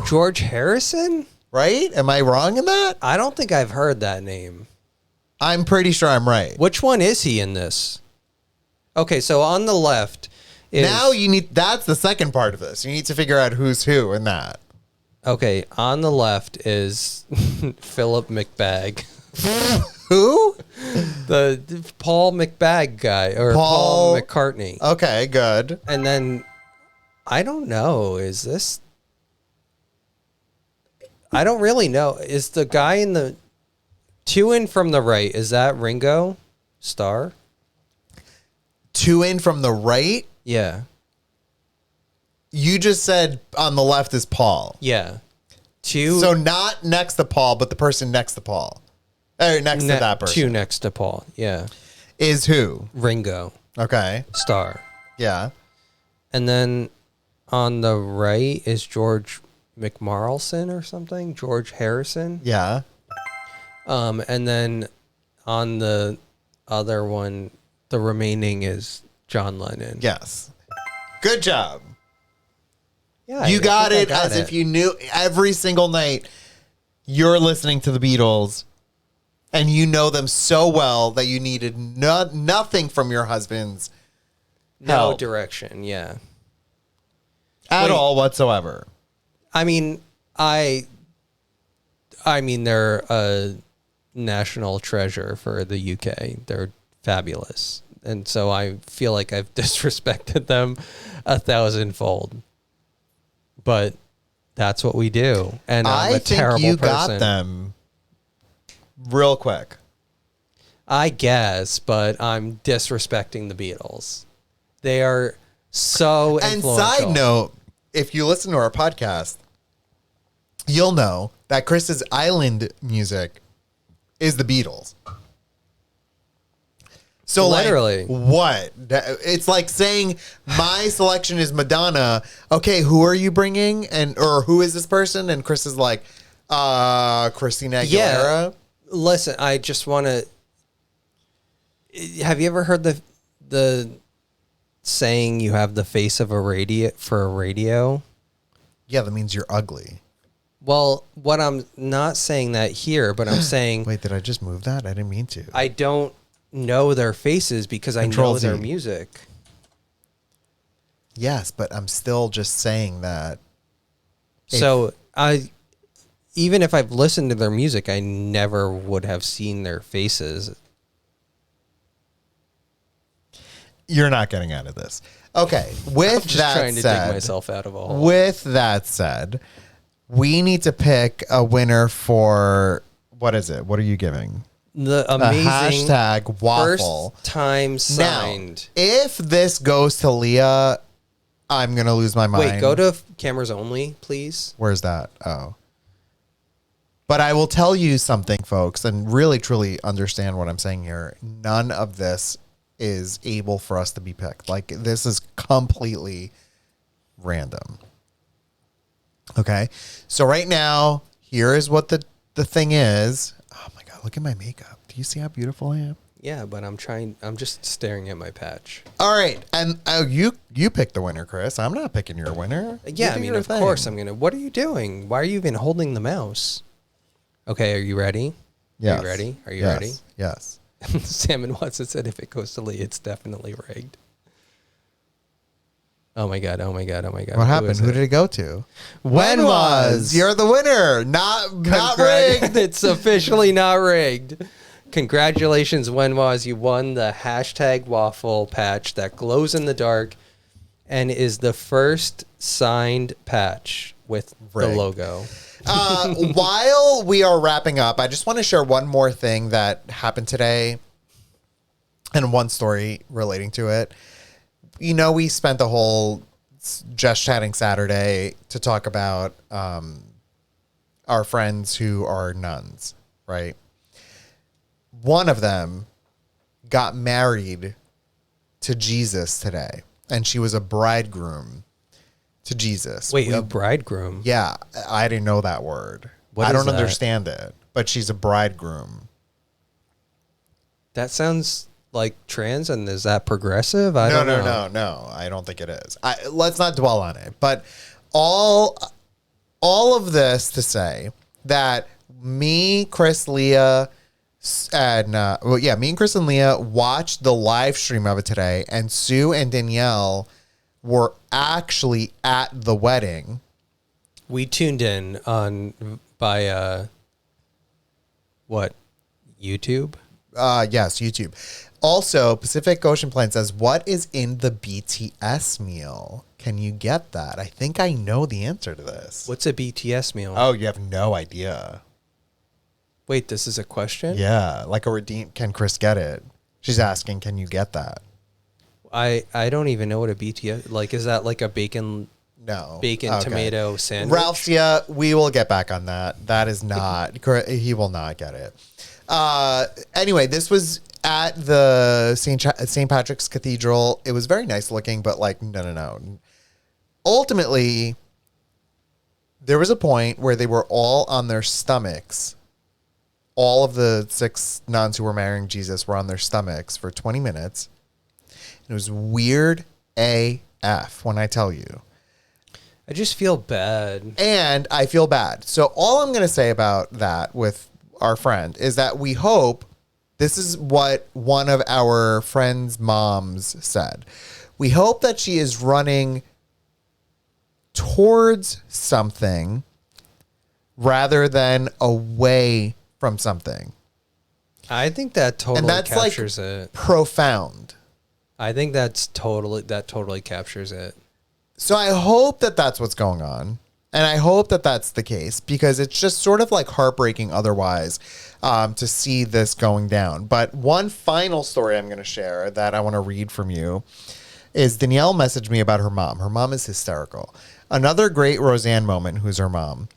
George Harrison? Right? Am I wrong in that? I don't think I've heard that name. I'm pretty sure I'm right. Which one is he in this? Okay, so on the left is Now that's the second part of this. You need to figure out who's who in that. okay, on the left is Philip McBag. Who? The Paul McBag guy or Paul- Paul McCartney. Okay, good. And then I don't know, is this I don't really know. Is the guy in the two in from the right, is that Ringo Starr? Two in from the right. Yeah. You just said on the left is Paul. Yeah. Two So not next to Paul, but the person next to Paul. Or next to that person. two next to Paul. Yeah. Is who? Ringo Okay. Starr. Yeah. And then on the right is George McMarlson or something. George Harrison. Yeah. And then on the other one, the remaining is John Lennon. Yes. Good job. Yeah, You I got think it I got as if you knew every single night you're listening to the Beatles and you know them so well that you needed nothing from your husband's no help direction. Yeah. at Wait. all whatsoever. I mean, I mean, they're a national treasure for the UK. They're fabulous. And so I feel like I've disrespected them 1,000-fold. But that's what we do. And I'm I a think terrible you person. got them real quick. I guess, but I'm disrespecting the Beatles. They are so And influential. side note, if you listen to our podcast, you'll know that Chris's Island music is the Beatles. So Literally. like, what? It's like saying my selection is Madonna. Okay, who are you bringing? Or who is this person? And Chris is like, Christina Aguilera. Yeah. Listen, I just want to. Have you ever heard the saying you have the face of a radio for a radio? Yeah, that means you're ugly. Well, what I'm not saying that here, but I'm saying Wait, did I just move that? I didn't mean to. I don't know their faces because I Control know their Z. music. Yes, but I'm still just saying that. So even if I've listened to their music, I never would have seen their faces. You're not getting out of this. Okay, with Just that trying to said, dig myself out of a hole. with that said, we need to pick a winner for what is it? What are you giving? The A amazing hashtag waffle. first time Now, signed. if this goes to Leah, I'm gonna lose my mind. Wait, go to cameras only, please. Where's that? Oh. But I will tell you something, folks, and really truly understand what I'm saying here. None of this is able for us to be picked. Like, this is completely random. Okay. So right now, here is what the thing is. Oh my God, look at my makeup. Do you see how beautiful I am? Yeah, but I'm just staring at my patch. All right, and you picked the winner, Chris. I'm not picking your winner. Yeah, You I do mean, your of thing. course I'm gonna. What are you doing? Why are you even holding the mouse? Okay, are you ready? Yes. Are you ready? Are you Yes. ready? Yes. Salmon Watson said if it goes to Lee, it's definitely rigged. Oh my god! Oh my god! Oh my god! What happened? is Who did it go to? When was? You're the winner. Not rigged. It's officially not rigged. Congratulations, When was. You won the hashtag waffle patch that glows in the dark and is the first signed patch with Rigged. the logo. While we are wrapping up, I just want to share one more thing that happened today and one story relating to it. You know, we spent the whole Just Chatting Saturday to talk about our friends who are nuns, right? One of them got married to Jesus today, and she was a bridegroom to Jesus. Wait, a bridegroom? Yeah, I didn't know that word. What I is don't that? understand it, but she's a bridegroom. That sounds like trans, and is that progressive? I don't know. No. I don't think it is. Let's not dwell on it. But all of this to say that me, Chris, Leah, and me and Chris and Leah watched the live stream of it today, and Sue and Danielle were actually at the wedding. We tuned in by what? YouTube? Yes, YouTube. Also, Pacific Ocean Plan says, what is in the BTS meal? Can you get that? I think I know the answer to this. What's a BTS meal? Oh, you have no idea. Wait, this is a question? Yeah, like a redeem. Can Chris get it? She's asking, can you get that? I don't even know what a BTS, like, is that like a bacon No. tomato sandwich? Ralph's, we will get back on that. That is not, he will not get it. Anyway, this was at the St. Patrick's Cathedral. It was very nice looking, but like, no. Ultimately, there was a point where they were all on their stomachs. All of the 6 nuns who were marrying Jesus were on their stomachs for 20 minutes. It was weird AF when I tell you. I just feel bad. And I feel bad. So all I'm going to say about that with our friend is that we hope, this is what one of our friend's moms said. We hope that she is running towards something rather than away from something. I think that totally And that's captures like it. profound. I think that totally captures it. So I hope that that's what's going on. And I hope that that's the case, because it's just sort of like heartbreaking otherwise to see this going down. But one final story I'm going to share that I want to read from you is Danielle messaged me about her mom. Her mom is hysterical. Another great Roseanne moment, who's her mom.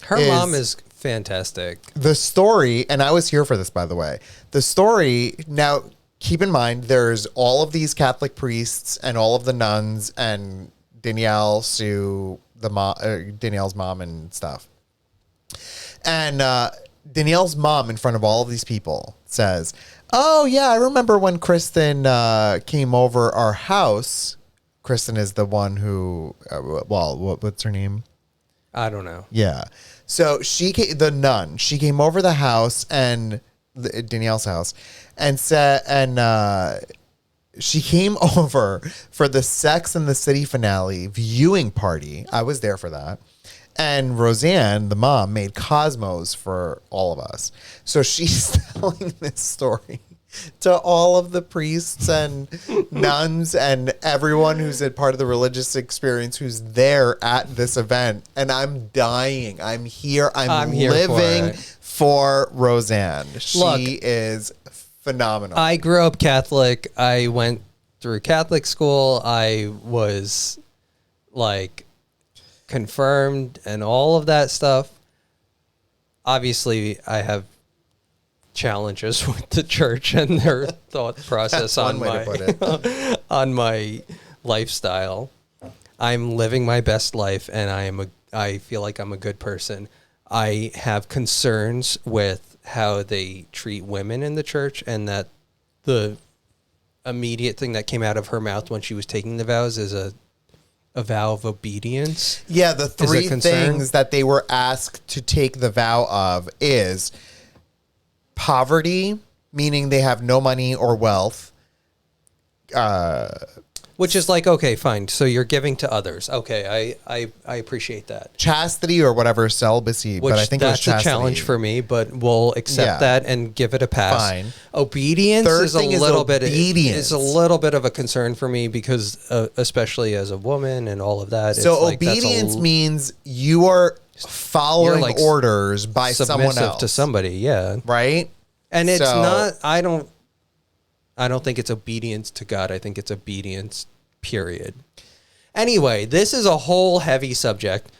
Her mom is fantastic. The story, and I was here for this, by the way. The story, now keep in mind, there's all of these Catholic priests and all of the nuns and Danielle, Sue, Danielle's mom and stuff. And Danielle's mom, in front of all of these people, says, oh, yeah, I remember when Kristen came over our house. Kristen is the one who, what's her name? I don't know. Yeah. So the nun, she came over the house and Danielle's house and said, she came over for the Sex and the City finale viewing party. I was there for that. And Roseanne, the mom, made Cosmos for all of us. So she's telling this story to all of the priests and nuns and everyone who's a part of the religious experience who's there at this event. And I'm dying. I'm here. I'm here living for for Roseanne. Look, She is phenomenal. I grew up Catholic. I went through Catholic school. I was like confirmed and all of that stuff. Obviously, I have challenges with the church and their thought process on one way to put it. on my lifestyle. I'm living my best life, and I feel like I'm a good person. I have concerns with how they treat women in the church, and that the immediate thing that came out of her mouth when she was taking the vows is a vow of obedience. Yeah, the Is a three concern. things that they were asked to take the vow of is poverty, meaning they have no money or wealth. Which is like, okay, fine. So you're giving to others. Okay, I appreciate that. Chastity or whatever, celibacy, Which but I think it was that's a chastity. challenge for me, but we'll accept Yeah. that and give it a pass. Fine. Obedience Third is a thing is little bit obedience. is a little bit of a concern for me because especially as a woman and all of that. So it's like that's obedience means you are following You're, like, orders by someone submissive else to somebody, yeah. right? And it's So- not. I don't think it's obedience to God. I think it's obedience. Period. Anyway, this is a whole heavy subject.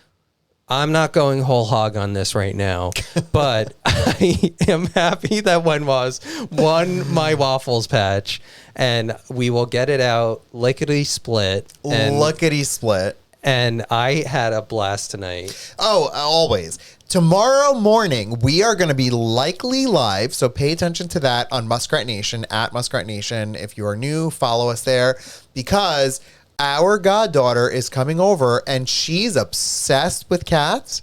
I'm not going whole hog on this right now, but I am happy that Wenwas won my waffles patch, and we will get it out lickety split. And, Lickety split. and I had a blast tonight. Oh, always. Tomorrow morning, we are going to be likely live. So pay attention to that on Muskrat Nation, at Muskrat Nation. If you are new, follow us there because our goddaughter is coming over and she's obsessed with cats.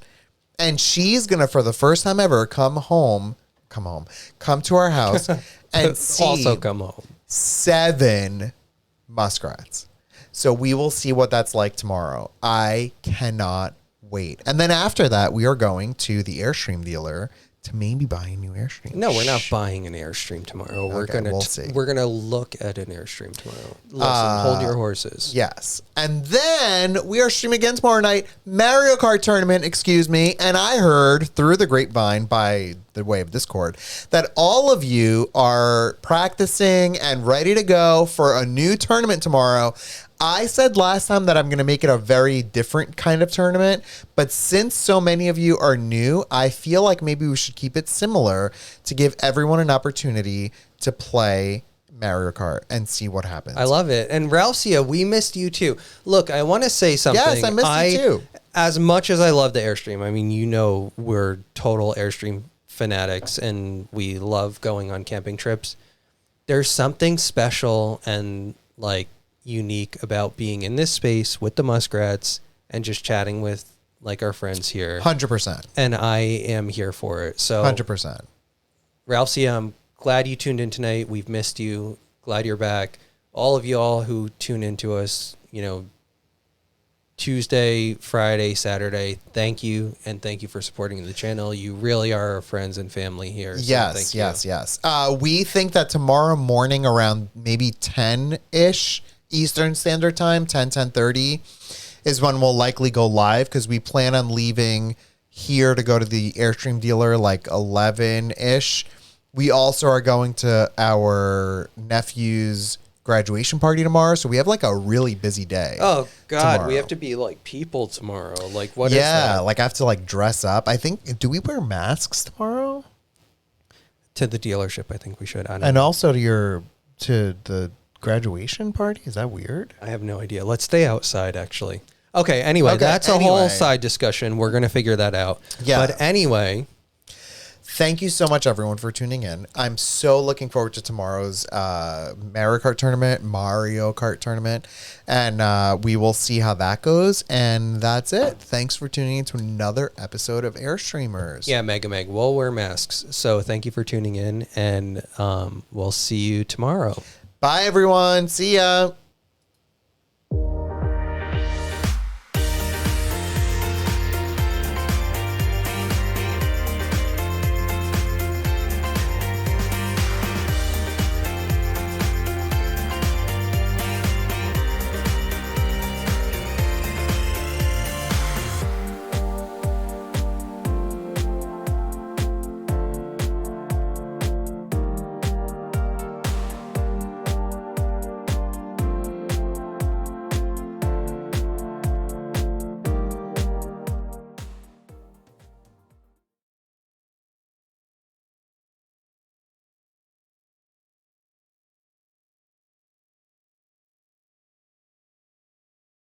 And she's going to, for the first time ever, come to our house and see Also come home. 7 muskrats. So we will see what that's like tomorrow. I cannot wait. And then after that, we are going to the Airstream dealer to maybe buy a new Airstream. No, we're not buying an Airstream tomorrow. Okay, we'll see. We're gonna look at an Airstream tomorrow. Listen, hold your horses. Yes. And then we are streaming again tomorrow night, Mario Kart tournament, and I heard through the grapevine by the way of Discord that all of you are practicing and ready to go for a new tournament tomorrow. I said last time that I'm going to make it a very different kind of tournament, but since so many of you are new, I feel like maybe we should keep it similar to give everyone an opportunity to play Mario Kart and see what happens. I love it. And Ralcia, we missed you too. Look, I want to say something. Yes, I missed you too. As much as I love the Airstream, I mean, you know, we're total Airstream fanatics and we love going on camping trips. There's something special and like unique about being in this space with the muskrats and just chatting with like our friends here. 100%. And I am here for it. So 100%. Ralphie, I'm glad you tuned in tonight. We've missed you. Glad you're back. All of y'all who tune into us, you know, Tuesday, Friday, Saturday, thank you. And thank you for supporting the channel. You really are our friends and family here. So Yes, thank you. yes. We think that tomorrow morning around maybe 10-ish Eastern Standard Time, 10:30 is when we'll likely go live because we plan on leaving here to go to the Airstream dealer like 11-ish. We also are going to our nephew's graduation party tomorrow, so we have like a really busy day. Oh God, tomorrow. we have to be like people tomorrow. Like what is Yeah, that? like I have to like dress up. I think, do we wear masks tomorrow? To the dealership, I think we should. I don't And know. also to the graduation party? Is that weird? I have no idea. Let's stay outside, actually. Okay, anyway, Okay, that's a anyway. whole side discussion. We're going to figure that out. Yeah. But anyway, Thank you so much, everyone, for tuning in. I'm so looking forward to tomorrow's Mario Kart tournament, and we will see how that goes. And that's it. Thanks for tuning in to another episode of Airstreamers. yeah, Mega Meg, we'll wear masks. So thank you for tuning in, and we'll see you tomorrow. Bye, everyone. See ya.